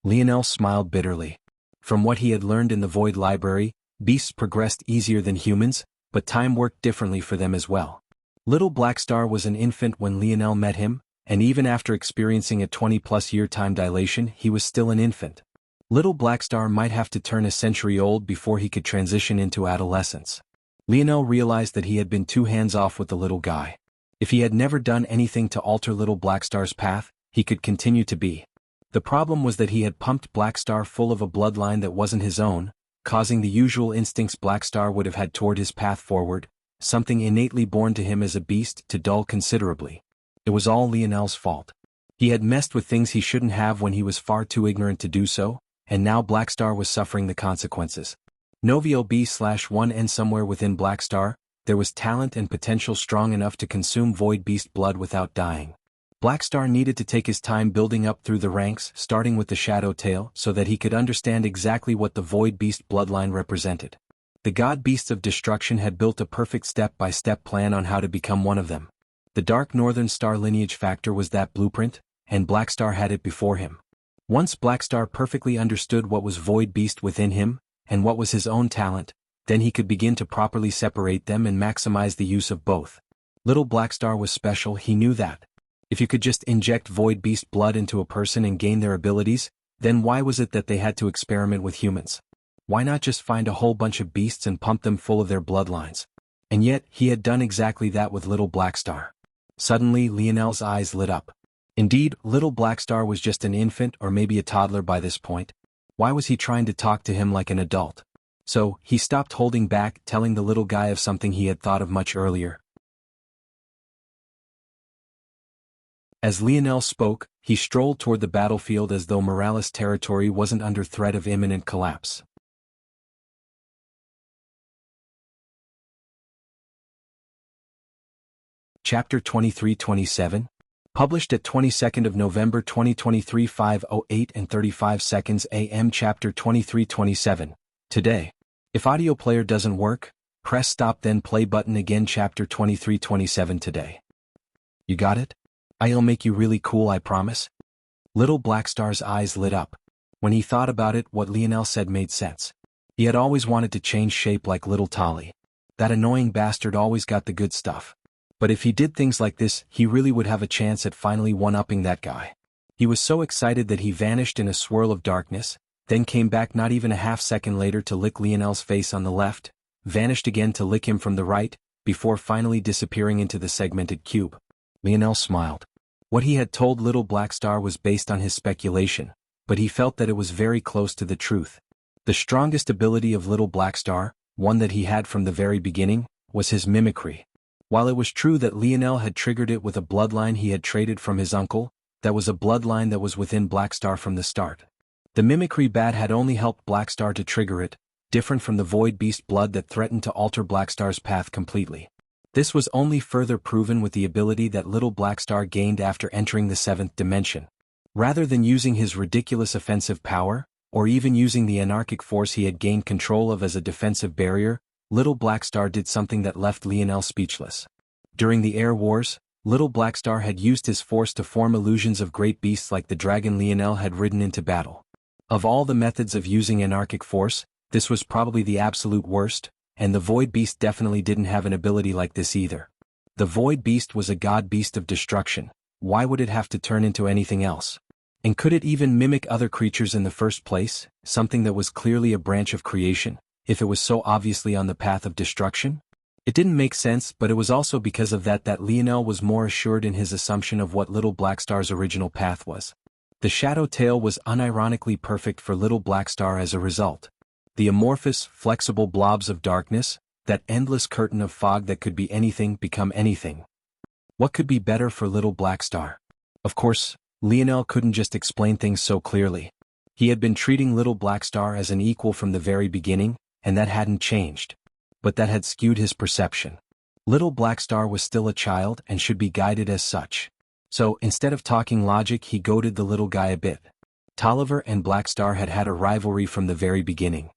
Lionel smiled bitterly. From what he had learned in the Void Library, beasts progressed easier than humans, but time worked differently for them as well. Little Blackstar was an infant when Lionel met him, and even after experiencing a 20-plus-year time dilation, he was still an infant. Little Blackstar might have to turn a century old before he could transition into adolescence. Lionel realized that he had been too hands-off with the little guy. If he had never done anything to alter Little Blackstar's path, he could continue to be. The problem was that he had pumped Blackstar full of a bloodline that wasn't his own, causing the usual instincts Blackstar would have had toward his path forward, something innately born to him as a beast, to dull considerably. It was all Lionel's fault. He had messed with things he shouldn't have when he was far too ignorant to do so, and now Blackstar was suffering the consequences. Novio B/1 and somewhere within Blackstar, there was talent and potential strong enough to consume Void Beast blood without dying. Blackstar needed to take his time building up through the ranks, starting with the Shadow Tail, so that he could understand exactly what the Void Beast bloodline represented. The God Beasts of Destruction had built a perfect step-by-step plan on how to become one of them. The Dark Northern Star lineage factor was that blueprint, and Blackstar had it before him. Once Blackstar perfectly understood what was Void Beast within him, and what was his own talent, then he could begin to properly separate them and maximize the use of both. Little Blackstar was special, he knew that. If you could just inject Void Beast blood into a person and gain their abilities, then why was it that they had to experiment with humans? Why not just find a whole bunch of beasts and pump them full of their bloodlines? And yet, he had done exactly that with Little Blackstar. Suddenly, Lionel's eyes lit up. Indeed, Little Blackstar was just an infant or maybe a toddler by this point. Why was he trying to talk to him like an adult? So, he stopped holding back, telling the little guy of something he had thought of much earlier. As Lionel spoke, he strolled toward the battlefield as though Morales' territory wasn't under threat of imminent collapse. Chapter 23-27, published at 22nd of November 2023 5:08 and 35 seconds AM. Chapter 23-27, today. If audio player doesn't work, press stop then play button again. Chapter 23-27 today. You got it? I'll make you really cool, I promise. Little Blackstar's eyes lit up. When he thought about it, what Lionel said made sense. He had always wanted to change shape like little Tolly. That annoying bastard always got the good stuff. But if he did things like this, he really would have a chance at finally one-upping that guy. He was so excited that he vanished in a swirl of darkness, then came back not even a half-second later to lick Lionel's face on the left, vanished again to lick him from the right, before finally disappearing into the segmented cube. Lionel smiled. What he had told Little Blackstar was based on his speculation, but he felt that it was very close to the truth. The strongest ability of Little Blackstar, one that he had from the very beginning, was his mimicry. While it was true that Lionel had triggered it with a bloodline he had traded from his uncle, that was a bloodline that was within Blackstar from the start. The mimicry bat had only helped Blackstar to trigger it, different from the Void Beast blood that threatened to alter Blackstar's path completely. This was only further proven with the ability that Little Blackstar gained after entering the 7th dimension. Rather than using his ridiculous offensive power, or even using the anarchic force he had gained control of as a defensive barrier, Little Blackstar did something that left Lionel speechless. During the Air Wars, Little Blackstar had used his force to form illusions of great beasts like the dragon Lionel had ridden into battle. Of all the methods of using anarchic force, this was probably the absolute worst, and the Void Beast definitely didn't have an ability like this either. The Void Beast was a god beast of destruction. Why would it have to turn into anything else? And could it even mimic other creatures in the first place, something that was clearly a branch of creation, if it was so obviously on the path of destruction? It didn't make sense, but it was also because of that Lionel was more assured in his assumption of what Little Blackstar's original path was. The Shadow Tail was unironically perfect for Little Blackstar as a result. The amorphous, flexible blobs of darkness, that endless curtain of fog that could be anything become anything. What could be better for Little Blackstar? Of course, Lionel couldn't just explain things so clearly. He had been treating Little Blackstar as an equal from the very beginning, and that hadn't changed. But that had skewed his perception. Little Blackstar was still a child and should be guided as such. So, instead of talking logic, he goaded the little guy a bit. Tolliver and Blackstar had had a rivalry from the very beginning.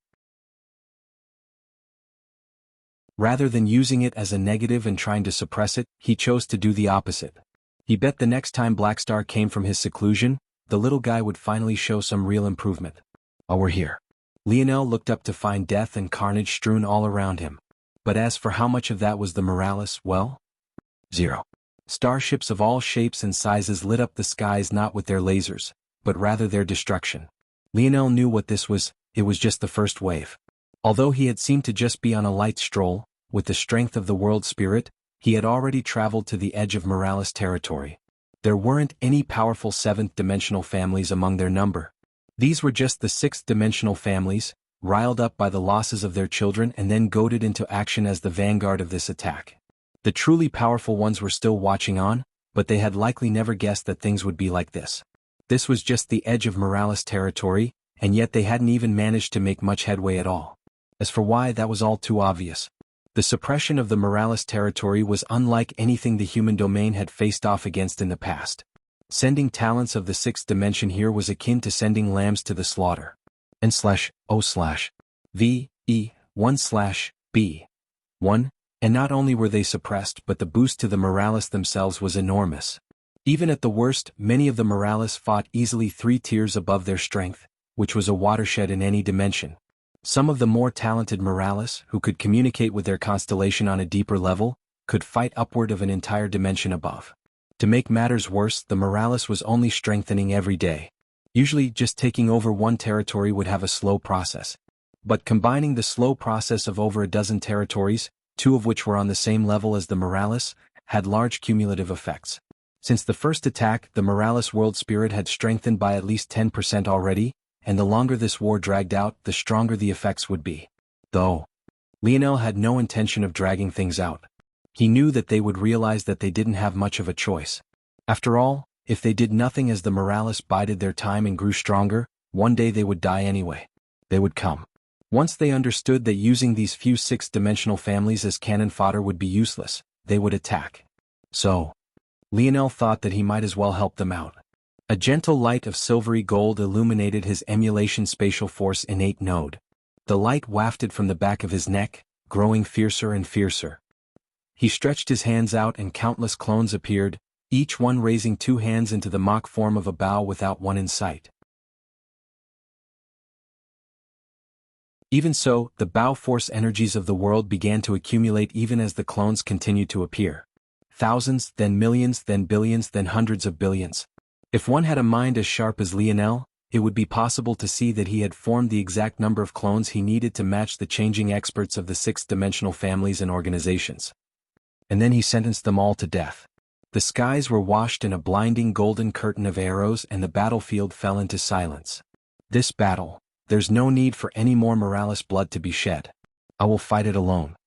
Rather than using it as a negative and trying to suppress it, he chose to do the opposite. He bet the next time Blackstar came from his seclusion, the little guy would finally show some real improvement. Oh, we're here. Lionel looked up to find death and carnage strewn all around him. But as for how much of that was the Morales, well, zero. Starships of all shapes and sizes lit up the skies not with their lasers, but rather their destruction. Lionel knew what this was, it was just the first wave. Although he had seemed to just be on a light stroll, with the strength of the world spirit, he had already traveled to the edge of Morales territory. There weren't any powerful seventh-dimensional families among their number. These were just the sixth-dimensional families, riled up by the losses of their children and then goaded into action as the vanguard of this attack. The truly powerful ones were still watching on, but they had likely never guessed that things would be like this. This was just the edge of Morales territory, and yet they hadn't even managed to make much headway at all. As for why, that was all too obvious. The suppression of the Morales territory was unlike anything the human domain had faced off against in the past. Sending talents of the sixth dimension here was akin to sending lambs to the slaughter. N/O/V/E1/B1. And not only were they suppressed, but the boost to the Morales themselves was enormous. Even at the worst, many of the Morales fought easily 3 tiers above their strength, which was a watershed in any dimension. Some of the more talented Morales, who could communicate with their constellation on a deeper level, could fight upward of an entire dimension above. To make matters worse, the Morales was only strengthening every day. Usually, just taking over one territory would have a slow process. But combining the slow process of over a dozen territories, 2 of which were on the same level as the Morales, had large cumulative effects. Since the first attack, the Morales world spirit had strengthened by at least 10% already, and the longer this war dragged out, the stronger the effects would be. Though Lionel had no intention of dragging things out. He knew that they would realize that they didn't have much of a choice. After all, if they did nothing as the Morales bided their time and grew stronger, one day they would die anyway. They would come. Once they understood that using these few sixth-dimensional families as cannon fodder would be useless, they would attack. So Lionel thought that he might as well help them out. A gentle light of silvery gold illuminated his emulation spatial force innate node. The light wafted from the back of his neck, growing fiercer and fiercer. He stretched his hands out and countless clones appeared, each one raising 2 hands into the mock form of a bow without one in sight. Even so, the bow force energies of the world began to accumulate even as the clones continued to appear. Thousands, then millions, then billions, then hundreds of billions. If one had a mind as sharp as Lionel, it would be possible to see that he had formed the exact number of clones he needed to match the changing experts of the sixth-dimensional families and organizations. And then he sentenced them all to death. The skies were washed in a blinding golden curtain of arrows and the battlefield fell into silence. This battle, there's no need for any more Morales blood to be shed. I will fight it alone.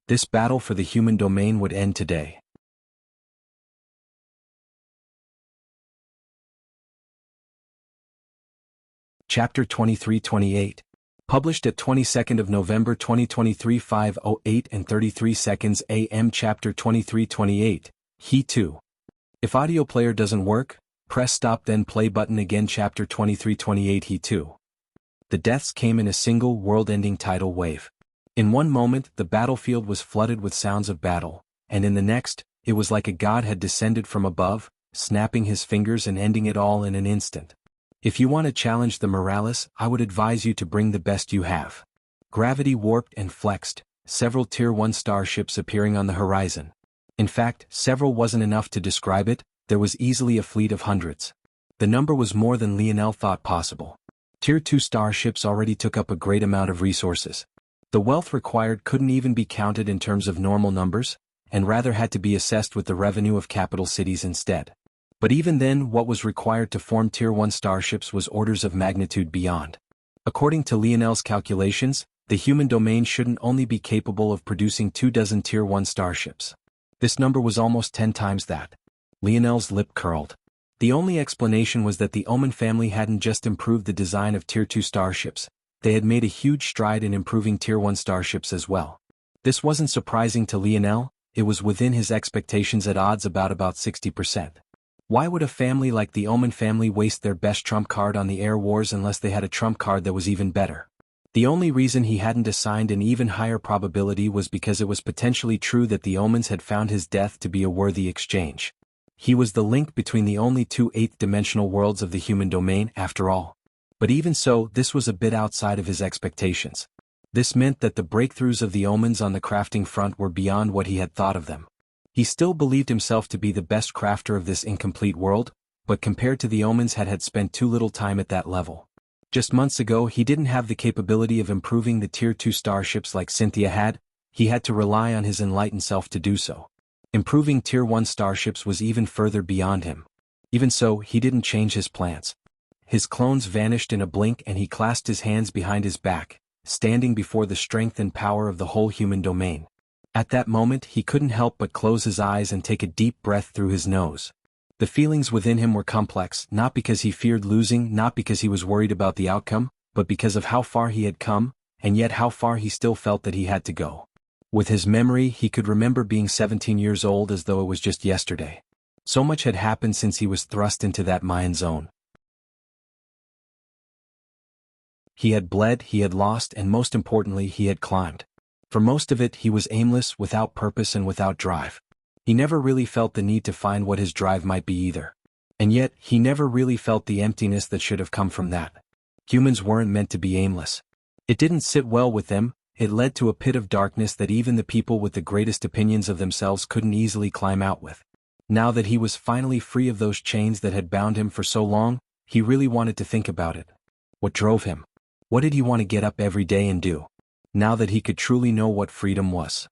This battle for the human domain would end today. Chapter 23-28. Published at 22nd of November 2023 5:08 and 33 seconds AM. Chapter 23-28. He too. If audio player doesn't work, press stop then play button again. Chapter 23-28. He too. The deaths came in a single world-ending tidal wave. In one moment, the battlefield was flooded with sounds of battle, and in the next, it was like a god had descended from above, snapping his fingers and ending it all in an instant. If you want to challenge the Morales, I would advise you to bring the best you have. Gravity warped and flexed, several Tier 1 starships appearing on the horizon. In fact, several wasn't enough to describe it, there was easily a fleet of hundreds. The number was more than Lionel thought possible. Tier 2 starships already took up a great amount of resources. The wealth required couldn't even be counted in terms of normal numbers, and rather had to be assessed with the revenue of capital cities instead. But even then, what was required to form Tier 1 starships was orders of magnitude beyond. According to Lionel's calculations, the human domain shouldn't only be capable of producing 24 Tier 1 starships. This number was almost 10 times that. Lionel's lip curled. The only explanation was that the Omen family hadn't just improved the design of Tier 2 starships, they had made a huge stride in improving Tier 1 starships as well. This wasn't surprising to Lionel, it was within his expectations at odds about 60%. Why would a family like the Omen family waste their best trump card on the air wars unless they had a trump card that was even better? The only reason he hadn't assigned an even higher probability was because it was potentially true that the omens had found his death to be a worthy exchange. He was the link between the only two eighth-dimensional worlds of the human domain, after all. But even so, this was a bit outside of his expectations. This meant that the breakthroughs of the omens on the crafting front were beyond what he had thought of them. He still believed himself to be the best crafter of this incomplete world, but compared to the omens had spent too little time at that level. Just months ago he didn't have the capability of improving the Tier 2 starships like Cynthia had. He had to rely on his enlightened self to do so. Improving Tier 1 starships was even further beyond him. Even so, he didn't change his plans. His clones vanished in a blink and he clasped his hands behind his back, standing before the strength and power of the whole human domain. At that moment he couldn't help but close his eyes and take a deep breath through his nose. The feelings within him were complex, not because he feared losing, not because he was worried about the outcome, but because of how far he had come, and yet how far he still felt that he had to go. With his memory, he could remember being 17 years old as though it was just yesterday. So much had happened since he was thrust into that Mayan zone. He had bled, he had lost, and most importantly, he had climbed. For most of it, he was aimless, without purpose and without drive. He never really felt the need to find what his drive might be either. And yet, he never really felt the emptiness that should have come from that. Humans weren't meant to be aimless. It didn't sit well with them. It led to a pit of darkness that even the people with the greatest opinions of themselves couldn't easily climb out with. Now that he was finally free of those chains that had bound him for so long, he really wanted to think about it. What drove him? What did he want to get up every day and do? Now that he could truly know what freedom was.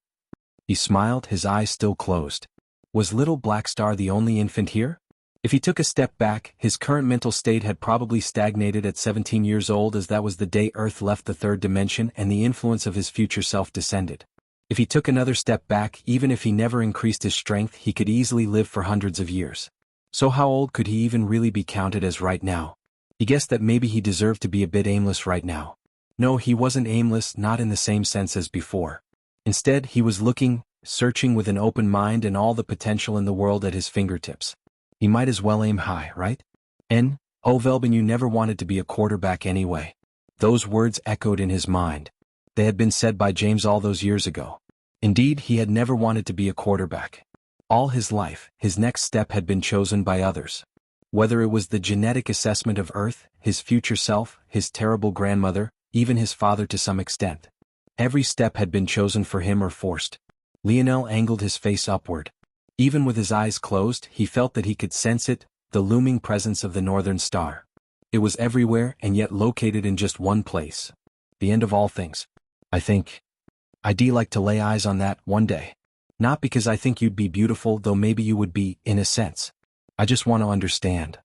He smiled, his eyes still closed. Was little Black Star the only infant here? If he took a step back, his current mental state had probably stagnated at 17 years old, as that was the day Earth left the third dimension and the influence of his future self descended. If he took another step back, even if he never increased his strength, he could easily live for hundreds of years. So how old could he even really be counted as right now? He guessed that maybe he deserved to be a bit aimless right now. No, he wasn't aimless, not in the same sense as before. Instead, he was looking, searching with an open mind and all the potential in the world at his fingertips. He might as well aim high, right? Oh Velben, you never wanted to be a quarterback anyway. Those words echoed in his mind. They had been said by James all those years ago. Indeed, he had never wanted to be a quarterback. All his life, his next step had been chosen by others. Whether it was the genetic assessment of Earth, his future self, his terrible grandmother, even his father to some extent. Every step had been chosen for him or forced. Lionel angled his face upward. Even with his eyes closed, he felt that he could sense it, the looming presence of the northern star. It was everywhere and yet located in just one place. The end of all things. I think I'd like to lay eyes on that one day. Not because I think you'd be beautiful, though maybe you would be, in a sense. I just want to understand.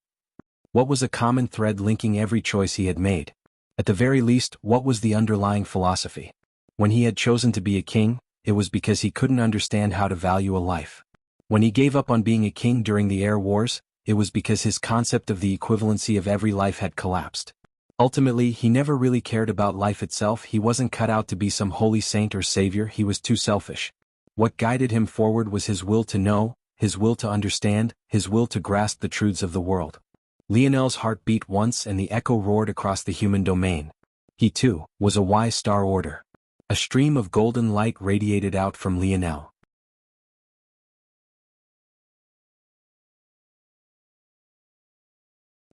What was a common thread linking every choice he had made? At the very least, what was the underlying philosophy? When he had chosen to be a king, it was because he couldn't understand how to value a life. When he gave up on being a king during the air wars, it was because his concept of the equivalency of every life had collapsed. Ultimately, he never really cared about life itself. He wasn't cut out to be some holy saint or savior. He was too selfish. What guided him forward was his will to know, his will to understand, his will to grasp the truths of the world. Lionel's heart beat once and the echo roared across the human domain. He too was a wise star order. A stream of golden light radiated out from Lionel.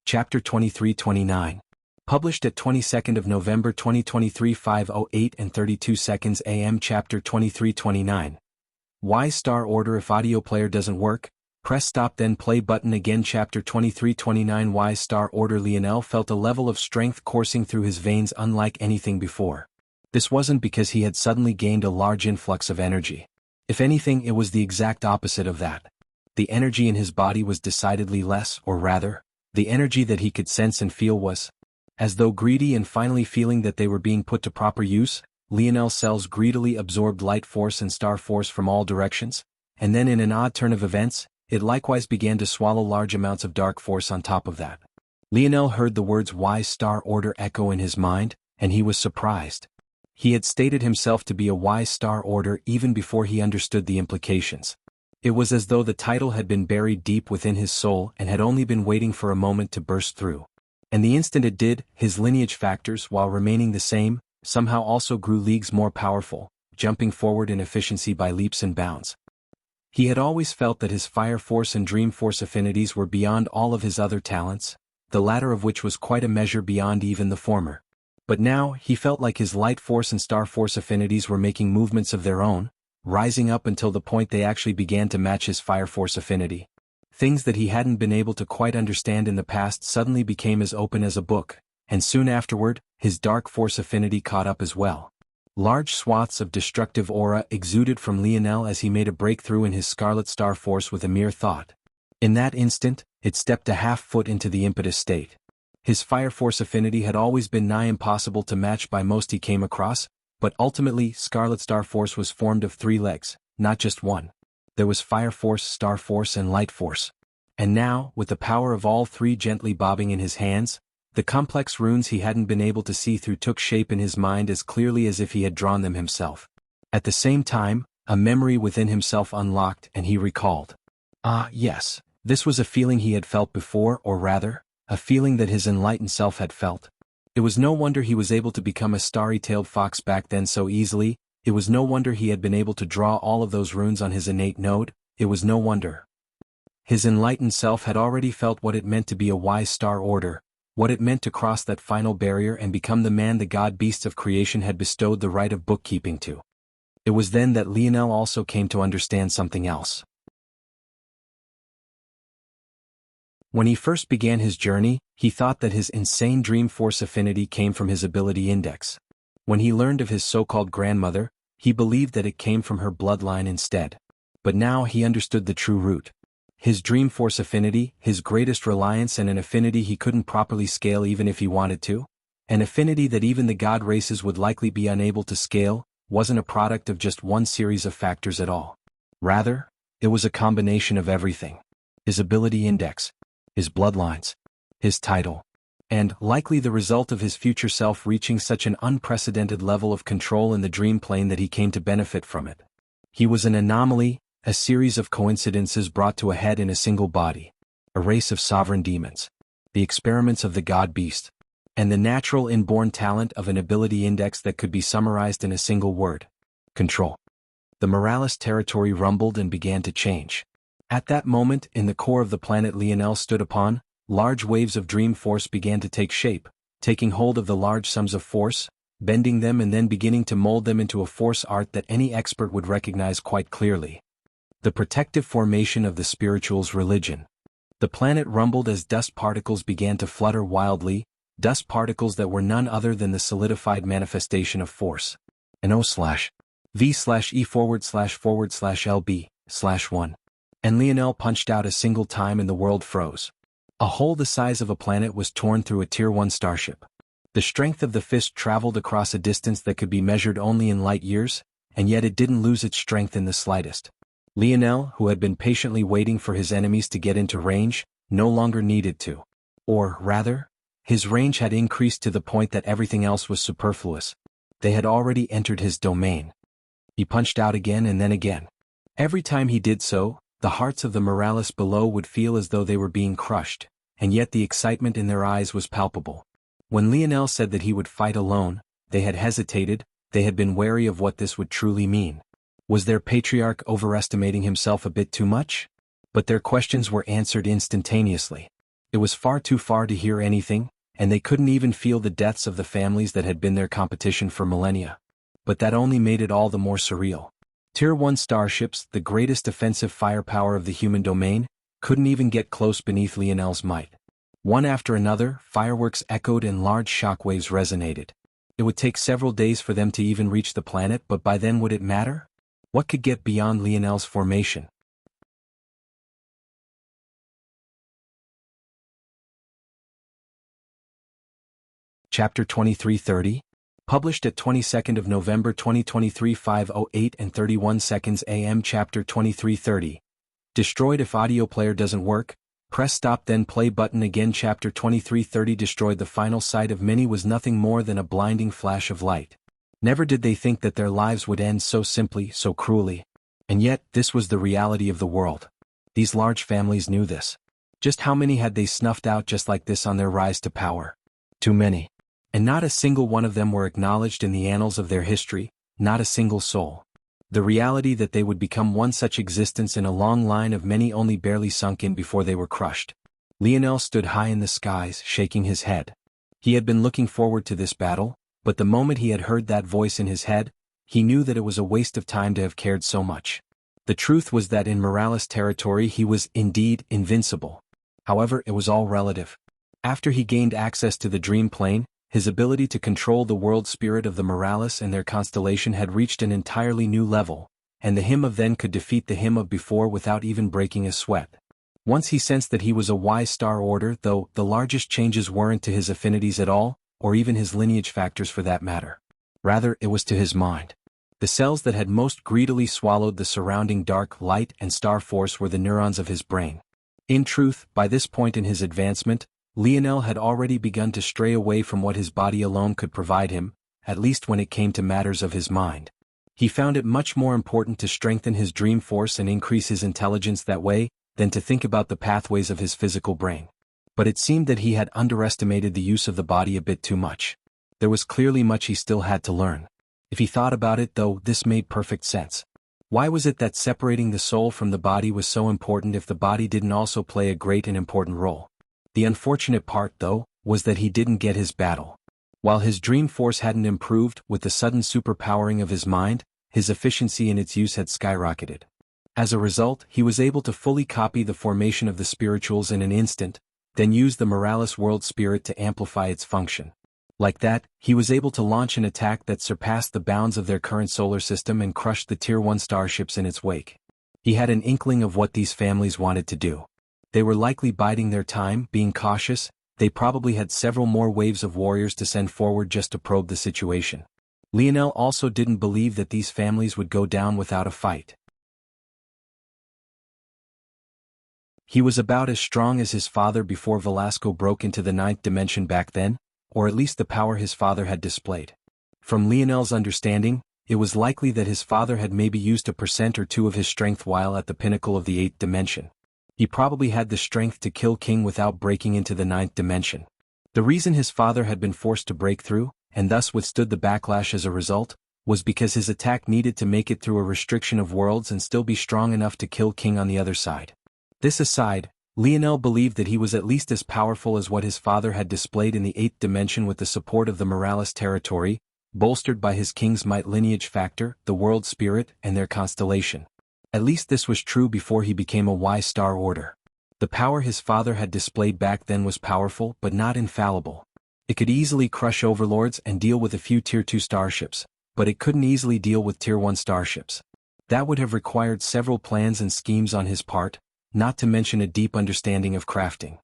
Chapter 23-29. Published at 22nd of November 2023 5:08 and 32 seconds AM. Chapter 23-29. Wise Star Order. If audio player doesn't work, press stop then play button again. Chapter 23-29. Wise Star Order. Lionel felt a level of strength coursing through his veins unlike anything before. This wasn't because he had suddenly gained a large influx of energy. If anything, it was the exact opposite of that. The energy in his body was decidedly less, or rather, the energy that he could sense and feel was, as though greedy and finally feeling that they were being put to proper use, Lionel's cells greedily absorbed light force and star force from all directions, and then in an odd turn of events, it likewise began to swallow large amounts of dark force on top of that. Lionel heard the words Wise Star Order echo in his mind, and he was surprised. He had stated himself to be a Wise Star Order even before he understood the implications. It was as though the title had been buried deep within his soul and had only been waiting for a moment to burst through. And the instant it did, his lineage factors, while remaining the same, somehow also grew leagues more powerful, jumping forward in efficiency by leaps and bounds. He had always felt that his fire force and dream force affinities were beyond all of his other talents, the latter of which was quite a measure beyond even the former. But now, he felt like his light force and star force affinities were making movements of their own, rising up until the point they actually began to match his fire force affinity. Things that he hadn't been able to quite understand in the past suddenly became as open as a book, and soon afterward, his dark force affinity caught up as well. Large swaths of destructive aura exuded from Lionel as he made a breakthrough in his Scarlet Star Force with a mere thought. In that instant, it stepped a half-foot into the impetus state. His Fire Force affinity had always been nigh impossible to match by most he came across, but ultimately Scarlet Star Force was formed of 3 legs, not just one. There was Fire Force, Star Force and Light Force. And now, with the power of all 3 gently bobbing in his hands, the complex runes he hadn't been able to see through took shape in his mind as clearly as if he had drawn them himself. At the same time, a memory within himself unlocked and he recalled. Ah, yes, this was a feeling he had felt before, or rather, a feeling that his enlightened self had felt. It was no wonder he was able to become a starry-tailed fox back then so easily, it was no wonder he had been able to draw all of those runes on his innate node, it was no wonder. His enlightened self had already felt what it meant to be a wise star order, what it meant to cross that final barrier and become the man the god-beasts of creation had bestowed the right of bookkeeping to. It was then that Lionel also came to understand something else. When he first began his journey, he thought that his insane dream force affinity came from his ability index. When he learned of his so-called grandmother, he believed that it came from her bloodline instead. But now he understood the true root. His dream force affinity, his greatest reliance and an affinity he couldn't properly scale even if he wanted to, an affinity that even the god races would likely be unable to scale, wasn't a product of just one series of factors at all. Rather, it was a combination of everything. His ability index, his bloodlines, his title, and likely the result of his future self reaching such an unprecedented level of control in the dream plane that he came to benefit from it. He was an anomaly, a series of coincidences brought to a head in a single body, a race of sovereign demons, the experiments of the god-beast, and the natural inborn talent of an ability index that could be summarized in a single word: control. The Morales territory rumbled and began to change. At that moment, in the core of the planet Lionel stood upon, large waves of dream force began to take shape, taking hold of the large sums of force, bending them and then beginning to mold them into a force art that any expert would recognize quite clearly. The protective formation of the spiritual's religion. The planet rumbled as dust particles began to flutter wildly, dust particles that were none other than the solidified manifestation of force. An O/V/E//LB/1. And Lionel punched out a single time and the world froze. A hole the size of a planet was torn through a Tier 1 starship. The strength of the fist traveled across a distance that could be measured only in light years, and yet it didn't lose its strength in the slightest. Lionel, who had been patiently waiting for his enemies to get into range, no longer needed to. Or, rather, his range had increased to the point that everything else was superfluous. They had already entered his domain. He punched out again and then again. Every time he did so, the hearts of the Morales below would feel as though they were being crushed, and yet the excitement in their eyes was palpable. When Lionel said that he would fight alone, they had hesitated, they had been wary of what this would truly mean. Was their patriarch overestimating himself a bit too much? But their questions were answered instantaneously. It was far too far to hear anything, and they couldn't even feel the deaths of the families that had been their competition for millennia. But that only made it all the more surreal. Tier 1 starships, the greatest offensive firepower of the human domain, couldn't even get close beneath Lionel's might. One after another, fireworks echoed and large shockwaves resonated. It would take several days for them to even reach the planet, but by then would it matter? What could get beyond Lionel's formation? Chapter 2330, published at 22nd of November 2023 5:08 and 31 seconds AM. Chapter 2330. Destroyed. If audio player doesn't work, press stop then play button again. Chapter 2330. Destroyed. The final sight of many was nothing more than a blinding flash of light. Never did they think that their lives would end so simply, so cruelly. And yet, this was the reality of the world. These large families knew this. Just how many had they snuffed out just like this on their rise to power? Too many. And not a single one of them were acknowledged in the annals of their history, not a single soul. The reality that they would become one such existence in a long line of many only barely sunk in before they were crushed. Lionel stood high in the skies, shaking his head. He had been looking forward to this battle, but the moment he had heard that voice in his head, he knew that it was a waste of time to have cared so much. The truth was that in Morales territory he was indeed invincible. However, it was all relative. After he gained access to the dream plane, his ability to control the world spirit of the Morales and their constellation had reached an entirely new level, and the him of then could defeat the him of before without even breaking a sweat. Once he sensed that he was a wise star order, though the largest changes weren't to his affinities at all, or even his lineage factors for that matter. Rather, it was to his mind. The cells that had most greedily swallowed the surrounding dark light and star force were the neurons of his brain. In truth, by this point in his advancement, Lionel had already begun to stray away from what his body alone could provide him, at least when it came to matters of his mind. He found it much more important to strengthen his dream force and increase his intelligence that way, than to think about the pathways of his physical brain. But it seemed that he had underestimated the use of the body a bit too much. There was clearly much he still had to learn. If he thought about it, though, this made perfect sense. Why was it that separating the soul from the body was so important if the body didn't also play a great and important role? The unfortunate part, though, was that he didn't get his battle. While his dream force hadn't improved with the sudden superpowering of his mind, his efficiency in its use had skyrocketed. As a result, he was able to fully copy the formation of the spirituals in an instant, then use the Morales world spirit to amplify its function. Like that, he was able to launch an attack that surpassed the bounds of their current solar system and crushed the Tier 1 starships in its wake. He had an inkling of what these families wanted to do. They were likely biding their time, being cautious. They probably had several more waves of warriors to send forward just to probe the situation. Lionel also didn't believe that these families would go down without a fight. He was about as strong as his father before Velasco broke into the ninth dimension back then, or at least the power his father had displayed. From Lionel's understanding, it was likely that his father had maybe used 1% or 2% of his strength while at the pinnacle of the eighth dimension. He probably had the strength to kill King without breaking into the ninth dimension. The reason his father had been forced to break through, and thus withstood the backlash as a result, was because his attack needed to make it through a restriction of worlds and still be strong enough to kill King on the other side. This aside, Lionel believed that he was at least as powerful as what his father had displayed in the eighth dimension with the support of the Morales territory, bolstered by his King's might lineage factor, the world spirit, and their constellation. At least this was true before he became a wise star order. The power his father had displayed back then was powerful but not infallible. It could easily crush overlords and deal with a few Tier 2 starships, but it couldn't easily deal with Tier 1 starships. That would have required several plans and schemes on his part, not to mention a deep understanding of crafting.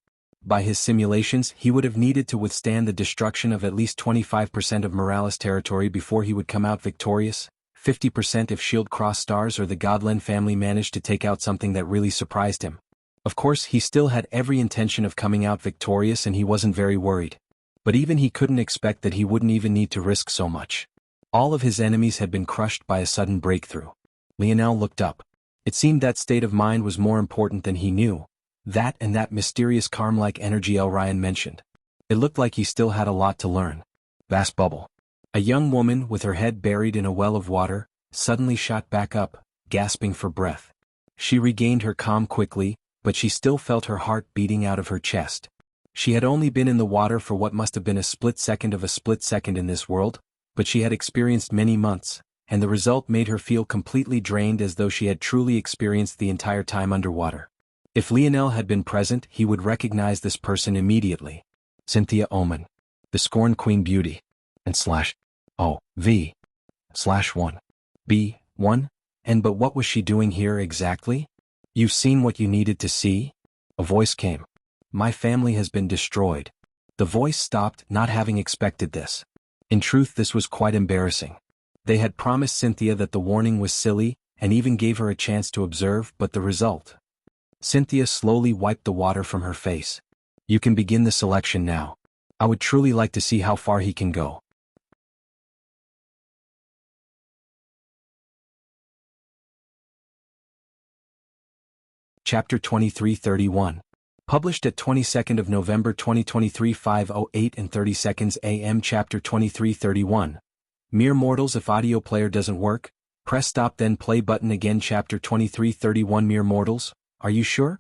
By his simulations, he would have needed to withstand the destruction of at least 25% of Morales territory before he would come out victorious, 50% if Shield Cross stars or the Godlen family managed to take out something that really surprised him. Of course, he still had every intention of coming out victorious and he wasn't very worried. But even he couldn't expect that he wouldn't even need to risk so much. All of his enemies had been crushed by a sudden breakthrough. Lionel looked up. It seemed that state of mind was more important than he knew. That and that mysterious calm-like energy Ryan mentioned. It looked like he still had a lot to learn. Vast bubble. A young woman with her head buried in a well of water, suddenly shot back up, gasping for breath. She regained her calm quickly, but she still felt her heart beating out of her chest. She had only been in the water for what must have been a split second of a split second in this world, but she had experienced many months, and the result made her feel completely drained as though she had truly experienced the entire time underwater. If Lionel had been present, he would recognize this person immediately. Cynthia Oman. The Scorn Queen Beauty. And /1. And but what was she doing here exactly? You've seen what you needed to see? A voice came. My family has been destroyed. The voice stopped, not having expected this. In truth, this was quite embarrassing. They had promised Cynthia that the warning was silly, and even gave her a chance to observe, but the result. Cynthia slowly wiped the water from her face. You can begin the selection now. I would truly like to see how far he can go. Chapter 23:31. Published at 22nd of November 2023 5:08 and 30 seconds AM Chapter 2331. Mere mortals. If audio player doesn't work, press stop then play button again. Chapter 2331. Mere mortals, are you sure?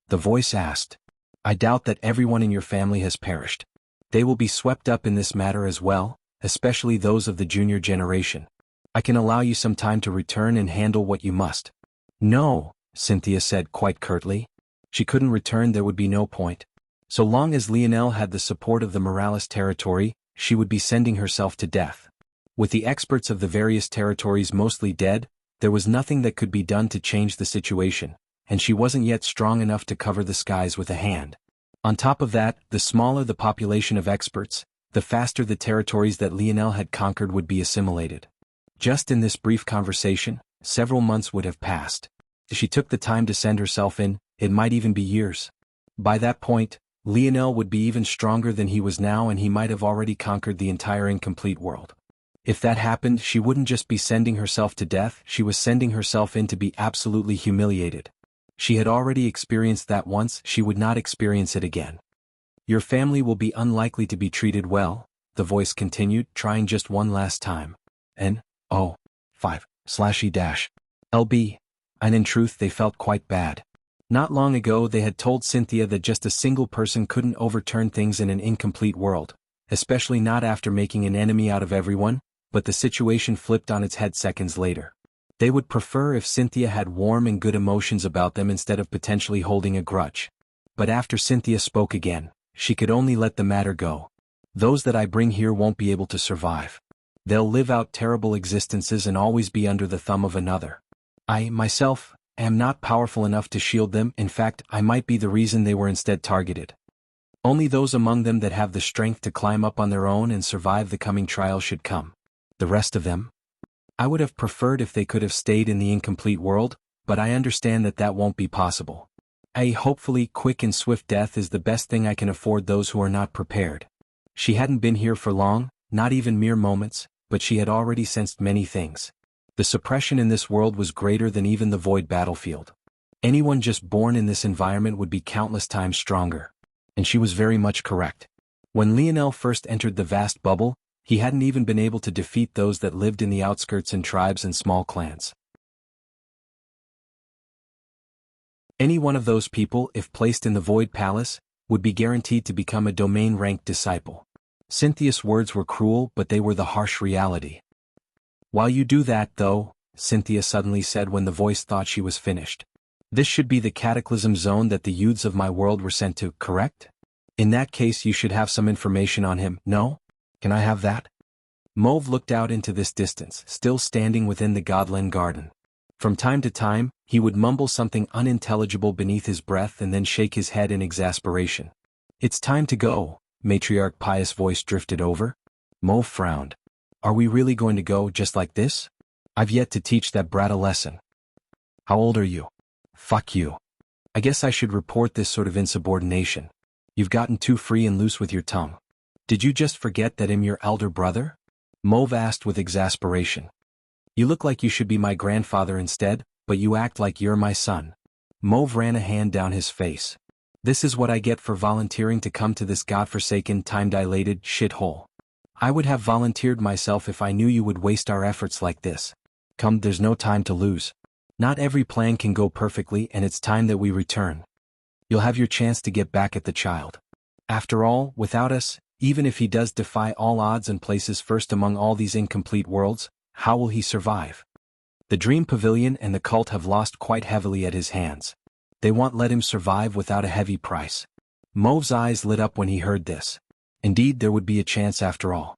The voice asked. I doubt that everyone in your family has perished. They will be swept up in this matter as well, especially those of the junior generation. I can allow you some time to return and handle what you must. No, Cynthia said quite curtly. She couldn't return, there would be no point. So long as Lionel had the support of the Morales territory, she would be sending herself to death. With the experts of the various territories mostly dead, there was nothing that could be done to change the situation, and she wasn't yet strong enough to cover the skies with a hand. On top of that, the smaller the population of experts, the faster the territories that Lionel had conquered would be assimilated. Just in this brief conversation, several months would have passed. If she took the time to send herself in, it might even be years. By that point, Lionel would be even stronger than he was now, and he might have already conquered the entire incomplete world. If that happened, she wouldn't just be sending herself to death, she was sending herself in to be absolutely humiliated. She had already experienced that once, she would not experience it again. Your family will be unlikely to be treated well, the voice continued, trying just one last time. N-O-5/E-LB. And in truth they felt quite bad. Not long ago they had told Cynthia that just a single person couldn't overturn things in an incomplete world, especially not after making an enemy out of everyone, but the situation flipped on its head seconds later. They would prefer if Cynthia had warm and good emotions about them instead of potentially holding a grudge. But after Cynthia spoke again, she could only let the matter go. Those that I bring here won't be able to survive. They'll live out terrible existences and always be under the thumb of another. I, myself, am not powerful enough to shield them. In fact, I might be the reason they were instead targeted. Only those among them that have the strength to climb up on their own and survive the coming trial should come. The rest of them? I would have preferred if they could have stayed in the incomplete world, but I understand that that won't be possible. A hopefully quick and swift death is the best thing I can afford those who are not prepared. She hadn't been here for long, not even mere moments, but she had already sensed many things. The suppression in this world was greater than even the void battlefield. Anyone just born in this environment would be countless times stronger. And she was very much correct. When Lionel first entered the vast bubble, he hadn't even been able to defeat those that lived in the outskirts in tribes and small clans. Any one of those people, if placed in the Void Palace, would be guaranteed to become a domain-ranked disciple. Cynthia's words were cruel, but they were the harsh reality. While you do that, though, Cynthia suddenly said when the voice thought she was finished. This should be the cataclysm zone that the youths of my world were sent to, correct? In that case you should have some information on him, no? Can I have that? Mauve looked out into this distance, still standing within the Godland garden. From time to time, he would mumble something unintelligible beneath his breath and then shake his head in exasperation. It's time to go, Matriarch Pious' voice drifted over. Mauve frowned. Are we really going to go just like this? I've yet to teach that brat a lesson. How old are you? Fuck you. I guess I should report this sort of insubordination. You've gotten too free and loose with your tongue. Did you just forget that I'm your elder brother? Mauve asked with exasperation. You look like you should be my grandfather instead, but you act like you're my son. Mauve ran a hand down his face. This is what I get for volunteering to come to this godforsaken, time-dilated shithole. I would have volunteered myself if I knew you would waste our efforts like this. Come, there's no time to lose. Not every plan can go perfectly, and it's time that we return. You'll have your chance to get back at the child. After all, without us, even if he does defy all odds and places first among all these incomplete worlds, how will he survive? The Dream Pavilion and the cult have lost quite heavily at his hands. They won't let him survive without a heavy price. Mauve's eyes lit up when he heard this. Indeed, there would be a chance after all.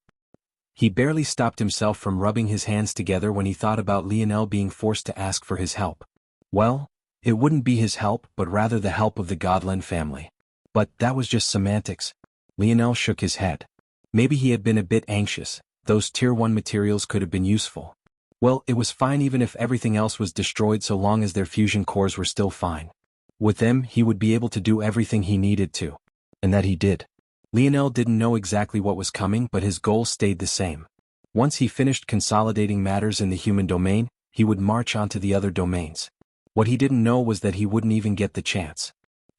He barely stopped himself from rubbing his hands together when he thought about Lionel being forced to ask for his help. Well, it wouldn't be his help but rather the help of the Godland family. But that was just semantics. Lionel shook his head. Maybe he had been a bit anxious. Those Tier 1 materials could have been useful. Well, it was fine even if everything else was destroyed so long as their fusion cores were still fine. With them, he would be able to do everything he needed to. And that he did. Lionel didn't know exactly what was coming, but his goal stayed the same. Once he finished consolidating matters in the human domain, he would march on to the other domains. What he didn't know was that he wouldn't even get the chance.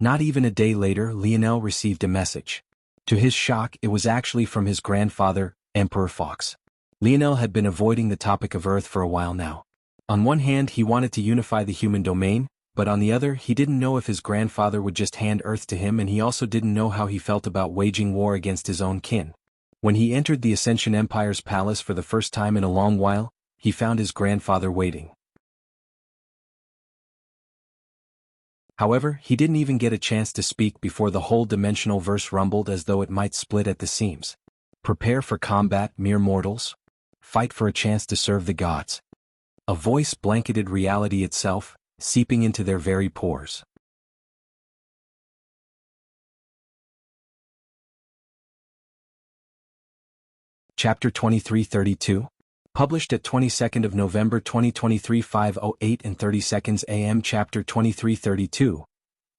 Not even a day later, Lionel received a message. To his shock, it was actually from his grandfather, Emperor Fox. Lionel had been avoiding the topic of Earth for a while now. On one hand, he wanted to unify the human domain, but on the other, he didn't know if his grandfather would just hand Earth to him, and he also didn't know how he felt about waging war against his own kin. When he entered the Ascension Empire's palace for the first time in a long while, he found his grandfather waiting. However, he didn't even get a chance to speak before the whole dimensional verse rumbled as though it might split at the seams. Prepare for combat, mere mortals. Fight for a chance to serve the gods. A voice blanketed reality itself, seeping into their very pores. Chapter 2332. Published at 22nd of November 2023 5:08 and 30 seconds AM. Chapter 2332.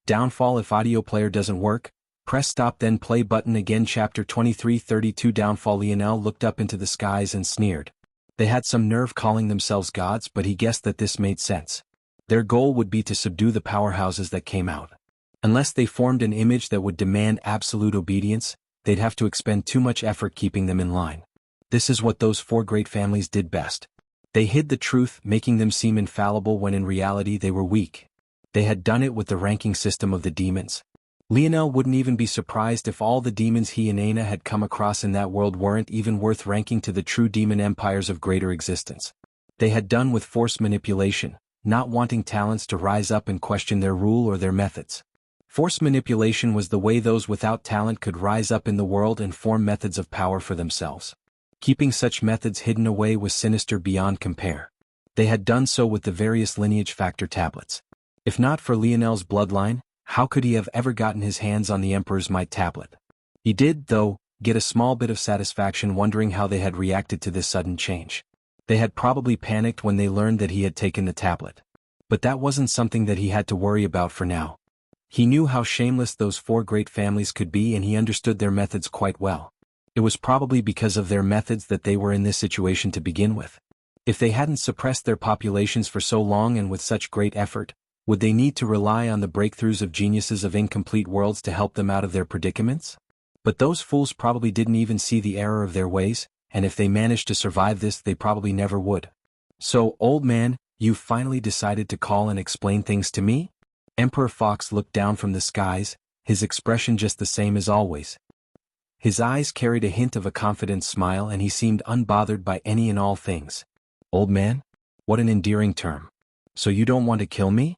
Downfall. If audio player doesn't work, press stop then play button again. Chapter 2332. Downfall. Lionel looked up into the skies and sneered. They had some nerve calling themselves gods, but he guessed that this made sense. Their goal would be to subdue the powerhouses that came out. Unless they formed an image that would demand absolute obedience, they'd have to expend too much effort keeping them in line. This is what those four great families did best. They hid the truth, making them seem infallible when in reality they were weak. They had done it with the ranking system of the demons. Lionel wouldn't even be surprised if all the demons he and Aina had come across in that world weren't even worth ranking to the true demon empires of greater existence. They had done with force manipulation, not wanting talents to rise up and question their rule or their methods. Force manipulation was the way those without talent could rise up in the world and form methods of power for themselves. Keeping such methods hidden away was sinister beyond compare. They had done so with the various lineage factor tablets. If not for Lionel's bloodline, how could he have ever gotten his hands on the Emperor's Might tablet? He did, though, get a small bit of satisfaction wondering how they had reacted to this sudden change. They had probably panicked when they learned that he had taken the tablet. But that wasn't something that he had to worry about for now. He knew how shameless those four great families could be, and he understood their methods quite well. It was probably because of their methods that they were in this situation to begin with. If they hadn't suppressed their populations for so long and with such great effort, would they need to rely on the breakthroughs of geniuses of incomplete worlds to help them out of their predicaments? But those fools probably didn't even see the error of their ways, and if they managed to survive this, they probably never would. So, old man, you've finally decided to call and explain things to me? Emperor Fox looked down from the skies, his expression just the same as always. His eyes carried a hint of a confident smile, and he seemed unbothered by any and all things. Old man? What an endearing term. So you don't want to kill me?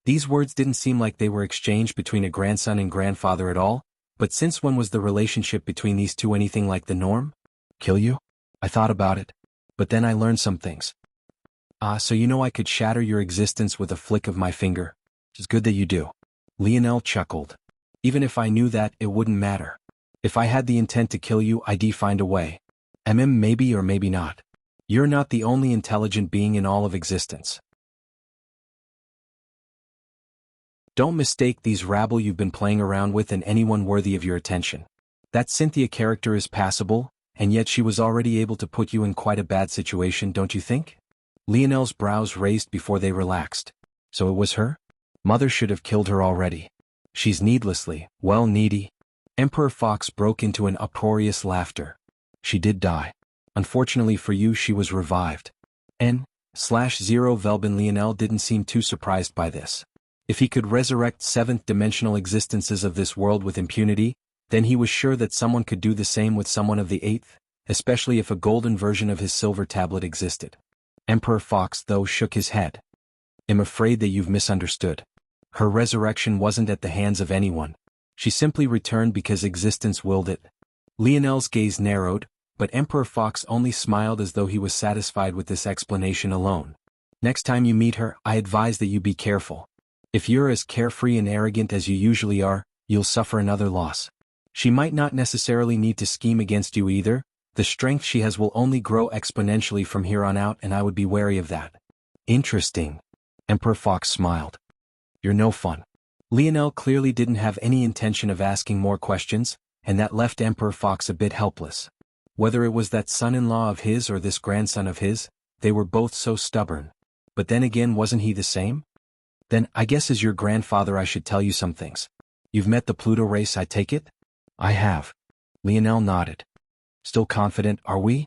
These words didn't seem like they were exchanged between a grandson and grandfather at all, but since when was the relationship between these two anything like the norm? Kill you? I thought about it. But then I learned some things. So you know I could shatter your existence with a flick of my finger. It's good that you do. Lionel chuckled. Even if I knew that, it wouldn't matter. If I had the intent to kill you, I'd find a way. Maybe or maybe not. You're not the only intelligent being in all of existence. Don't mistake these rabble you've been playing around with and anyone worthy of your attention. That Cynthia character is passable, and yet she was already able to put you in quite a bad situation, don't you think? Lionel's brows raised before they relaxed. So it was her? Mother should have killed her already. She's needlessly, needy. Emperor Fox broke into an uproarious laughter. She did die. Unfortunately for you, she was revived. N/0 Velbin. Lionel didn't seem too surprised by this. If he could resurrect seventh-dimensional existences of this world with impunity, then he was sure that someone could do the same with someone of the eighth, especially if a golden version of his silver tablet existed. Emperor Fox, though, shook his head. I'm afraid that you've misunderstood. Her resurrection wasn't at the hands of anyone. She simply returned because existence willed it. Lionel's gaze narrowed, but Emperor Fox only smiled as though he was satisfied with this explanation alone. Next time you meet her, I advise that you be careful. If you're as carefree and arrogant as you usually are, you'll suffer another loss. She might not necessarily need to scheme against you either. The strength she has will only grow exponentially from here on out, and I would be wary of that. Interesting. Emperor Fox smiled. You're no fun. Lionel clearly didn't have any intention of asking more questions, and that left Emperor Fox a bit helpless. Whether it was that son-in-law of his or this grandson of his, they were both so stubborn. But then again, wasn't he the same? Then, I guess as your grandfather I should tell you some things. You've met the Pluto race, I take it? I have. Lionel nodded. Still confident, are we?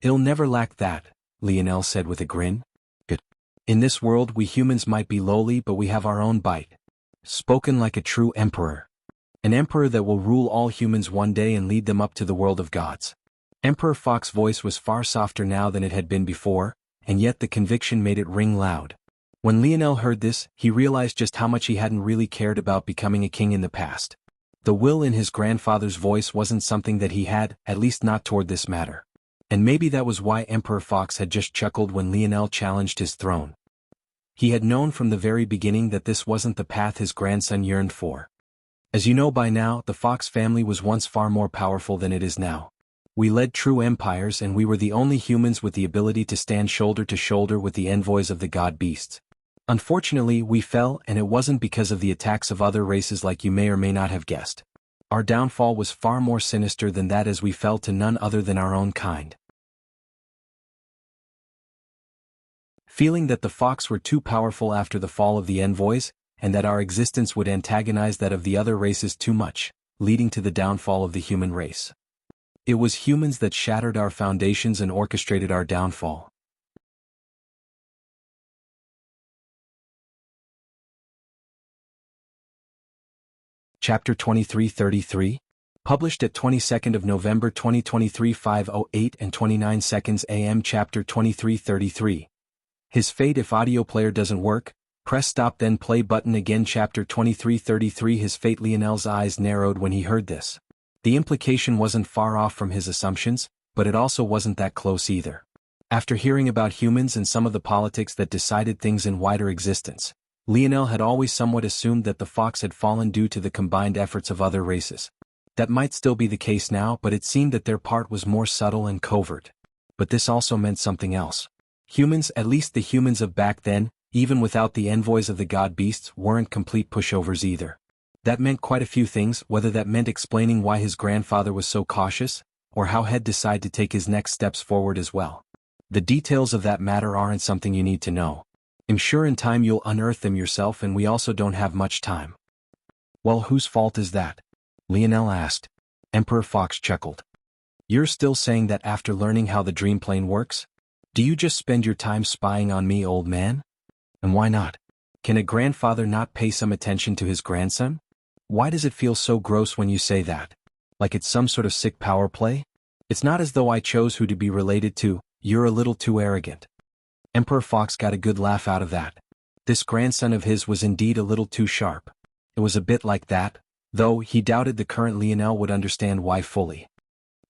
It'll never lack that, Lionel said with a grin. Good. In this world we humans might be lowly, but we have our own bite. Spoken like a true emperor. An emperor that will rule all humans one day and lead them up to the world of gods. Emperor Fox's voice was far softer now than it had been before, and yet the conviction made it ring loud. When Lionel heard this, he realized just how much he hadn't really cared about becoming a king in the past. The will in his grandfather's voice wasn't something that he had, at least not toward this matter. And maybe that was why Emperor Fox had just chuckled when Lionel challenged his throne. He had known from the very beginning that this wasn't the path his grandson yearned for. As you know by now, the Fox family was once far more powerful than it is now. We led true empires, and we were the only humans with the ability to stand shoulder to shoulder with the envoys of the god beasts. Unfortunately, we fell, and it wasn't because of the attacks of other races like you may or may not have guessed. Our downfall was far more sinister than that, as we fell to none other than our own kind. Feeling that the Fox were too powerful after the fall of the envoys, and that our existence would antagonize that of the other races too much, leading to the downfall of the human race. It was humans that shattered our foundations and orchestrated our downfall. Chapter 2333, published at 22nd of November 2023 5:08 and 29 seconds AM. Chapter 2333. His fate. If audio player doesn't work, press stop then play button again. Chapter 2333. His fate. Lionel's eyes narrowed when he heard this. The implication wasn't far off from his assumptions, but it also wasn't that close either. After hearing about humans and some of the politics that decided things in wider existence, Lionel had always somewhat assumed that the Fox had fallen due to the combined efforts of other races. That might still be the case now, but it seemed that their part was more subtle and covert. But this also meant something else. Humans, at least the humans of back then, even without the envoys of the god beasts, weren't complete pushovers either. That meant quite a few things, whether that meant explaining why his grandfather was so cautious, or how he'd decide to take his next steps forward as well. The details of that matter aren't something you need to know. I'm sure in time you'll unearth them yourself, and we also don't have much time. Well, whose fault is that? Lionel asked. Emperor Fox chuckled. You're still saying that after learning how the dream plane works? Do you just spend your time spying on me, old man? And why not? Can a grandfather not pay some attention to his grandson? Why does it feel so gross when you say that? Like it's some sort of sick power play? It's not as though I chose who to be related to. You're a little too arrogant. Emperor Fox got a good laugh out of that. This grandson of his was indeed a little too sharp. It was a bit like that, though he doubted the current Lionel would understand why fully.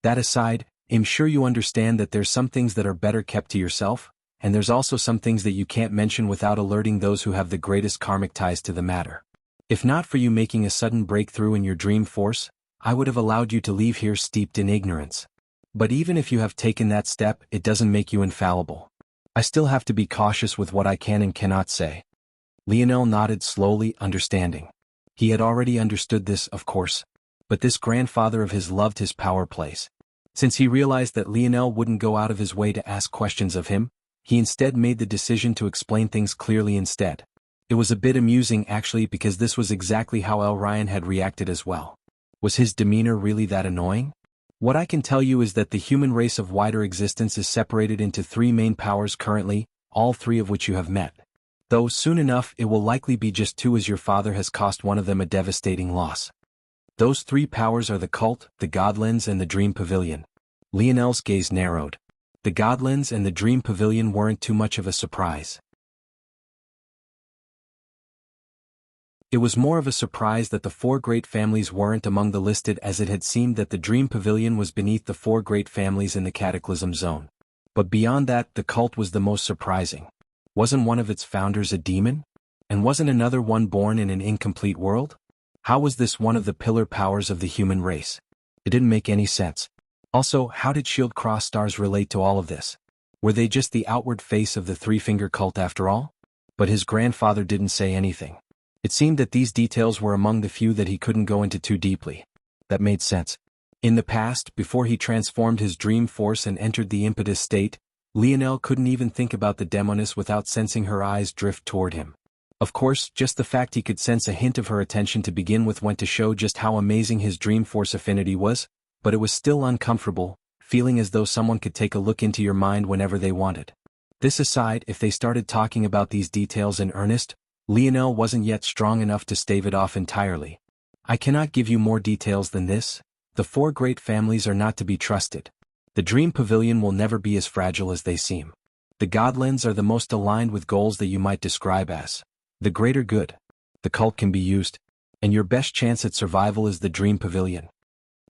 That aside, I'm sure you understand that there's some things that are better kept to yourself, and there's also some things that you can't mention without alerting those who have the greatest karmic ties to the matter. If not for you making a sudden breakthrough in your dream force, I would have allowed you to leave here steeped in ignorance. But even if you have taken that step, it doesn't make you infallible. I still have to be cautious with what I can and cannot say. Lionel nodded slowly, understanding. He had already understood this, of course. But this grandfather of his loved his power plays. Since he realized that Lionel wouldn't go out of his way to ask questions of him, he instead made the decision to explain things clearly instead. It was a bit amusing actually, because this was exactly how L. Ryan had reacted as well. Was his demeanor really that annoying? What I can tell you is that the human race of wider existence is separated into three main powers currently, all three of which you have met. Though soon enough it will likely be just two, as your father has cost one of them a devastating loss. Those three powers are the cult, the Godlands, and the Dream Pavilion. Lionel's gaze narrowed. The Godlands and the Dream Pavilion weren't too much of a surprise. It was more of a surprise that the four great families weren't among the listed, as it had seemed that the Dream Pavilion was beneath the four great families in the Cataclysm Zone. But beyond that, the cult was the most surprising. Wasn't one of its founders a demon? And wasn't another one born in an incomplete world? How was this one of the pillar powers of the human race? It didn't make any sense. Also, how did Shield Cross Stars relate to all of this? Were they just the outward face of the Three-Finger Cult after all? But his grandfather didn't say anything. It seemed that these details were among the few that he couldn't go into too deeply. That made sense. In the past, before he transformed his dream force and entered the impetus state, Lionel couldn't even think about the demoness without sensing her eyes drift toward him. Of course, just the fact he could sense a hint of her attention to begin with went to show just how amazing his dream force affinity was, but it was still uncomfortable, feeling as though someone could take a look into your mind whenever they wanted. This aside, if they started talking about these details in earnest, Lionel wasn't yet strong enough to stave it off entirely. I cannot give you more details than this. The four great families are not to be trusted. The Dream Pavilion will never be as fragile as they seem. The Godlands are the most aligned with goals that you might describe as the greater good. The cult can be used, and your best chance at survival is the Dream Pavilion.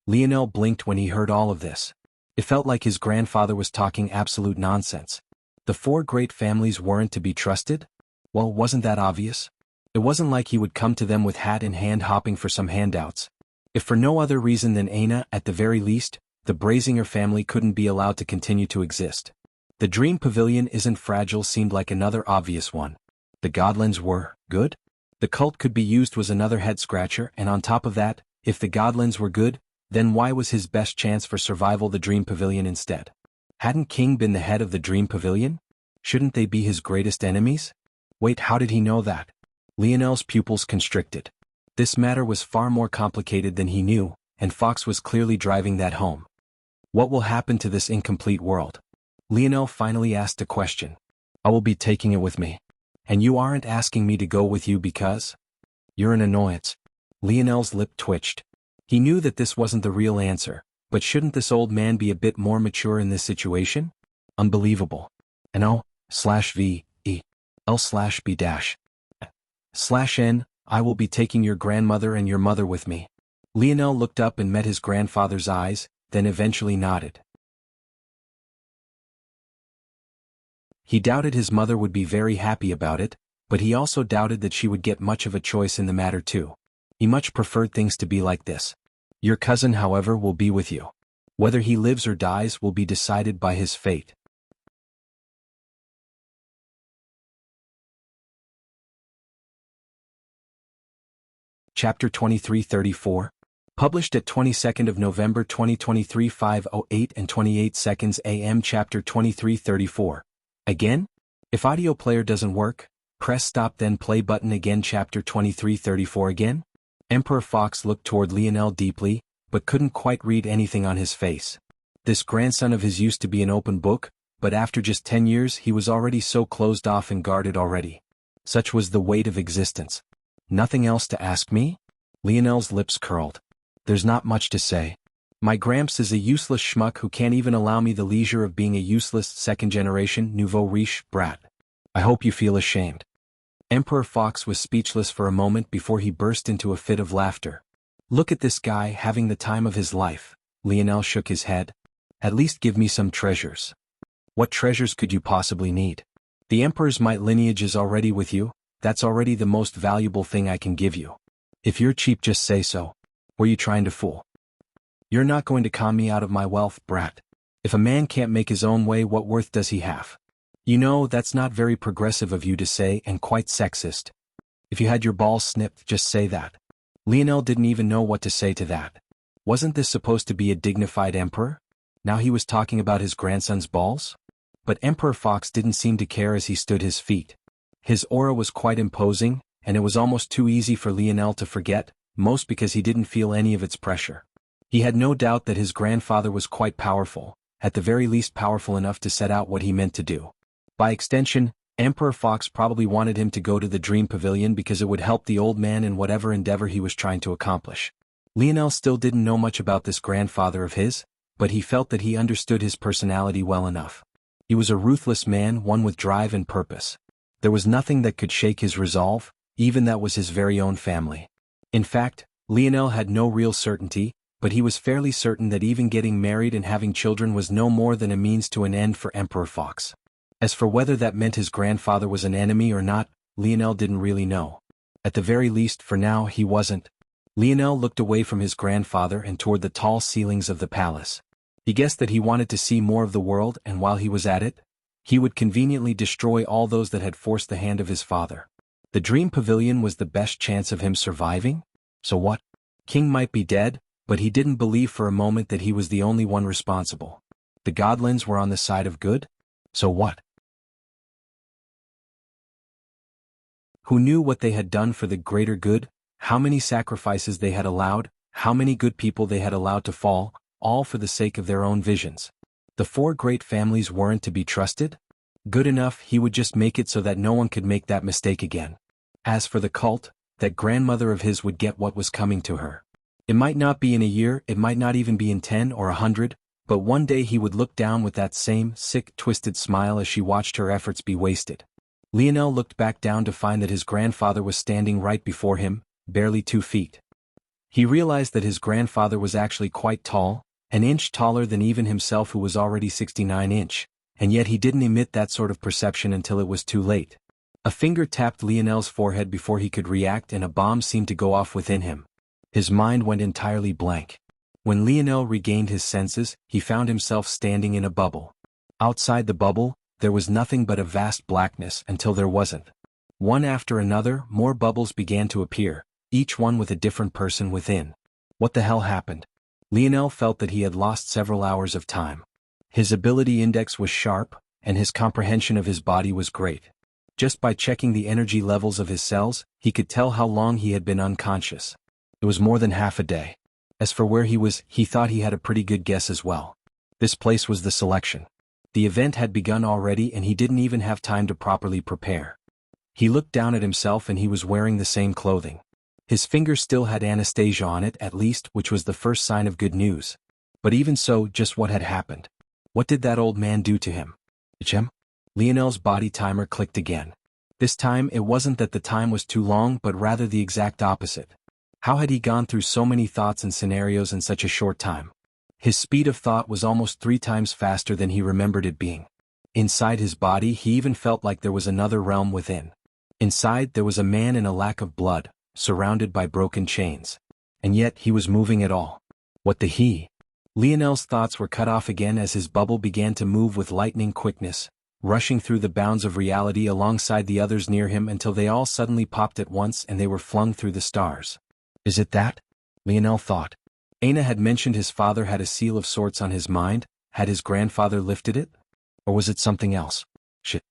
Lionel blinked when he heard all of this. It felt like his grandfather was talking absolute nonsense. The four great families weren't to be trusted? Well, wasn't that obvious? It wasn't like he would come to them with hat in hand hopping for some handouts. If for no other reason than Aina, at the very least, the Brazinger family couldn't be allowed to continue to exist. The Dream Pavilion isn't fragile seemed like another obvious one. The Godlands were good? The cult could be used was another head-scratcher, and on top of that, if the Godlands were good, then why was his best chance for survival the Dream Pavilion instead? Hadn't King been the head of the Dream Pavilion? Shouldn't they be his greatest enemies? Wait, how did he know that? Lionel's pupils constricted. This matter was far more complicated than he knew, and Fox was clearly driving that home. What will happen to this incomplete world? Lionel finally asked a question. I will be taking it with me. And you aren't asking me to go with you because? You're an annoyance. Lionel's lip twitched. He knew that this wasn't the real answer, but shouldn't this old man be a bit more mature in this situation? Unbelievable. And O/V/E/L/B-N, I will be taking your grandmother and your mother with me. Lionel looked up and met his grandfather's eyes, then eventually nodded. He doubted his mother would be very happy about it, but he also doubted that she would get much of a choice in the matter too. He much preferred things to be like this. Your cousin, however, will be with you. Whether he lives or dies will be decided by his fate. Chapter 2334. Published at 22nd of November 2023 5:08 and 28 seconds AM. Chapter 2334. Again? If audio player doesn't work, press stop then play button again. Chapter 2334 again? Emperor Fox looked toward Lionel deeply, but couldn't quite read anything on his face. This grandson of his used to be an open book, but after just 10 years he was already so closed off and guarded already. Such was the weight of existence. Nothing else to ask me? Lionel's lips curled. There's not much to say. My Gramps is a useless schmuck who can't even allow me the leisure of being a useless second-generation nouveau riche brat. I hope you feel ashamed. Emperor Fox was speechless for a moment before he burst into a fit of laughter. Look at this guy having the time of his life. Lionel shook his head. At least give me some treasures. What treasures could you possibly need? The Emperor's might lineage is already with you. That's already the most valuable thing I can give you. If you're cheap, just say so. Were you trying to fool? You're not going to con me out of my wealth, brat. If a man can't make his own way, what worth does he have? You know, that's not very progressive of you to say and quite sexist. If you had your balls snipped, just say that. Lionel didn't even know what to say to that. Wasn't this supposed to be a dignified emperor? Now he was talking about his grandson's balls? But Emperor Fox didn't seem to care as he stood his feet. His aura was quite imposing, and it was almost too easy for Lionel to forget, most because he didn't feel any of its pressure. He had no doubt that his grandfather was quite powerful, at the very least powerful enough to set out what he meant to do. By extension, Emperor Fox probably wanted him to go to the Dream Pavilion because it would help the old man in whatever endeavor he was trying to accomplish. Lionel still didn't know much about this grandfather of his, but he felt that he understood his personality well enough. He was a ruthless man, one with drive and purpose. There was nothing that could shake his resolve, even that was his very own family. In fact, Lionel had no real certainty, but he was fairly certain that even getting married and having children was no more than a means to an end for Emperor Fox. As for whether that meant his grandfather was an enemy or not, Lionel didn't really know. At the very least, for now, he wasn't. Lionel looked away from his grandfather and toward the tall ceilings of the palace. He guessed that he wanted to see more of the world, and while he was at it, he would conveniently destroy all those that had forced the hand of his father. The Dream Pavilion was the best chance of him surviving? So what? King might be dead, but he didn't believe for a moment that he was the only one responsible. The Godlands were on the side of good? So what? who knew what they had done for the greater good, how many sacrifices they had allowed, how many good people they had allowed to fall, all for the sake of their own visions. The four great families weren't to be trusted? Good enough, he would just make it so that no one could make that mistake again. As for the cult, that grandmother of his would get what was coming to her. It might not be in a year, it might not even be in 10 or 100, but one day he would look down with that same sick, twisted smile as she watched her efforts be wasted. Lionel looked back down to find that his grandfather was standing right before him, barely 2 feet. He realized that his grandfather was actually quite tall, an inch taller than even himself, who was already 69-inch, and yet he didn't emit that sort of perception until it was too late. A finger tapped Lionel's forehead before he could react, and a bomb seemed to go off within him. His mind went entirely blank. When Lionel regained his senses, he found himself standing in a bubble. Outside the bubble, there was nothing but a vast blackness until there wasn't. One after another, more bubbles began to appear, each one with a different person within. What the hell happened? Lionel felt that he had lost several hours of time. His ability index was sharp, and his comprehension of his body was great. Just by checking the energy levels of his cells, he could tell how long he had been unconscious. It was more than half a day. As for where he was, he thought he had a pretty good guess as well. This place was the selection. The event had begun already, and he didn't even have time to properly prepare. He looked down at himself, and he was wearing the same clothing. His finger still had anesthesia on it, at least, which was the first sign of good news. But even so, just what had happened? What did that old man do to him? Him? Lionel's body timer clicked again. This time it wasn't that the time was too long, but rather the exact opposite. How had he gone through so many thoughts and scenarios in such a short time? His speed of thought was almost 3 times faster than he remembered it being. Inside his body, he even felt like there was another realm within. Inside, there was a man in a lack of blood, surrounded by broken chains. And yet, he was moving at all. What the he? Lionel's thoughts were cut off again as his bubble began to move with lightning quickness, rushing through the bounds of reality alongside the others near him until they all suddenly popped at once and they were flung through the stars. Is it that? Lionel thought. Aina had mentioned his father had a seal of sorts on his mind. Had his grandfather lifted it? Or was it something else? Shit.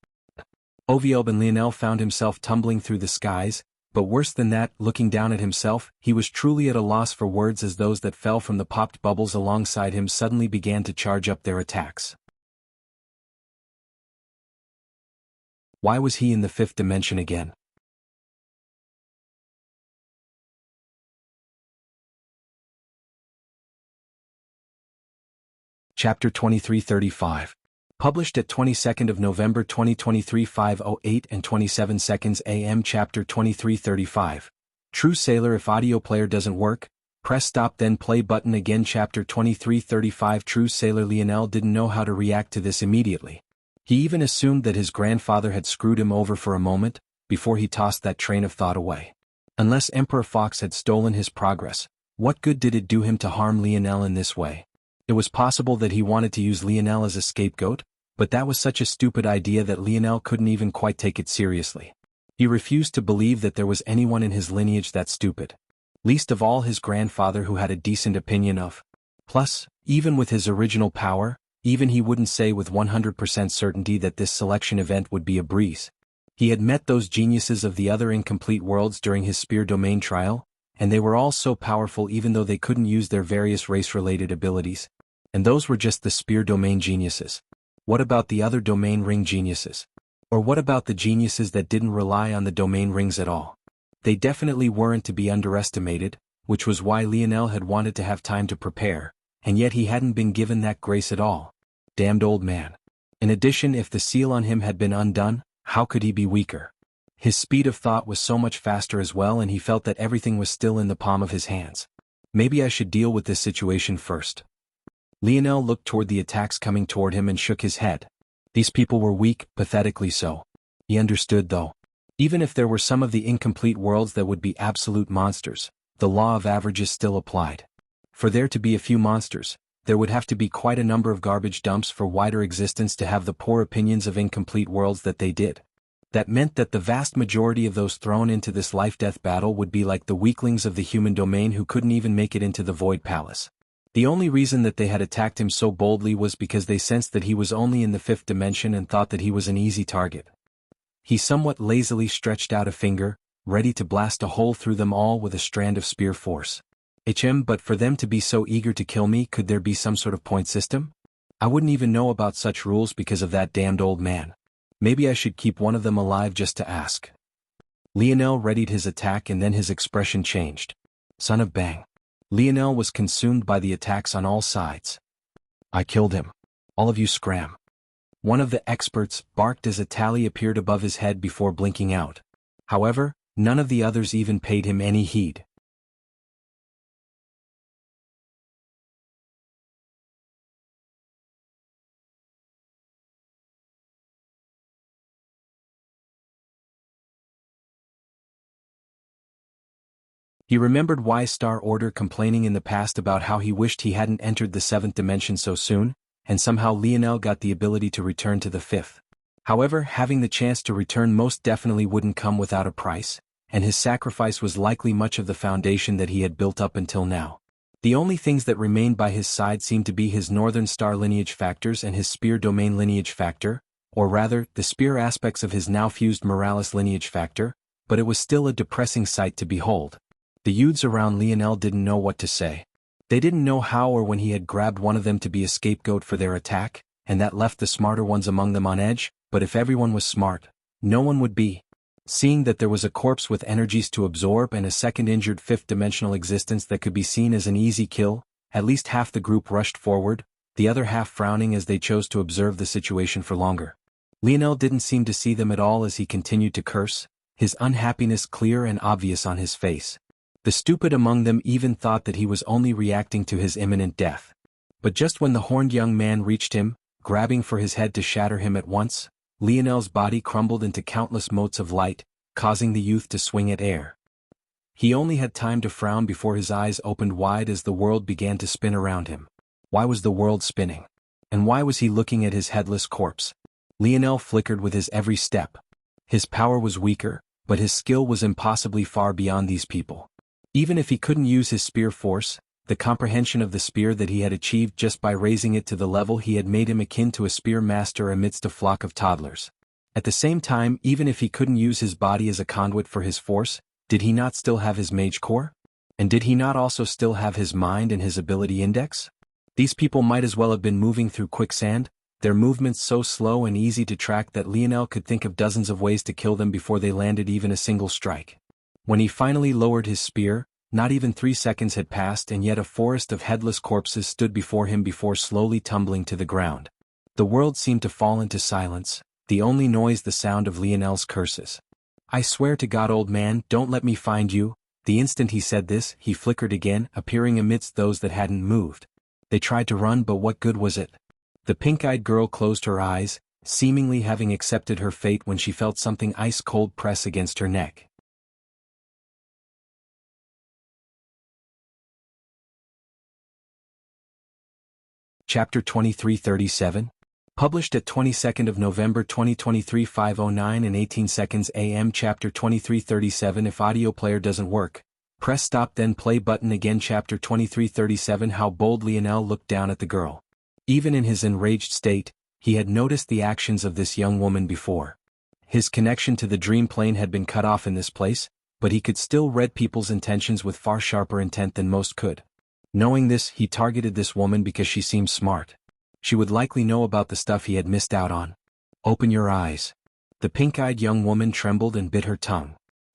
Oviob, and Lionel found himself tumbling through the skies, but worse than that, looking down at himself, he was truly at a loss for words as those that fell from the popped bubbles alongside him suddenly began to charge up their attacks. Why was he in the 5th dimension again? Chapter 2335. Published at 22nd of November 2023 5:08 and 27 seconds AM. Chapter 2335. True Sailor. If audio player doesn't work, press stop then play button again. Chapter 2335. True Sailor. Lionel didn't know how to react to this immediately. He even assumed that his grandfather had screwed him over for a moment, before he tossed that train of thought away. Unless Emperor Fox had stolen his progress, what good did it do him to harm Lionel in this way? It was possible that he wanted to use Lionel as a scapegoat, but that was such a stupid idea that Lionel couldn't even quite take it seriously. He refused to believe that there was anyone in his lineage that stupid. Least of all his grandfather, who had a decent opinion of. Plus, even with his original power, even he wouldn't say with 100% certainty that this selection event would be a breeze. He had met those geniuses of the other incomplete worlds during his spear domain trial, and they were all so powerful even though they couldn't use their various race-related abilities. And those were just the spear domain geniuses. What about the other domain ring geniuses? Or what about the geniuses that didn't rely on the domain rings at all? They definitely weren't to be underestimated, which was why Lionel had wanted to have time to prepare, and yet he hadn't been given that grace at all. Damned old man. In addition, if the seal on him had been undone, how could he be weaker? His speed of thought was so much faster as well, and he felt that everything was still in the palm of his hands. Maybe I should deal with this situation first. Lionel looked toward the attacks coming toward him and shook his head. These people were weak, pathetically so. He understood though. Even if there were some of the incomplete worlds that would be absolute monsters, the law of averages still applied. For there to be a few monsters, there would have to be quite a number of garbage dumps for wider existence to have the poor opinions of incomplete worlds that they did. That meant that the vast majority of those thrown into this life-death battle would be like the weaklings of the human domain who couldn't even make it into the Void Palace. The only reason that they had attacked him so boldly was because they sensed that he was only in the 5th dimension and thought that he was an easy target. He somewhat lazily stretched out a finger, ready to blast a hole through them all with a strand of spear force. But for them to be so eager to kill me, could there be some sort of point system? I wouldn't even know about such rules because of that damned old man. Maybe I should keep one of them alive just to ask. Lionel readied his attack and then his expression changed. Son of bang. Lionel was consumed by the attacks on all sides. I killed him. All of you scram. One of the experts barked as a tally appeared above his head before blinking out. However, none of the others even paid him any heed. He remembered Y-Star Order complaining in the past about how he wished he hadn't entered the 7th dimension so soon, and somehow Lionel got the ability to return to the 5th. However, having the chance to return most definitely wouldn't come without a price, and his sacrifice was likely much of the foundation that he had built up until now. The only things that remained by his side seemed to be his Northern Star lineage factors and his Spear Domain lineage factor, or rather, the Spear aspects of his now fused Morales lineage factor, but it was still a depressing sight to behold. The youths around Lionel didn't know what to say. They didn't know how or when he had grabbed one of them to be a scapegoat for their attack, and that left the smarter ones among them on edge, but if everyone was smart, no one would be. Seeing that there was a corpse with energies to absorb and a second injured fifth-dimensional existence that could be seen as an easy kill, at least half the group rushed forward, the other half frowning as they chose to observe the situation for longer. Lionel didn't seem to see them at all as he continued to curse, his unhappiness clear and obvious on his face. The stupid among them even thought that he was only reacting to his imminent death. But just when the horned young man reached him, grabbing for his head to shatter him at once, Lionel's body crumbled into countless motes of light, causing the youth to swing at air. He only had time to frown before his eyes opened wide as the world began to spin around him. Why was the world spinning? And why was he looking at his headless corpse? Lionel flickered with his every step. His power was weaker, but his skill was impossibly far beyond these people. Even if he couldn't use his spear force, the comprehension of the spear that he had achieved just by raising it to the level he had made him akin to a spear master amidst a flock of toddlers. At the same time, even if he couldn't use his body as a conduit for his force, did he not still have his mage core? And did he not also still have his mind and his ability index? These people might as well have been moving through quicksand, their movements so slow and easy to track that Lionel could think of dozens of ways to kill them before they landed even a single strike. When he finally lowered his spear, not even 3 seconds had passed and yet a forest of headless corpses stood before him before slowly tumbling to the ground. The world seemed to fall into silence, the only noise the sound of Lionel's curses. I swear to God, old man, don't let me find you. The instant he said this, he flickered again, appearing amidst those that hadn't moved. They tried to run, but what good was it? The pink-eyed girl closed her eyes, seemingly having accepted her fate when she felt something ice-cold press against her neck. Chapter 2337, published at 22nd of November 2023 5:09 and 18 seconds AM. Chapter 2337. If audio player doesn't work, press stop then play button again. Chapter 2337. How bold Lionel looked down at the girl. Even in his enraged state, he had noticed the actions of this young woman before. His connection to the dream plane had been cut off in this place, but he could still read people's intentions with far sharper intent than most could. Knowing this, he targeted this woman because she seemed smart. She would likely know about the stuff he had missed out on. Open your eyes. The pink-eyed young woman trembled and bit her tongue.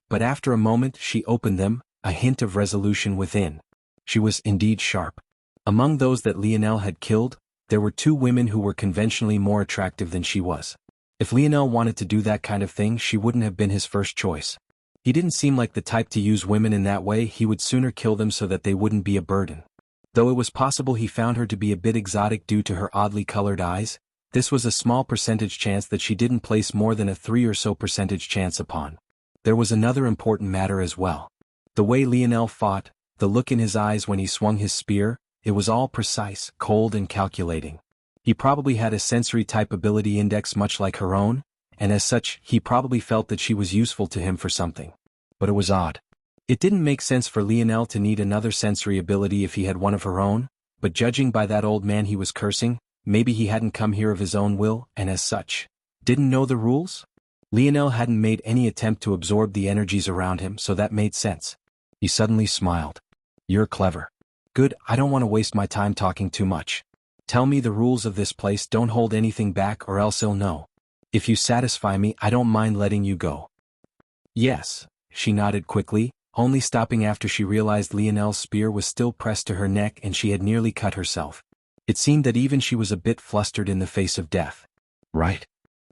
But after a moment she opened them, a hint of resolution within. She was indeed sharp. Among those that Lionel had killed, there were 2 women who were conventionally more attractive than she was. If Lionel wanted to do that kind of thing, she wouldn't have been his first choice. He didn't seem like the type to use women in that way. He would sooner kill them so that they wouldn't be a burden. Though it was possible he found her to be a bit exotic due to her oddly colored eyes, this was a small percentage chance that she didn't place more than a 3 or so percentage chance upon. There was another important matter as well. The way Lionel fought, the look in his eyes when he swung his spear, it was all precise, cold and calculating. He probably had a sensory type ability index much like her own, and as such, he probably felt that she was useful to him for something. But it was odd. It didn't make sense for Lionel to need another sensory ability if he had one of her own, but judging by that old man he was cursing, maybe he hadn't come here of his own will, and as such, didn't know the rules? Lionel hadn't made any attempt to absorb the energies around him, so that made sense. He suddenly smiled. You're clever. Good, I don't want to waste my time talking too much. Tell me the rules of this place, don't hold anything back or else he'll know. If you satisfy me, I don't mind letting you go. Yes, she nodded quickly, only stopping after she realized Lionel's spear was still pressed to her neck and she had nearly cut herself. It seemed that even she was a bit flustered in the face of death. Right.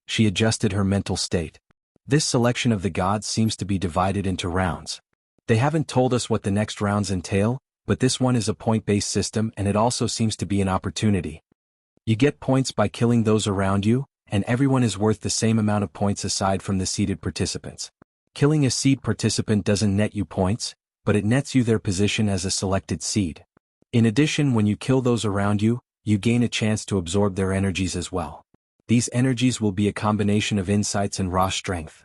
She adjusted her mental state. This selection of the gods seems to be divided into rounds. They haven't told us what the next rounds entail, but this one is a point-based system and it also seems to be an opportunity. You get points by killing those around you, and everyone is worth the same amount of points aside from the seeded participants. Killing a seed participant doesn't net you points, but it nets you their position as a selected seed. In addition, when you kill those around you, you gain a chance to absorb their energies as well. These energies will be a combination of insights and raw strength.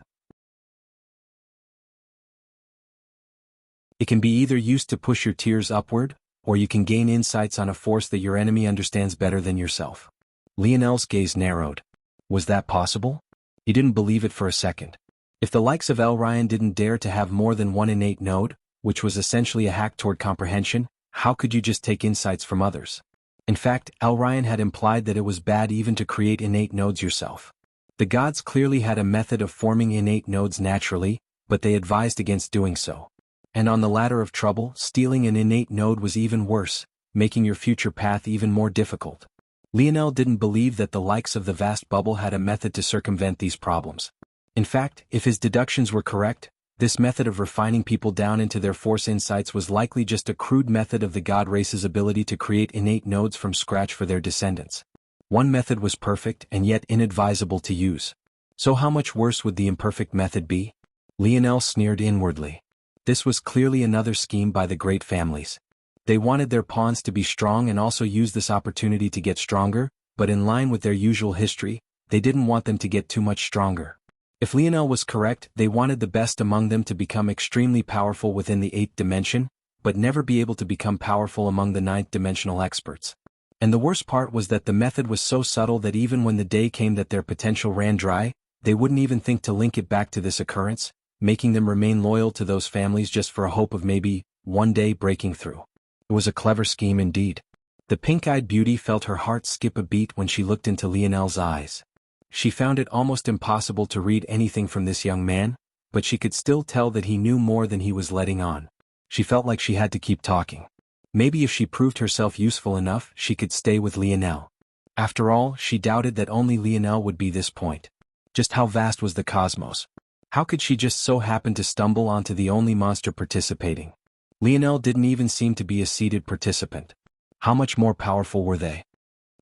It can be either used to push your tiers upward, or you can gain insights on a force that your enemy understands better than yourself. Lionel's gaze narrowed. Was that possible? He didn't believe it for a second. If the likes of Elryan didn't dare to have more than one innate node, which was essentially a hack toward comprehension, how could you just take insights from others? In fact, Elryan had implied that it was bad even to create innate nodes yourself. The gods clearly had a method of forming innate nodes naturally, but they advised against doing so. And on the ladder of trouble, stealing an innate node was even worse, making your future path even more difficult. Lionel didn't believe that the likes of the vast bubble had a method to circumvent these problems. In fact, if his deductions were correct, this method of refining people down into their force insights was likely just a crude method of the god race's ability to create innate nodes from scratch for their descendants. One method was perfect and yet inadvisable to use. So how much worse would the imperfect method be? Lionel sneered inwardly. This was clearly another scheme by the great families. They wanted their pawns to be strong and also use this opportunity to get stronger, but in line with their usual history, they didn't want them to get too much stronger. If Lionel was correct, they wanted the best among them to become extremely powerful within the 8th dimension, but never be able to become powerful among the 9th dimensional experts. And the worst part was that the method was so subtle that even when the day came that their potential ran dry, they wouldn't even think to link it back to this occurrence, making them remain loyal to those families just for a hope of maybe, one day breaking through. It was a clever scheme indeed. The pink-eyed beauty felt her heart skip a beat when she looked into Lionel's eyes. She found it almost impossible to read anything from this young man, but she could still tell that he knew more than he was letting on. She felt like she had to keep talking. Maybe if she proved herself useful enough, she could stay with Lionel. After all, she doubted that only Lionel would be this point. Just how vast was the cosmos? How could she just so happen to stumble onto the only monster participating? Lionel didn't even seem to be a seeded participant. How much more powerful were they?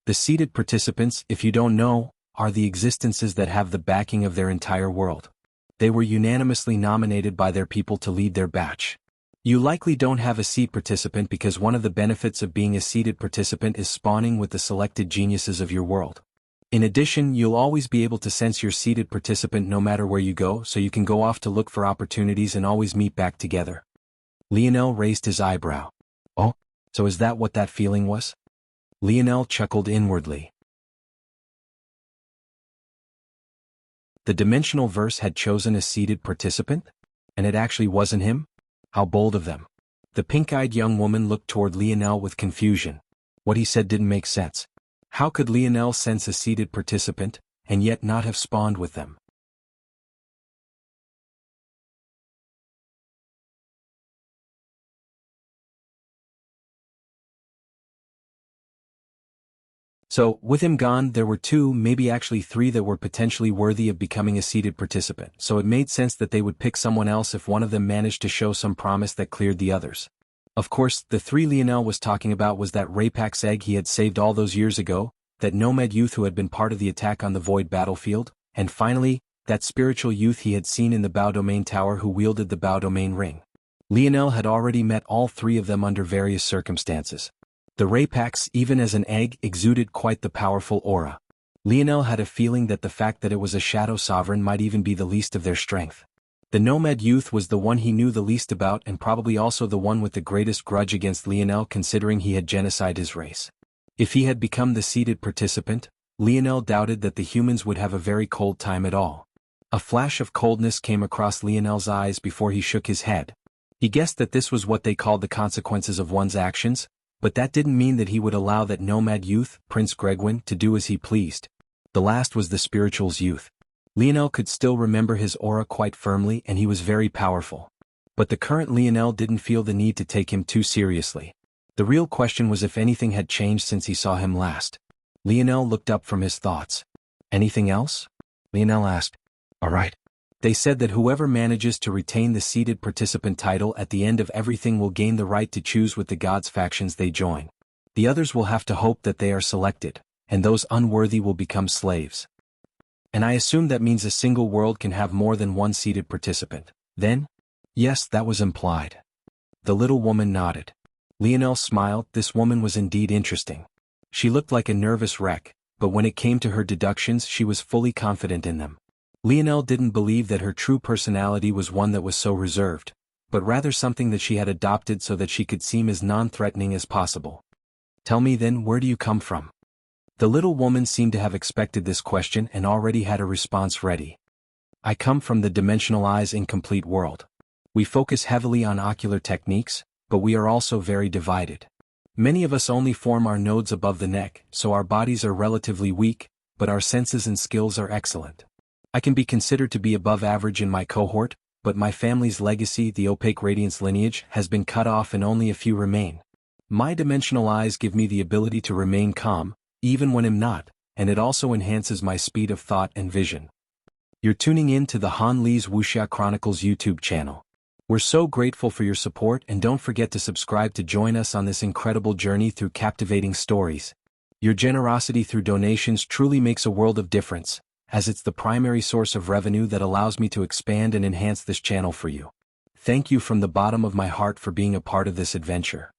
The seeded participants, if you don't know, are the existences that have the backing of their entire world. They were unanimously nominated by their people to lead their batch. You likely don't have a seed participant because one of the benefits of being a seeded participant is spawning with the selected geniuses of your world. In addition, you'll always be able to sense your seeded participant no matter where you go, so you can go off to look for opportunities and always meet back together. Lionel raised his eyebrow. Oh, so is that what that feeling was? Lionel chuckled inwardly. The dimensional verse had chosen a seeded participant? And it actually wasn't him? How bold of them. The pink-eyed young woman looked toward Lionel with confusion. What he said didn't make sense. How could Lionel sense a seeded participant, and yet not have spawned with them? So, with him gone, there were 2, maybe actually 3 that were potentially worthy of becoming a seeded participant, so it made sense that they would pick someone else if one of them managed to show some promise that cleared the others. Of course, the 3 Lionel was talking about was that Rapax egg he had saved all those years ago, that nomad youth who had been part of the attack on the Void battlefield, and finally, that spiritual youth he had seen in the Bow Domain Tower who wielded the Bow Domain ring. Lionel had already met all 3 of them under various circumstances. The Rapax, even as an egg, exuded quite the powerful aura. Lionel had a feeling that the fact that it was a shadow sovereign might even be the least of their strength. The nomad youth was the one he knew the least about and probably also the one with the greatest grudge against Lionel considering he had genocided his race. If he had become the seeded participant, Lionel doubted that the humans would have a very cold time at all. A flash of coldness came across Lionel's eyes before he shook his head. He guessed that this was what they called the consequences of one's actions, but that didn't mean that he would allow that nomad youth, Prince Gregwin, to do as he pleased. The last was the spiritual's youth. Lionel could still remember his aura quite firmly and he was very powerful. But the current Lionel didn't feel the need to take him too seriously. The real question was if anything had changed since he saw him last. Lionel looked up from his thoughts. Anything else? Lionel asked. All right. They said that whoever manages to retain the seated participant title at the end of everything will gain the right to choose with the gods factions they join. The others will have to hope that they are selected, and those unworthy will become slaves. And I assume that means a single world can have more than one seated participant. Then? Yes, that was implied. The little woman nodded. Lionel smiled. This woman was indeed interesting. She looked like a nervous wreck, but when it came to her deductions she was fully confident in them. Lionel didn't believe that her true personality was one that was so reserved, but rather something that she had adopted so that she could seem as non-threatening as possible. Tell me then, where do you come from? The little woman seemed to have expected this question and already had a response ready. I come from the dimensional eyes incomplete world. We focus heavily on ocular techniques, but we are also very divided. Many of us only form our nodes above the neck, so our bodies are relatively weak, but our senses and skills are excellent. I can be considered to be above average in my cohort, but my family's legacy, the opaque radiance lineage, has been cut off and only a few remain. My dimensional eyes give me the ability to remain calm, even when I'm not, and it also enhances my speed of thought and vision. You're tuning in to the Han Lee's Wuxia Chronicles YouTube channel. We're so grateful for your support and don't forget to subscribe to join us on this incredible journey through captivating stories. Your generosity through donations truly makes a world of difference, as it's the primary source of revenue that allows me to expand and enhance this channel for you. Thank you from the bottom of my heart for being a part of this adventure.